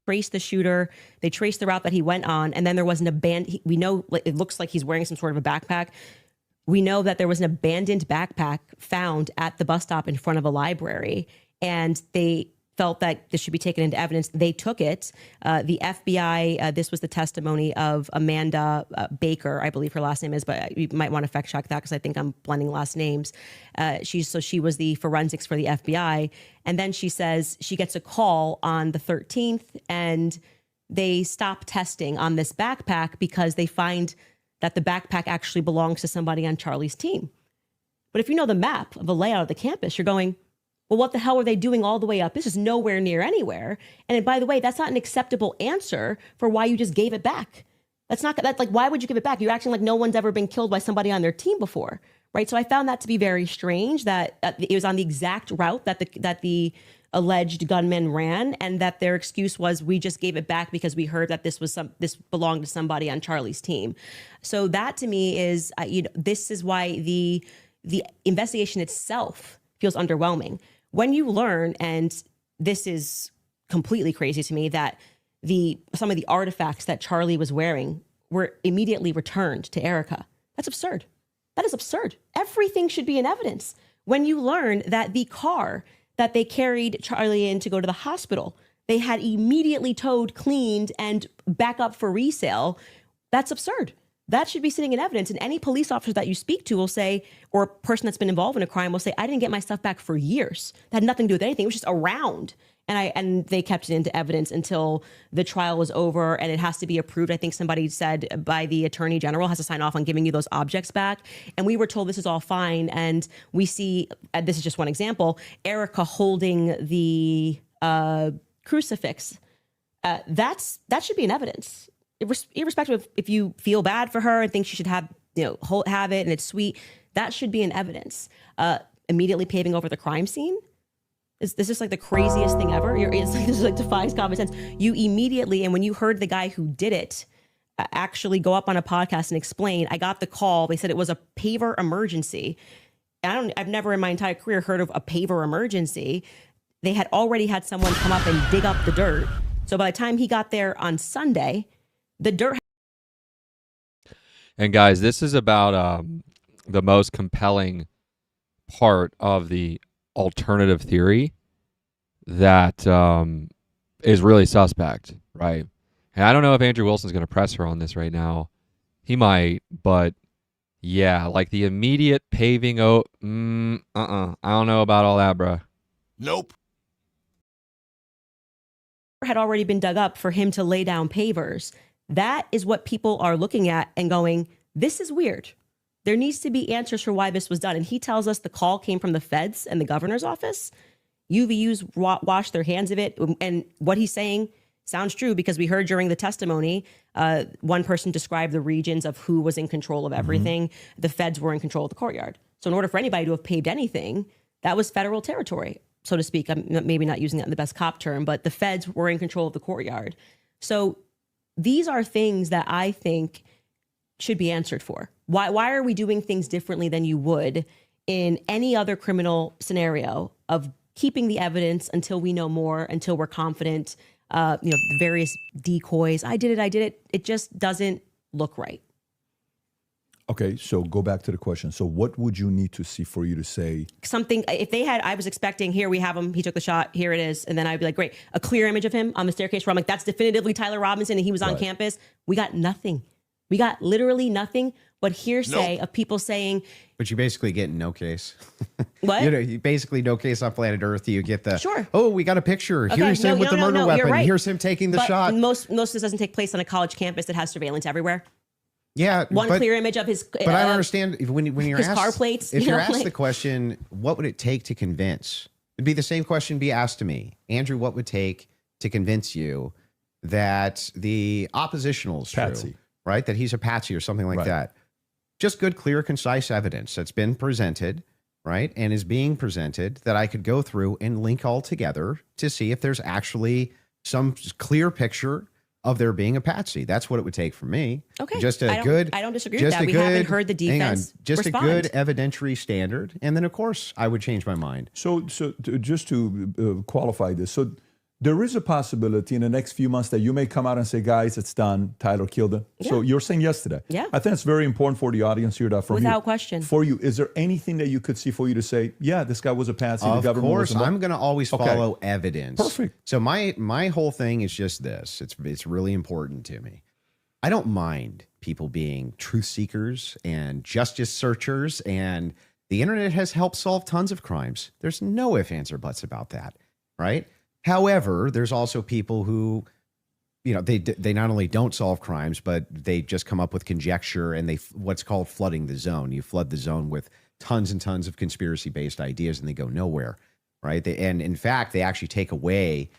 Trace the shooter. They traced the route that he went on, and then there was an abandoned. We know it looks like he's wearing some sort of a backpack. We know that there was an abandoned backpack found at the bus stop in front of a library, and they felt that this should be taken into evidence. They took it. The FBI, this was the testimony of Amanda Baker, I believe her last name is, but you might want to fact check that because I think I'm blending last names. She was the forensics for the FBI. And then she says she gets a call on the 13th and they stop testing on this backpack because they find that the backpack actually belongs to somebody on Charlie's team. But if you know the map of the layout of the campus, you're going, well, what the hell are they doing all the way up? This is nowhere near anywhere. And by the way, that's not an acceptable answer for why you just gave it back. That's like, why would you give it back? You're acting like no one's ever been killed by somebody on their team before, right? So I found that to be very strange that it was on the exact route that the alleged gunman ran, and that their excuse was we just gave it back because we heard that this belonged to somebody on Charlie's team. So that to me is, this is why the investigation itself feels underwhelming. When you learn, and this is completely crazy to me, that some of the artifacts that Charlie was wearing were immediately returned to Erica. That's absurd. That is absurd. Everything should be in evidence. When you learn that the car that they carried Charlie in to go to the hospital, they had immediately towed, cleaned, and back up for resale, that's absurd. That should be sitting in evidence. And any police officer that you speak to will say, or a person that's been involved in a crime will say, I didn't get my stuff back for years. That had nothing to do with anything. It was just around. And they kept it into evidence until the trial was over and it has to be approved. I think somebody said by the attorney general has to sign off on giving you those objects back. And we were told this is all fine. And we see, this is just one example, Erica holding the crucifix. That should be in evidence. Irrespective of if you feel bad for her and think she should have it and it's sweet, that should be in evidence. Immediately paving over the crime scene. This is like the craziest thing ever. This like defies common sense. You immediately, and when you heard the guy who did it actually go up on a podcast and explain, I got the call. They said it was a paver emergency. I've never in my entire career heard of a paver emergency. They had already had someone come up and dig up the dirt. So by the time he got there on Sunday, the dirt. And guys, this is about the most compelling part of the alternative theory that is really suspect, right? And I don't know if Andrew Wilson's going to press her on this right now. He might, but yeah, like the immediate paving. I don't know about all that, bruh. Nope. Had already been dug up for him to lay down pavers. That is what people are looking at and going, this is weird. There needs to be answers for why this was done. And he tells us the call came from the feds and the governor's office. UVUs washed their hands of it. And what he's saying sounds true because we heard during the testimony, one person described the regions of who was in control of everything. The feds were in control of the courtyard. So in order for anybody to have paved anything, that was federal territory, so to speak. I'm maybe not using that in the best cop term, but the feds were in control of the courtyard. So these are things that I think should be answered for. Why are we doing things differently than you would in any other criminal scenario of keeping the evidence until we know more, until we're confident, the various decoys. I did it. It just doesn't look right. Okay, so go back to the question. So what would you need to see for you to say? Something, if they had, I was expecting, here we have him, he took the shot, here it is. And then I'd be like, great, a clear image of him on the staircase where I'm like, that's definitively Tyler Robinson and he was on campus. We got nothing. We got literally nothing but hearsay of people saying. But you basically get no case. What? You basically no case on planet Earth. You get the, sure. Oh, we got a picture. Here's him with the murder weapon. You're right. Here's him taking the shot. Most of this doesn't take place on a college campus that has surveillance everywhere. Yeah, one clear image of his. But I don't understand when you're his asked car plates. If you're asked the question, what would it take to convince? It'd be the same question be asked to me, Andrew. What would take to convince you that the oppositional is Patsy, true, right? That he's a patsy or something like that. Just good, clear, concise evidence that's been presented, right, and is being presented that I could go through and link all together to see if there's actually some clear picture of there being a patsy. That's what it would take for me. Okay. Just I don't disagree with that. We haven't heard the defense just respond. a good evidentiary standard. And then, of course, I would change my mind. So just to qualify this, so there is a possibility in the next few months that you may come out and say, guys, it's done. Tyler killed him. Yeah. So you're saying yes to that. Yeah. I think it's very important for the audience here. That from Without question. For you, is there anything that you could see for you to say, yeah, this guy was a patsy? Of course, I'm going to always follow evidence. Perfect. So my whole thing is just this. It's really important to me. I don't mind people being truth seekers and justice searchers, and the internet has helped solve tons of crimes. There's no ifs, ands, or buts about that, right? However, there's also people who, they not only don't solve crimes, but they just come up with conjecture and they what's called flooding the zone. You flood the zone with tons and tons of conspiracy-based ideas and they go nowhere, right? And in fact, they actually take away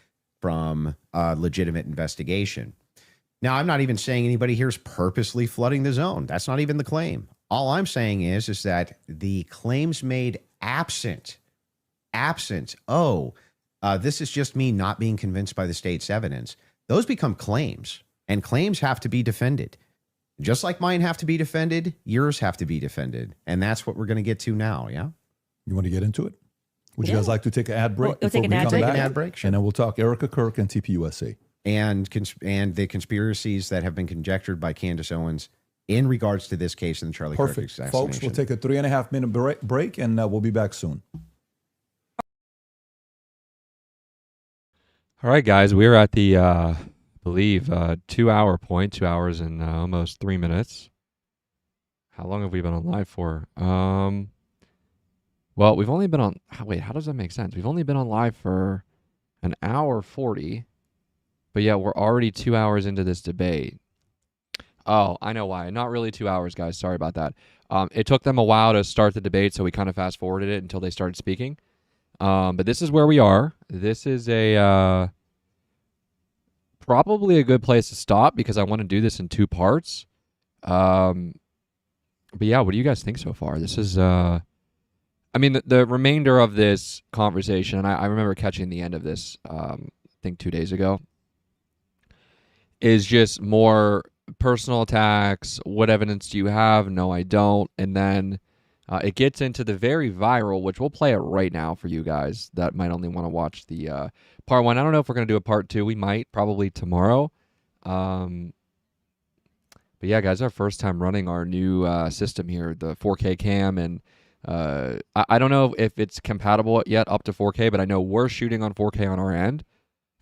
from legitimate investigation. Now, I'm not even saying anybody here is purposely flooding the zone. That's not even the claim. All I'm saying is that the claims made absent, this is just me not being convinced by the state's evidence. Those become claims, and claims have to be defended. Just like mine have to be defended, yours have to be defended. And that's what we're going to get to now, yeah? You want to get into it? Would you guys like to take an ad break? We'll take an ad break. Sure. And then we'll talk Erica Kirk and TPUSA. And the conspiracies that have been conjectured by Candace Owens in regards to this case in the Charlie Kirk assassination. Folks, we'll take a 3.5 minute break and we'll be back soon. All right, guys, we're at the, I believe, 2 hour point, 2 hours and almost 3 minutes. How long have we been on live for? Well, we've only been on, wait, how does that make sense? We've only been on live for an hour 40, but yeah, we're already 2 hours into this debate. Oh, I know why. Not really 2 hours, guys. Sorry about that. It took them a while to start the debate, so we kind of fast forwarded it until they started speaking. But this is where we are. This is a probably a good place to stop because I want to do this in 2 parts. But yeah, what do you guys think so far? This is, I mean, the remainder of this conversation, and I remember catching the end of this, I think 2 days ago, is just more personal attacks. What evidence do you have? No, I don't. And then it gets into the very viral, which we'll play it right now for you guys that might only want to watch the part 1. I don't know if we're going to do a part 2. We might, probably tomorrow. But yeah, guys, our first time running our new system here, the 4K cam. And I don't know if it's compatible yet up to 4K, but I know we're shooting on 4K on our end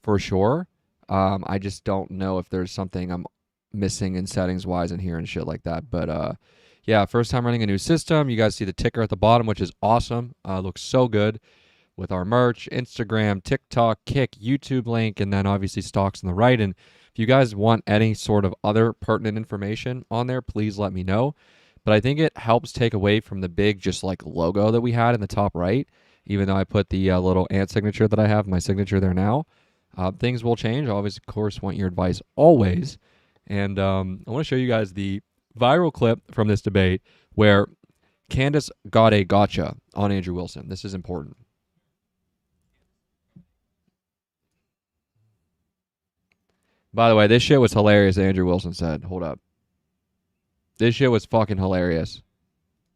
for sure. I just don't know if there's something I'm missing in settings-wise in here and shit like that. But yeah, first time running a new system. You guys see the ticker at the bottom, which is awesome. Looks so good with our merch, Instagram, TikTok, Kick, YouTube link, and then obviously stocks on the right. And if you guys want any sort of other pertinent information on there, please let me know. But I think it helps take away from the big just like logo that we had in the top right, even though I put the little ant signature that I have, my signature there now. things will change. I always, of course, want your advice always. And I want to show you guys the viral clip from this debate where Candace got a gotcha on Andrew Wilson. This is important. By the way, this shit was hilarious, Andrew Wilson said. Hold up. This shit was fucking hilarious.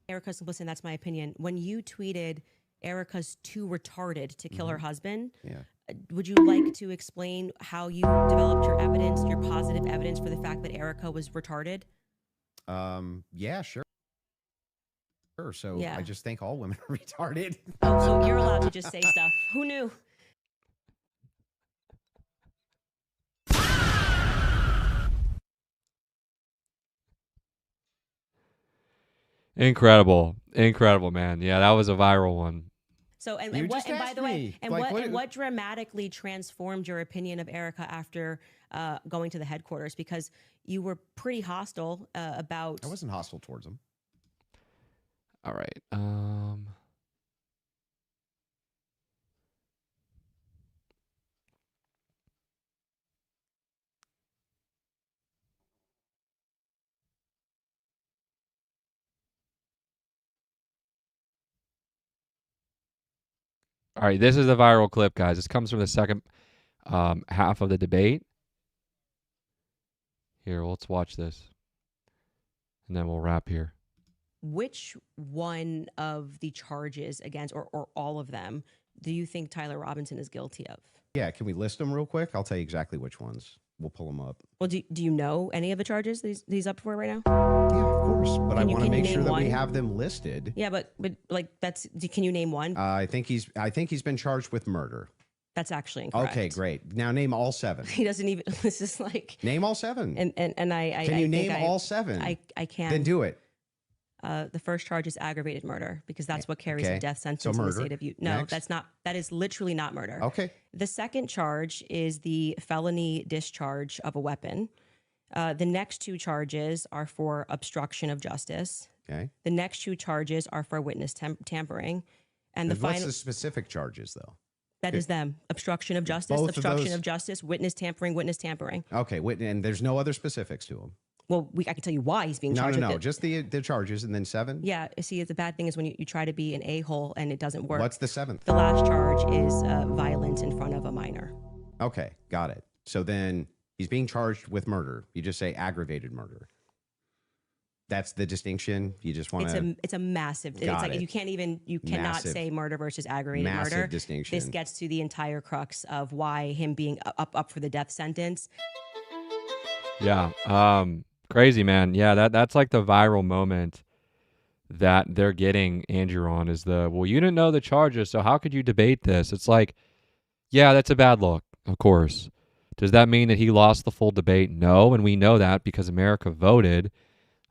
Erica's, listen, that's my opinion. When you tweeted Erica's too retarded to kill her husband, would you like to explain how you developed your evidence, your positive evidence for the fact that Erica was retarded? Yeah, sure. So Yeah. I just think all women are retarded. Oh, so you're allowed to just say stuff. Who knew? Incredible. Incredible, man. Yeah, that was a viral one. So, You and what, just and by asked the way, me. and Like, what dramatically transformed your opinion of Erica after going to the headquarters? Because you were pretty hostile about. I wasn't hostile towards him. All right. All right, this is the viral clip, guys. This comes from the second half of the debate. Here, let's watch this. And then we'll wrap here. Which one of the charges against, or all of them, do you think Tyler Robinson is guilty of? Yeah, can we list them real quick? I'll tell you exactly which ones. We'll pull them up. Well, do you know any of the charges that he's up for right now? Yeah, of course. But I Can you- want to can you make sure name that we one? have them listed. Yeah, but like can you name one? I think he's been charged with murder. That's actually incorrect. Okay, great. Now name all 7. He doesn't even. This is like. Name all 7. And I Can you think name all 7? I can. Then do it. The first charge is aggravated murder because that's what carries Okay. a death sentence So in the murder. state of Utah. No, Next. that's not. That is literally not murder. Okay. The second charge is the felony discharge of a weapon. The next 2 charges are for obstruction of justice. Okay. The next 2 charges are for witness tampering, and the And what's final the specific charges though? that is them: obstruction of justice, Both of obstruction those- of justice, witness tampering, witness tampering. Okay, and there's no other specifics to them. Well, I can tell you why he's being No, charged no, with no. it. Just the charges and then 7. Yeah, see, the bad thing is when you try to be an a-hole and it doesn't work. What's the 7th? The last charge is violence in front of a minor. Okay, got it. So then he's being charged with murder. You just say aggravated murder. That's the distinction. You just want to. It's a massive. It's Got like it. you cannot Massive. say murder versus aggravated Massive murder. distinction. This gets to the entire crux of why him being up for the death sentence. Yeah. Crazy, man. Yeah, that's like the viral moment that they're getting Andrew on is well, you didn't know the charges, so how could you debate this? It's like, yeah, that's a bad look, of course. Does that mean that he lost the full debate? No, and we know that because America voted,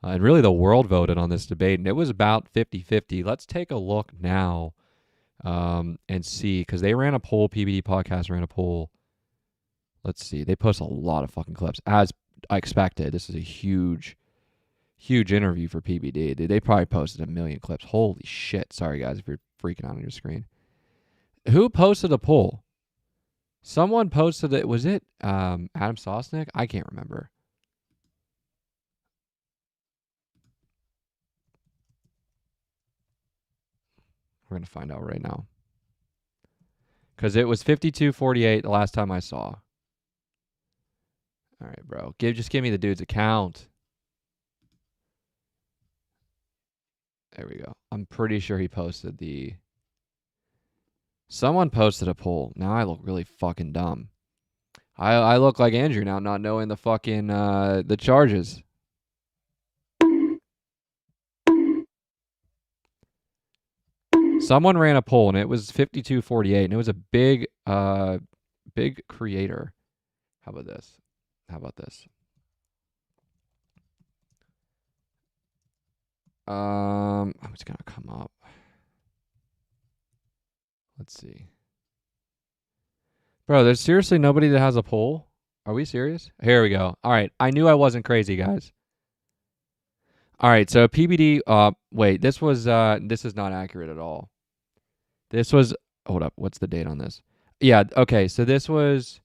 and really the world voted on this debate, and it was about 50-50. Let's take a look now and see, because they ran a poll, PBD Podcast ran a poll. Let's see. They post a lot of fucking clips, as I expected. This is a huge interview for PBD. They probably posted 1 million clips. Holy shit. Sorry, guys, if you're freaking out on your screen. Who posted a poll? Someone posted it. Was it Adam Sosnick? I can't remember. We're going to find out right now. Because it was 52-48 the last time I saw. All right, bro. Just give me the dude's account. There we go. I'm pretty sure he posted the... Someone posted a poll. Now I look really fucking dumb. I look like Andrew now, not knowing the fucking the charges. Someone ran a poll and it was 52-48, and it was a big creator. How about this? It's gonna come up. Let's see. Bro, there's seriously nobody that has a poll? Are we serious? Here we go. All right. I knew I wasn't crazy, guys. All right. So PBD, wait, this is not accurate at all. This was, hold up. What's the date on this? Yeah. Okay. So this was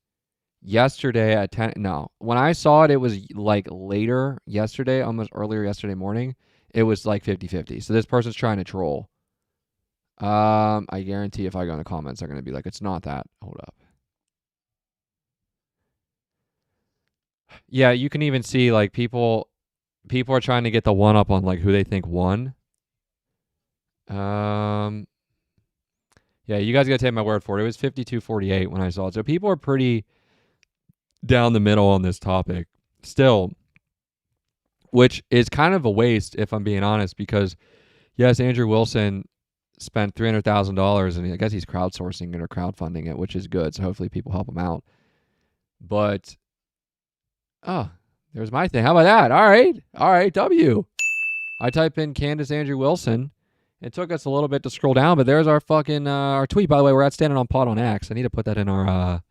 yesterday at 10. No, when I saw it, it was like later yesterday, almost earlier yesterday morning. It was like 50-50. So this person's trying to troll. I guarantee if I go in the comments, they're going to be like, it's not that. Hold up. Yeah, you can even see like people are trying to get the one up on like who they think won. Yeah, you guys got to take my word for it. It was 52-48 when I saw it. So people are pretty down the middle on this topic still, which is kind of a waste if I'm being honest, because yes, Andrew Wilson spent $300,000 and I guess he's crowdsourcing it or crowdfunding it, which is good. So hopefully people help him out. But there's my thing. How about that? All right, W. I type in Candace Andrew Wilson. It took us a little bit to scroll down, but there's our fucking our tweet. By the way, we're at Standin on Pod on X. I need to put that in our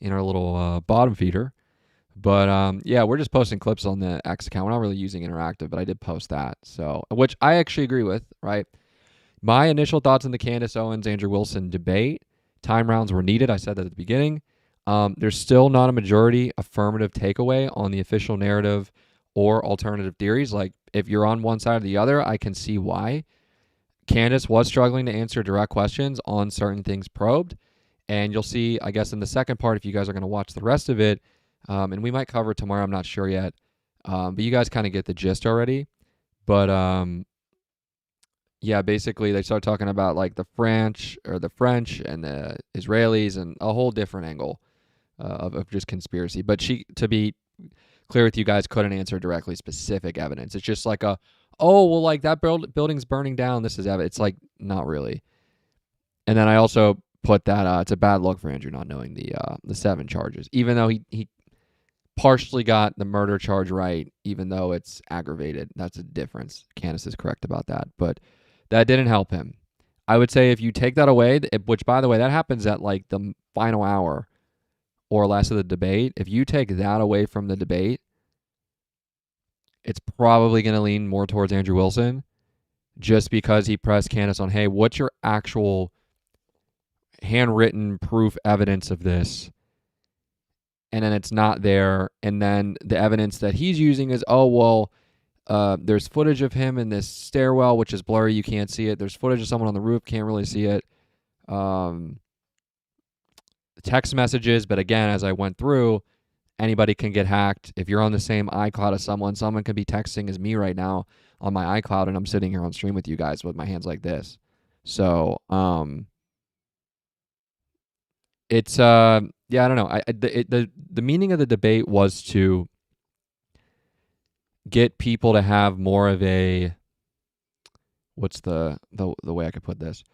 little bottom feeder. But yeah, we're just posting clips on the X account. We're not really using interactive, but I did post that. So, which I actually agree with, right? My initial thoughts on the Candace Owens Andrew Wilson debate. Time rounds were needed. I said that at the beginning. There's still not a majority affirmative takeaway on the official narrative or alternative theories. Like, if you're on one side or the other, I can see why. Candace was struggling to answer direct questions on certain things probed. And you'll see, I guess, in the second part, if you guys are going to watch the rest of it, and we might cover it tomorrow, I'm not sure yet. But you guys kind of get the gist already. But yeah, basically they start talking about like the French and the Israelis and a whole different angle of just conspiracy. But she, to be clear with you guys, couldn't answer directly specific evidence. It's just like like that building's burning down. This is evidence. It's like, not really. And then I also put that it's a bad look for Andrew not knowing the 7 charges, even though he partially got the murder charge right, even though it's aggravated. That's a difference. Candace is correct about that, but that didn't help him. I would say if you take that away, which by the way, that happens at like the final hour or less of the debate. If you take that away from the debate, it's probably going to lean more towards Andrew Wilson, just because he pressed Candace on, hey, what's your actual handwritten proof evidence of this? And then it's not there. And then the evidence that he's using is, there's footage of him in this stairwell, which is blurry. You can't see it. There's footage of someone on the roof. Can't really see it. Text messages. But again, as I went through, anybody can get hacked. If you're on the same iCloud as someone can be texting as me right now on my iCloud, and I'm sitting here on stream with you guys with my hands like this. So, it's yeah, I don't know. The meaning of the debate was to get people to have more of a, what's the way I could put this,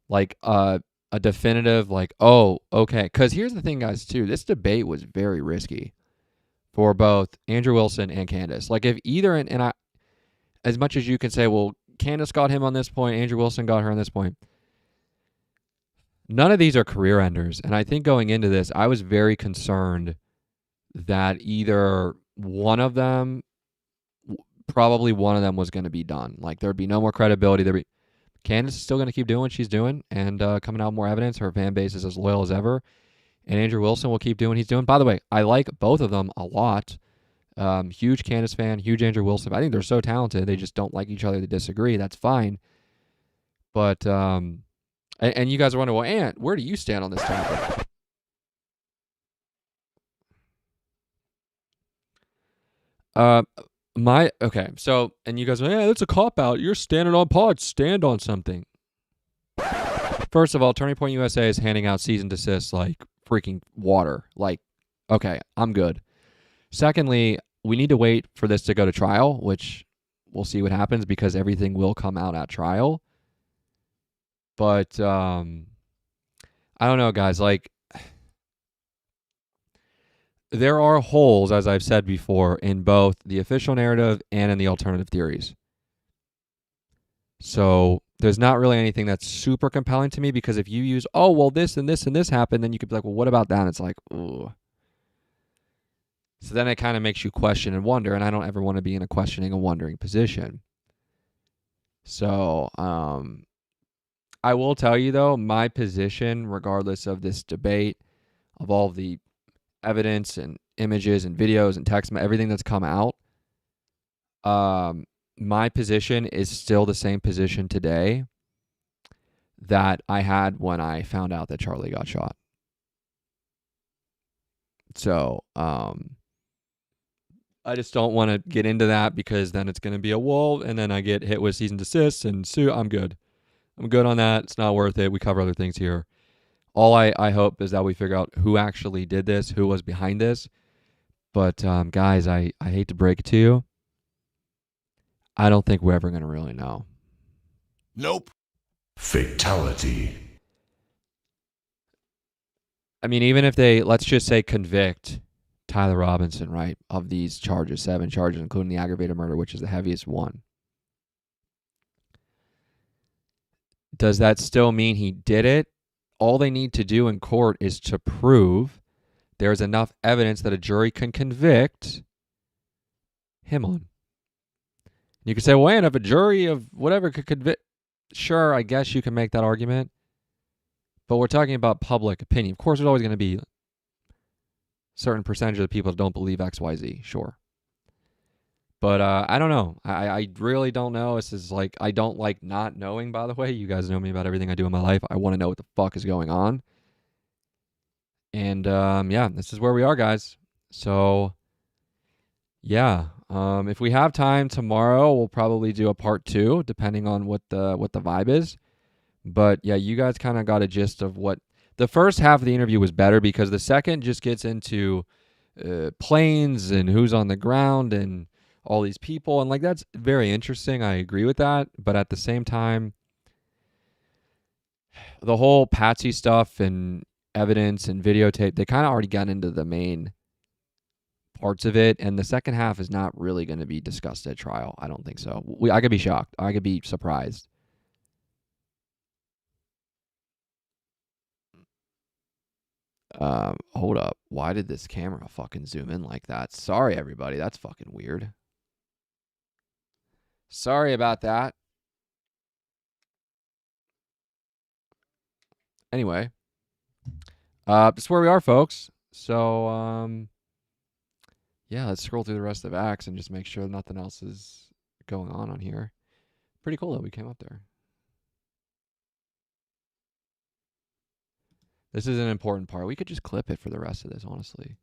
like a definitive, like, oh, okay. Because here's the thing, guys, too. This debate was very risky for both Andrew Wilson and Candace. Like, if either, and I, as much as you can say, well, Candace got him on this point, Andrew Wilson got her on this point, none of these are career enders. And I think going into this, I was very concerned that either one of them, probably one of them, was going to be done. Like, there'd be no more credibility. Candace is still going to keep doing what she's doing and coming out more evidence. Her fan base is as loyal as ever. And Andrew Wilson will keep doing what he's doing. By the way, I like both of them a lot. Huge Candace fan, huge Andrew Wilson. I think they're so talented. They just don't like each other. They disagree. That's fine. But, and you guys are wondering, well, Ant, where do you stand on this topic? Okay, so, and you guys are, yeah, that's a cop-out. You're standing on pod. Stand on something. First of all, Turning Point USA is handing out cease and desist like freaking water. Like, okay, I'm good. Secondly, we need to wait for this to go to trial, which we'll see what happens because everything will come out at trial. But I don't know, guys. Like, there are holes, as I've said before, in both the official narrative and in the alternative theories. So there's not really anything that's super compelling to me, because if you use, oh, well, this and this and this happened, then you could be like, well, what about that? And it's like, ooh. So then it kind of makes you question and wonder, and I don't ever want to be in a questioning and wondering position. So I will tell you, though, my position, regardless of this debate, of all of the evidence and images and videos and text, everything that's come out, my position is still the same position today that I had when I found out that Charlie got shot. So, I just don't want to get into that because then it's going to be a wall, and then I get hit with cease and desist and sue. I'm good. I'm good on that. It's not worth it. We cover other things here. All I hope is that we figure out who actually did this, who was behind this. But guys, I hate to break it to you. I don't think we're ever going to really know. Nope. Fatality. I mean, even if they, let's just say, convict Tyler Robinson, right, of these charges, 7 charges, including the aggravated murder, which is the heaviest one. Does that still mean he did it? All they need to do in court is to prove there's enough evidence that a jury can convict him on. You could say, well, and if a jury of whatever could convict, sure, I guess you can make that argument. But we're talking about public opinion. Of course, there's always going to be a certain percentage of the people that don't believe X, Y, Z, sure. But I don't know. I really don't know. This is like, I don't like not knowing, by the way. You guys know me about everything I do in my life. I want to know what the fuck is going on. And yeah, this is where we are, guys. So yeah, if we have time tomorrow, we'll probably do a part 2, depending on what the vibe is. But yeah, you guys kind of got a gist of what the first half of the interview was better, because the second just gets into planes and who's on the ground and all these people, and like that's very interesting. I agree with that, but at the same time, the whole Patsy stuff and evidence and videotape, they kind of already got into the main parts of it, and the second half is not really going to be discussed at trial. I don't think so. I could be shocked. I could be surprised. Hold up. Why did this camera fucking zoom in like that? Sorry, everybody. That's fucking weird. Sorry about that. Anyway, that's where we are, folks. So, yeah, let's scroll through the rest of acts and just make sure nothing else is going on here. Pretty cool that we came up there. This is an important part. We could just clip it for the rest of this, honestly.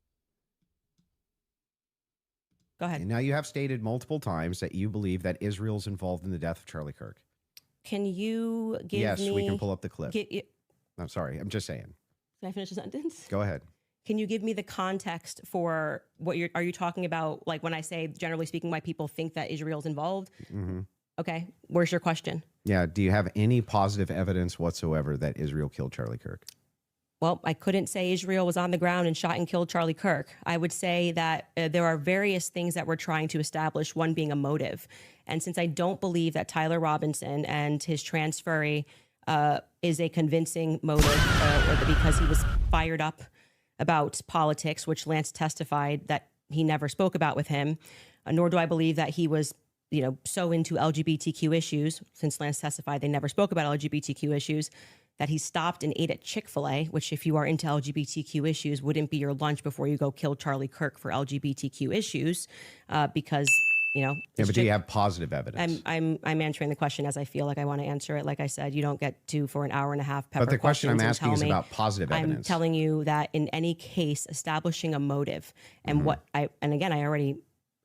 Go ahead. And now you have stated multiple times that you believe that Israel's involved in the death of Charlie Kirk. Can you give me... Yes, we can pull up the clip. I'm sorry. I'm just saying. Can I finish the sentence? Go ahead. Can you give me the context for what are you talking about? Like when I say, generally speaking, why people think that Israel's involved? Mm-hmm. Okay. Where's your question? Yeah. Do you have any positive evidence whatsoever that Israel killed Charlie Kirk? Well, I couldn't say Israel was on the ground and shot and killed Charlie Kirk. I would say that there are various things that we're trying to establish, one being a motive. And since I don't believe that Tyler Robinson and his transferee is a convincing motive because he was fired up about politics, which Lance testified that he never spoke about with him, nor do I believe that he was, so into LGBTQ issues, since Lance testified they never spoke about LGBTQ issues, that he stopped and ate at Chick-fil-A, which if you are into LGBTQ issues, wouldn't be your lunch before you go kill Charlie Kirk for LGBTQ issues, because, Yeah, but do you have positive evidence? I'm answering the question as I feel like I want to answer it. Like I said, you don't get to for an hour and a half pepper But the question I'm questions and asking is tell me- about positive I'm evidence. telling you that in any case, establishing a motive and and again, I already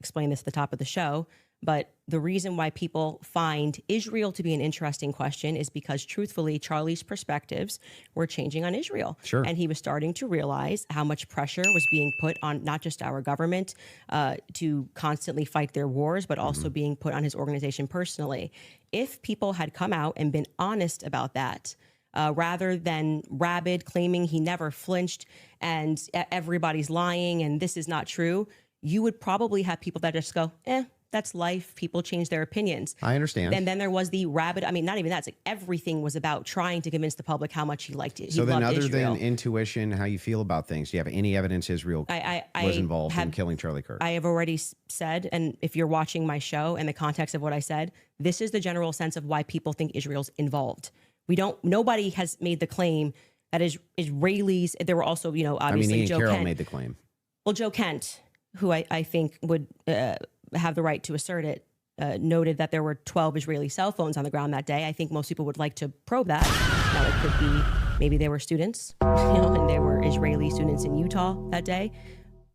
explained this at the top of the show, but the reason why people find Israel to be an interesting question is because truthfully, Charlie's perspectives were changing on Israel. Sure. And he was starting to realize how much pressure was being put on not just our government to constantly fight their wars, but also being put on his organization personally. If people had come out and been honest about that, rather than rabid claiming he never flinched and everybody's lying and this is not true, you would probably have people that just go, that's life. People change their opinions. I understand. And then there was the rabid, not even that. It's like everything was about trying to convince the public how much he liked it. So then loved other Israel. than intuition, how you feel about things, do you have any evidence Israel was involved in killing Charlie Kirk? I have already said, and if you're watching my show and the context of what I said, this is the general sense of why people think Israel's involved. Nobody has made the claim that Israelis, there were also, obviously Ian Joe Carroll Kent. made the claim. Well, Joe Kent, who I think would have the right to assert it, noted that there were 12 Israeli cell phones on the ground that day. I think most people would like to probe that. Now, it could be maybe they were students, and there were Israeli students in Utah that day.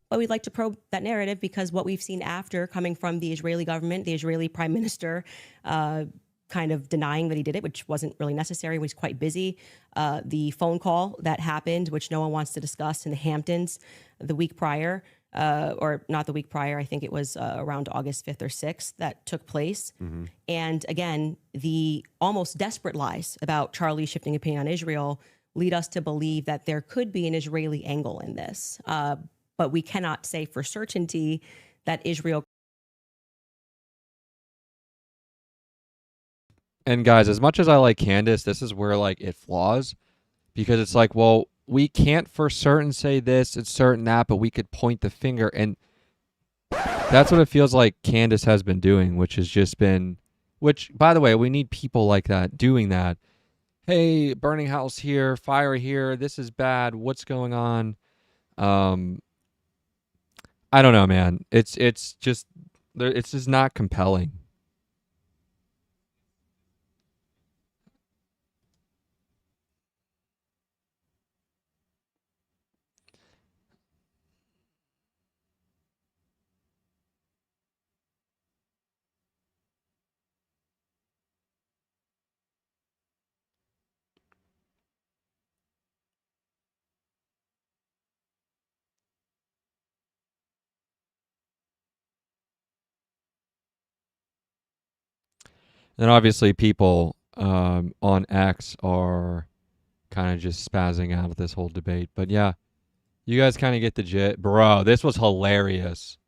But we'd like to probe that narrative because what we've seen after coming from the Israeli government, the Israeli prime minister, kind of denying that he did it, which wasn't really necessary, was quite busy. The phone call that happened, which no one wants to discuss, in the Hamptons the week prior, or not the week prior, I think it was around August 5th or 6th that took place. Mm-hmm. And again, the almost desperate lies about Charlie shifting opinion on Israel lead us to believe that there could be an Israeli angle in this. But we cannot say for certainty that Israel. And guys, as much as I like Candace, this is where like it flaws, because it's like, well, we can't for certain say this and certain that, but we could point the finger, and that's what it feels like Candace has been doing, which has just been, which, by the way, we need people like that doing that. Hey, burning house here, fire here, this is bad, what's going on? I don't know, man. It's just not compelling. And obviously people on X are kind of just spazzing out of this whole debate. But yeah, you guys kind of get the gist. Bro, this was hilarious.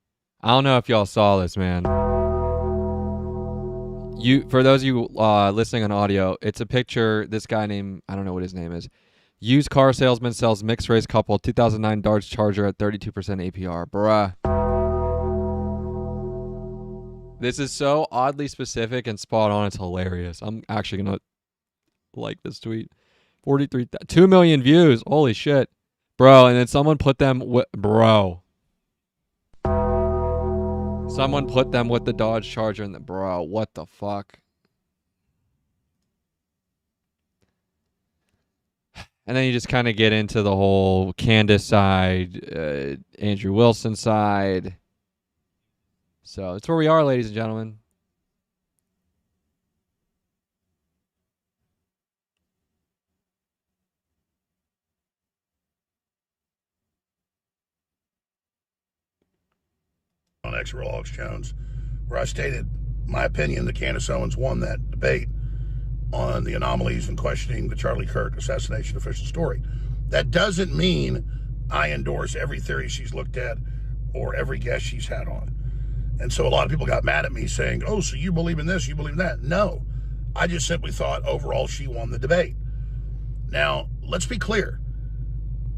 I don't know if y'all saw this, man. For those of you listening on audio, it's a picture. This guy named, I don't know what his name is. Used car salesman sells mixed race couple 2009 Dodge Charger at 32% APR. Bruh. This is so oddly specific and spot on. It's hilarious. I'm actually going to like this tweet. 2 million views. Holy shit. Bro, and then someone put them with, someone put them with the Dodge Charger and bro, what the fuck? And then you just kind of get into the whole Candace side, Andrew Wilson side. So that's where we are, ladies and gentlemen. On X Real Alex Jones, where I stated my opinion that Candace Owens won that debate on the anomalies and questioning the Charlie Kirk assassination official story. That doesn't mean I endorse every theory she's looked at or every guest she's had on. And so a lot of people got mad at me saying, oh, so you believe in this, you believe in that. No, I just simply thought overall she won the debate. Now, let's be clear.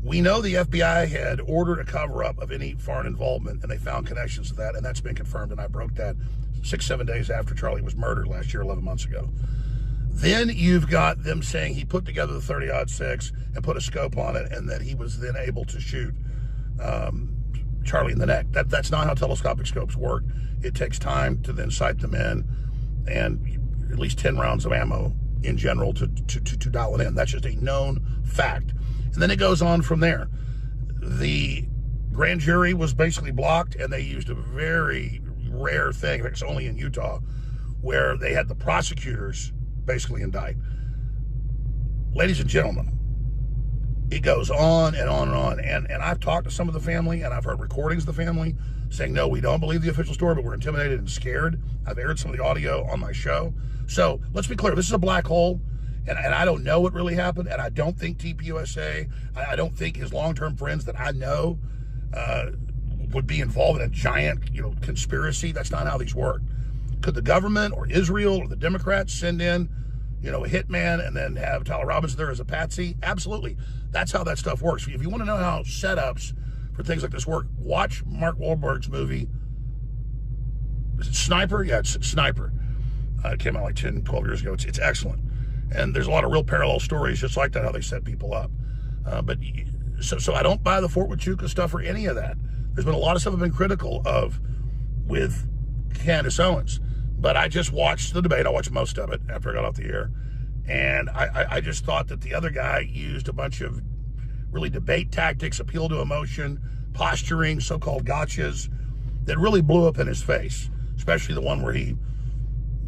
We know the FBI had ordered a cover-up of any foreign involvement, and they found connections to that, and that's been confirmed, and I broke that 6-7 days after Charlie was murdered last year, 11 months ago. Then you've got them saying he put together the 30-06 and put a scope on it, and that he was then able to shoot Charlie in the neck. That's not how telescopic scopes work. It takes time to then sight them in, and at least 10 rounds of ammo in general to dial it in. That's just a known fact. And then it goes on from there. The grand jury was basically blocked, and they used a very rare thing, it's only in Utah, where they had the prosecutors basically indict. Ladies and gentlemen, it goes on and on and on. And I've talked to some of the family, and I've heard recordings of the family saying, no, we don't believe the official story, but we're intimidated and scared. I've aired some of the audio on my show. So let's be clear, this is a black hole. And I don't know what really happened, and I don't think TPUSA, I don't think his long-term friends that I know would be involved in a giant, conspiracy. That's not how these work. Could the government or Israel or the Democrats send in, a hitman and then have Tyler Robinson there as a patsy? Absolutely. That's how that stuff works. If you want to know how setups for things like this work, watch Mark Wahlberg's movie. Is it Sniper? Yeah, it's Sniper. It came out like 10, 12 years ago. It's excellent. And there's a lot of real parallel stories just like that, how they set people up. So I don't buy the Fort Huachuca stuff or any of that. There's been a lot of stuff I've been critical of with Candace Owens, but I just watched the debate. I watched most of it after I got off the air, and I just thought that the other guy used a bunch of really debate tactics, appeal to emotion, posturing, so-called gotchas that really blew up in his face, especially the one where he,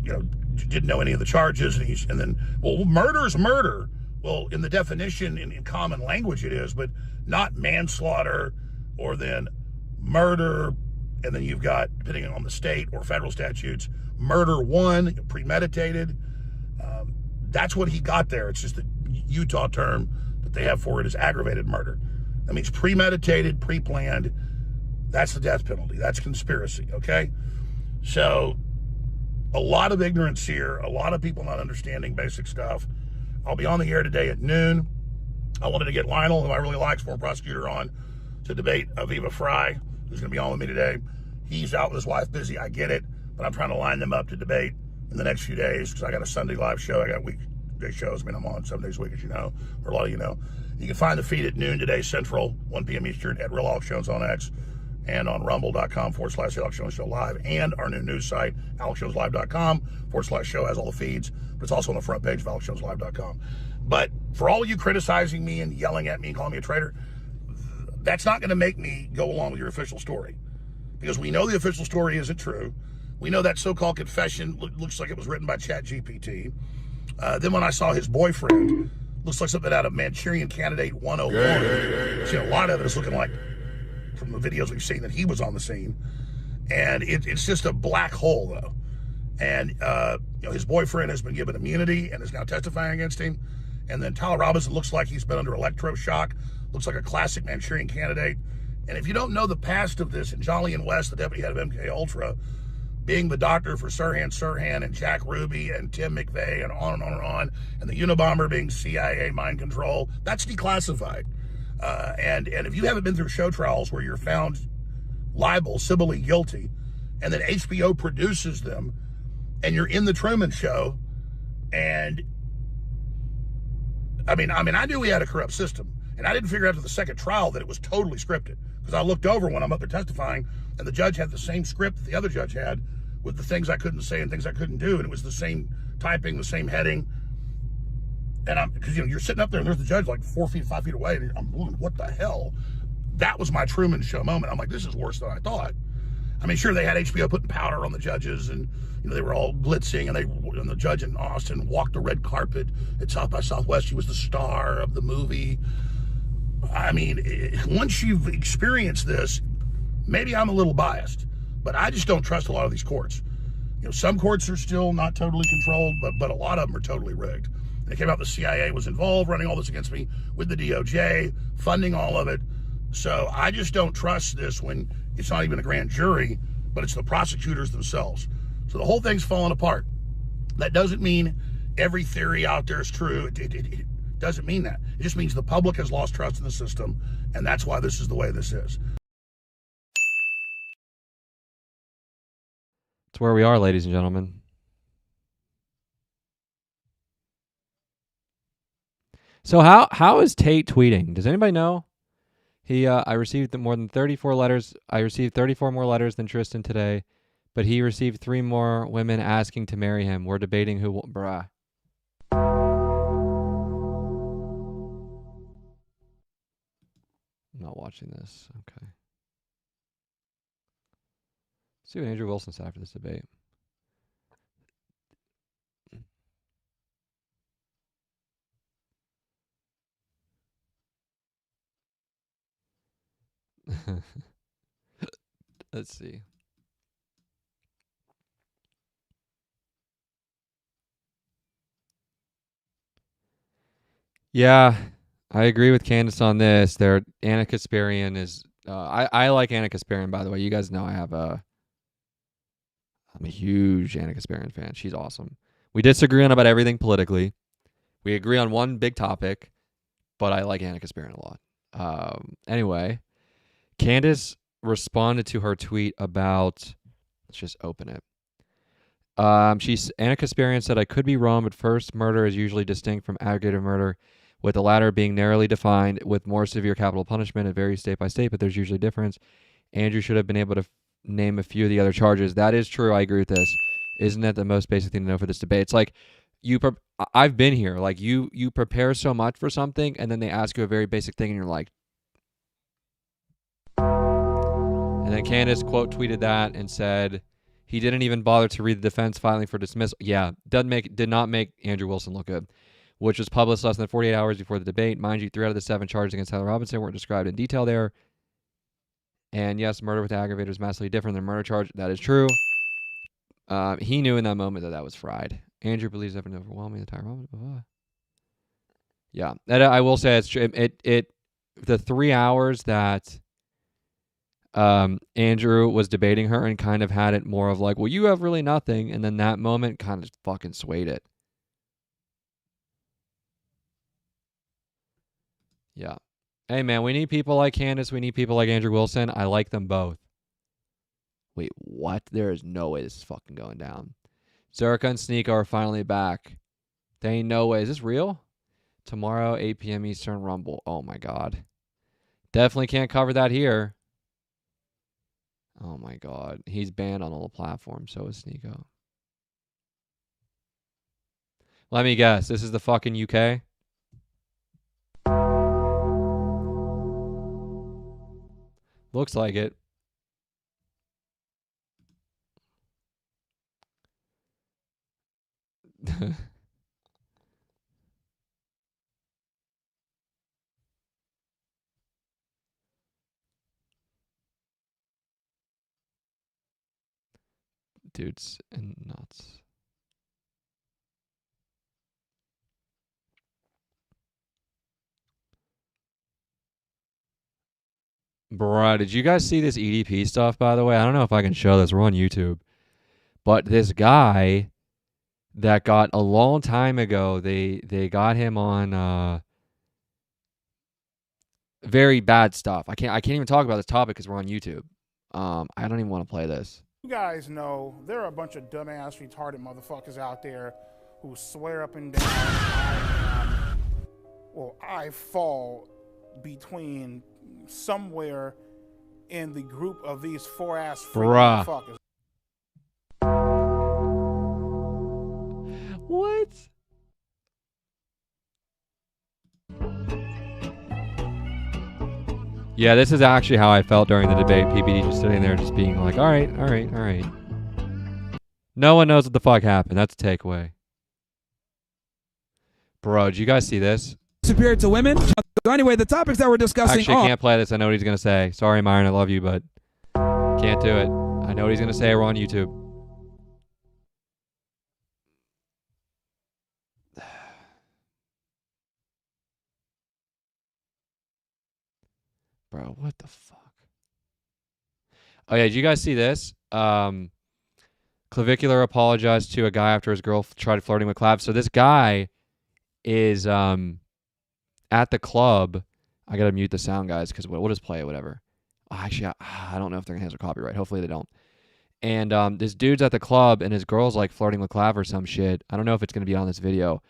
didn't know any of the charges, and then, well, murder's murder. Well, in the definition, in common language it is, but not manslaughter or then murder, and then you've got, depending on the state or federal statutes, murder one, premeditated. That's what he got there. It's just the Utah term that they have for it is aggravated murder. That means premeditated, pre-planned. That's the death penalty. That's conspiracy, okay? So a lot of ignorance here, a lot of people not understanding basic stuff. I'll be on the air today at noon. I wanted to get Lionel, who I really like, former prosecutor, on to debate Aviva Fry, who's going to be on with me today. He's out with his wife, busy. I get it, but I'm trying to line them up to debate in the next few days because I got a Sunday live show. I got weekday shows. I mean, I'm on 7 days a week, as you know, or a lot of you know. You can find the feed at noon today Central, 1 p.m. Eastern at Real Alex Jones on X and on rumble.com/Alex Jones Show Live, and our new news site, AlexJonesLive.com/show has all the feeds, but it's also on the front page of AlexJonesLive.com. But for all of you criticizing me and yelling at me and calling me a traitor, that's not going to make me go along with your official story, because we know the official story isn't true. We know that so-called confession looks like it was written by ChatGPT. Then when I saw his boyfriend, looks like something out of Manchurian Candidate 101. See, a lot of it is looking like, from the videos we've seen, that he was on the scene. And it's just a black hole, though. And his boyfriend has been given immunity and is now testifying against him. And then Tyler Robinson looks like he's been under electroshock. Looks like a classic Manchurian Candidate. And if you don't know the past of this, and Jolyon West, the deputy head of MK Ultra, being the doctor for Sirhan and Jack Ruby and Tim McVeigh and on and on and on, and the Unabomber being CIA mind control, that's declassified. And if you haven't been through show trials where you're found liable, civilly guilty, and then HBO produces them, and you're in the Truman Show, and I mean, I knew we had a corrupt system, and I didn't figure out to the second trial that it was totally scripted, because I looked over when I'm up there testifying, and the judge had the same script that the other judge had, with the things I couldn't say and things I couldn't do, and it was the same typing, the same heading. And because you're sitting up there and there's the judge like 4 feet, 5 feet away, and I'm going, what the hell? That was my Truman Show moment. I'm like, this is worse than I thought. I mean, sure, they had HBO putting powder on the judges, and they were all blitzing, and the judge in Austin walked the red carpet at South by Southwest. She was the star of the movie. I mean, once you've experienced this, maybe I'm a little biased, but I just don't trust a lot of these courts. Some courts are still not totally controlled, but a lot of them are totally rigged. It came out the CIA was involved, running all this against me with the DOJ, funding all of it. So I just don't trust this when it's not even a grand jury, but it's the prosecutors themselves. So the whole thing's falling apart. That doesn't mean every theory out there is true. It doesn't mean that. It just means the public has lost trust in the system, and that's why this is the way this is. It's where we are, ladies and gentlemen. So how is Tate tweeting? Does anybody know? I received more than 34 letters. I received 34 more letters than Tristan today, but he received 3 more women asking to marry him. We're debating who will... Bruh. I'm not watching this. Okay. Let's see what Andrew Wilson said after this debate. Let's see. Yeah, I agree with Candace on this. Anna Kasparian is... I like Anna Kasparian, by the way. You guys know I'm a huge Anna Kasparian fan. She's awesome. We disagree on about everything politically. We agree on one big topic, but I like Anna Kasparian a lot. Anyway, Candace responded to her tweet about... Let's just open it. Anna Kasparian said, I could be wrong, but first murder is usually distinct from aggravated murder. with the latter being narrowly defined with more severe capital punishment. It varies state by state, but there's usually a difference. Andrew should have been able to name a few of the other charges. That is true. I agree with this. Isn't that the most basic thing to know for this debate? It's like I've been here. Like you prepare so much for something, and then they ask you a very basic thing, and you're like. And then Candace quote tweeted that and said he didn't even bother to read the defense filing for dismissal. Yeah, did not make Andrew Wilson look good, which was published less than 48 hours before the debate. Mind you, 3 out of the 7 charges against Tyler Robinson weren't described in detail there. And yes, murder with aggravator is massively different than murder charge. That is true. He knew in that moment that was fried. Andrew believes evidence overwhelming the Tyler Robinson. Yeah, I will say it's true. The 3 hours that Andrew was debating her and kind of had it more of like, well, you have really nothing, and then that moment kind of fucking swayed it. Yeah. Hey man, we need people like Candace, we need people like Andrew Wilson. I like them both. Wait, what? There is no way this is fucking going down. Zerka and Sneeko are finally back. There ain't no way. Is this real? Tomorrow, 8 p.m. Eastern Rumble. Oh my god. Definitely can't cover that here. Oh my god. He's banned on all the platforms, so is Sneeko. Let me guess. This is the fucking UK? Looks like it. Dudes and nuts. Bruh, did you guys see this EDP stuff, by the way? I don't know if I can show this. We're on YouTube. But this guy that got a long time ago, they got him on very bad stuff. I can't even talk about this topic because we're on YouTube. I don't even want to play this. You guys know there are a bunch of dumbass, retarded motherfuckers out there who swear up and down I fall between somewhere in the group of these 4-ass motherfuckers. What? Yeah, this is actually how I felt during the debate. PBD just sitting there just being like, all right. No one knows what the fuck happened. That's a takeaway. Bro, did you guys see this? Superior to women. So anyway, the topics that we're discussing. Actually, I can't play this. I know what he's going to say. Sorry, Myron, I love you, but can't do it. I know what he's going to say. We're on YouTube. Bro, what the fuck? Oh, yeah, did you guys see this? Clavicular apologized to a guy after his girl tried flirting with Clav. So this guy is at the club. I got to mute the sound, guys, because we'll just play it, whatever. Actually, I don't know if they're going to have a copyright. Hopefully they don't. And this dude's at the club, and his girl's, like, flirting with Clav or some shit. I don't know if it's going to be on this video.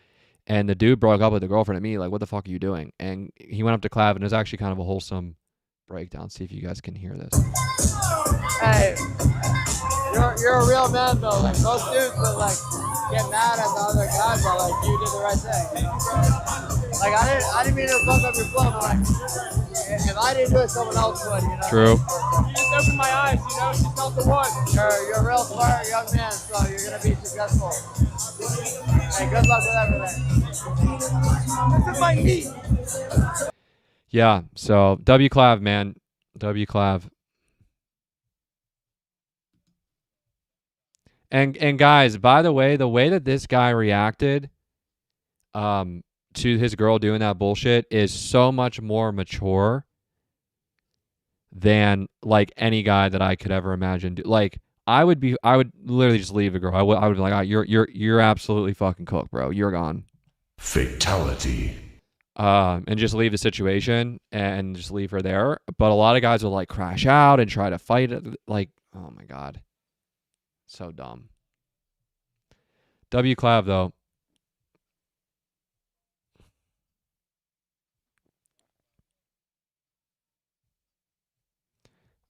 And the dude broke up with the girlfriend at me, like, what the fuck are you doing? And he went up to Clav, and it was actually kind of a wholesome breakdown. See if you guys can hear this. Hey, you're a real man though. Like most dudes would like get mad at the other guy, but like you did the right thing. Like I didn't mean to fuck up your flow, but like if I didn't do it, someone else would. You know. True. You just opened my eyes. You know, she's not the one. You're a real smart young man, so you're gonna be successful. Hey, good luck with everything. This is my knee. Yeah, so W Clav, man. W Clav. And guys, by the way that this guy reacted to his girl doing that bullshit is so much more mature than like any guy that I could ever imagine. Like I would literally just leave a girl. I would be like, oh, you're absolutely fucking cooked, bro. You're gone. Fatality. And just leave the situation and just leave her there. But a lot of guys will like crash out and try to fight it. Like, oh my God. So dumb. W Clav though.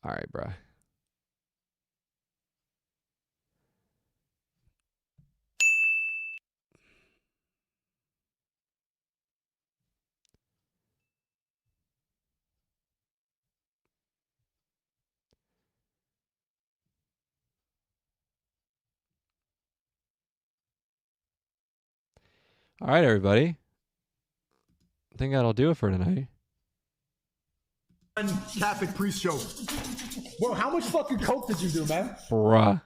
All right, bro. All right, everybody. I think that'll do it for tonight. Catholic priest show. Bro, how much fucking coke did you do, man? Bruh.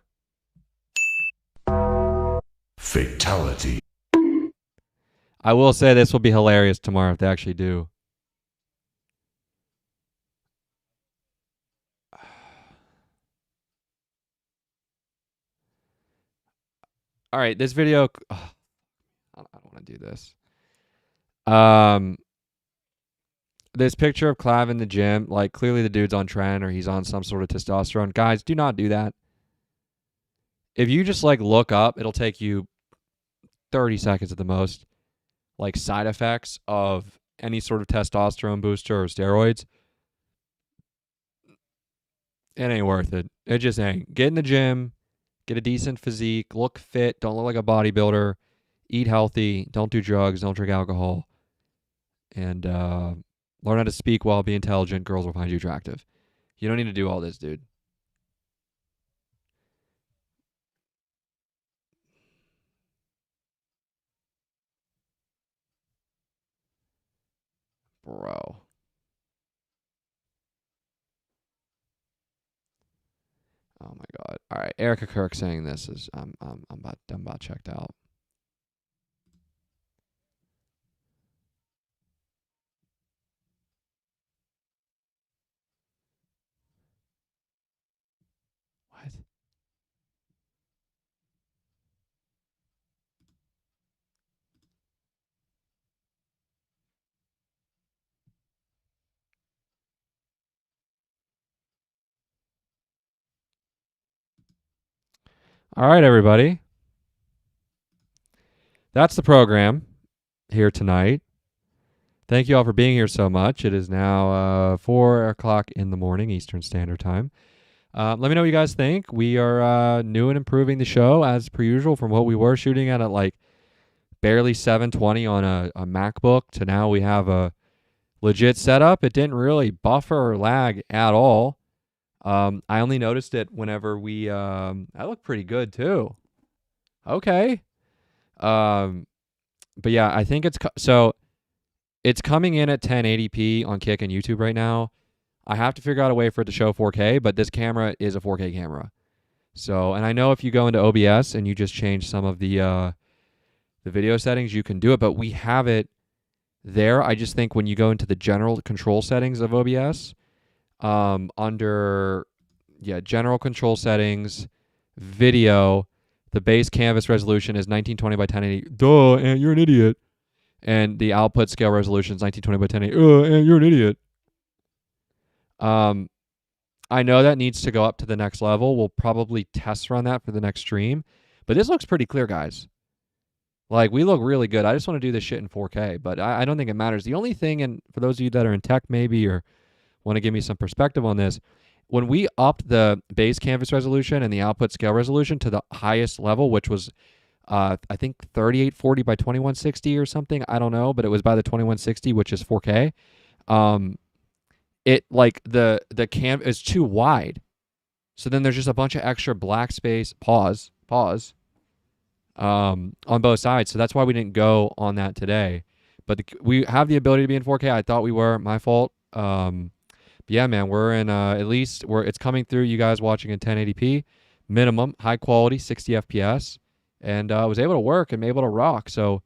Fatality. I will say this will be hilarious tomorrow if they actually do. All right, this video. Oh, I don't want to do this. This picture of Clav in the gym, like clearly the dude's on trend or he's on some sort of testosterone. Guys, do not do that. If you just like look up, it'll take you 30 seconds at the most. Like side effects of any sort of testosterone booster or steroids. It ain't worth it. It just ain't. Get in the gym, get a decent physique, look fit, don't look like a bodybuilder, eat healthy, don't do drugs, don't drink alcohol, and learn how to speak well, be intelligent. Girls will find you attractive. You don't need to do all this, dude. Bro. Oh my God. All right. Erica Kirk saying this is I'm about checked out. What? All right, everybody. That's the program here tonight. Thank you all for being here so much. It is now 4 o'clock in the morning, Eastern Standard Time. Let me know what you guys think. We are new and improving the show as per usual from what we were shooting at like barely 720 on a MacBook to now we have a legit setup. It didn't really buffer or lag at all. I only noticed it whenever we that looked pretty good too. Okay. But yeah, I think it's it's coming in at 1080p on Kick and YouTube right now. I have to figure out a way for it to show 4K, but this camera is a 4K camera. So, and I know if you go into OBS and you just change some of the video settings, you can do it, but we have it there. I just think when you go into the general control settings of OBS, under general control settings, video, the base canvas resolution is 1920 by 1080. Duh, and you're an idiot. And the output scale resolution is 1920 by 1080. And you're an idiot. I know that needs to go up to the next level. We'll probably test run that for the next stream. But this looks pretty clear, guys. Like, we look really good. I just want to do this shit in 4K, but I don't think it matters. The only thing, and for those of you that are in tech maybe or want to give me some perspective on this, when we upped the base canvas resolution and the output scale resolution to the highest level, which was, I think, 3840 by 2160 or something. I don't know, but it was by the 2160, which is 4K. It, like, the cam is too wide. So then there's just a bunch of extra black space, pause, on both sides. So that's why we didn't go on that today. But we have the ability to be in 4K. I thought we were. My fault. But yeah, man, we're in at least it's coming through. You guys watching in 1080p minimum, high quality, 60 FPS, and I was able to work and able to rock. So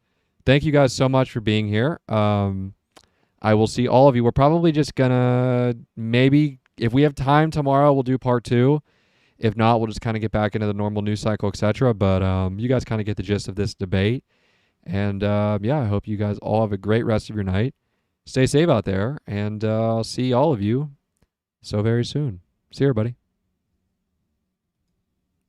thank you guys so much for being here. I will see all of you. We're probably just gonna maybe if we have time tomorrow, we'll do part 2. If not, we'll just kind of get back into the normal news cycle, etc. But you guys kind of get the gist of this debate. And yeah, I hope you guys all have a great rest of your night. Stay safe out there, and I'll see all of you so very soon. See you, everybody.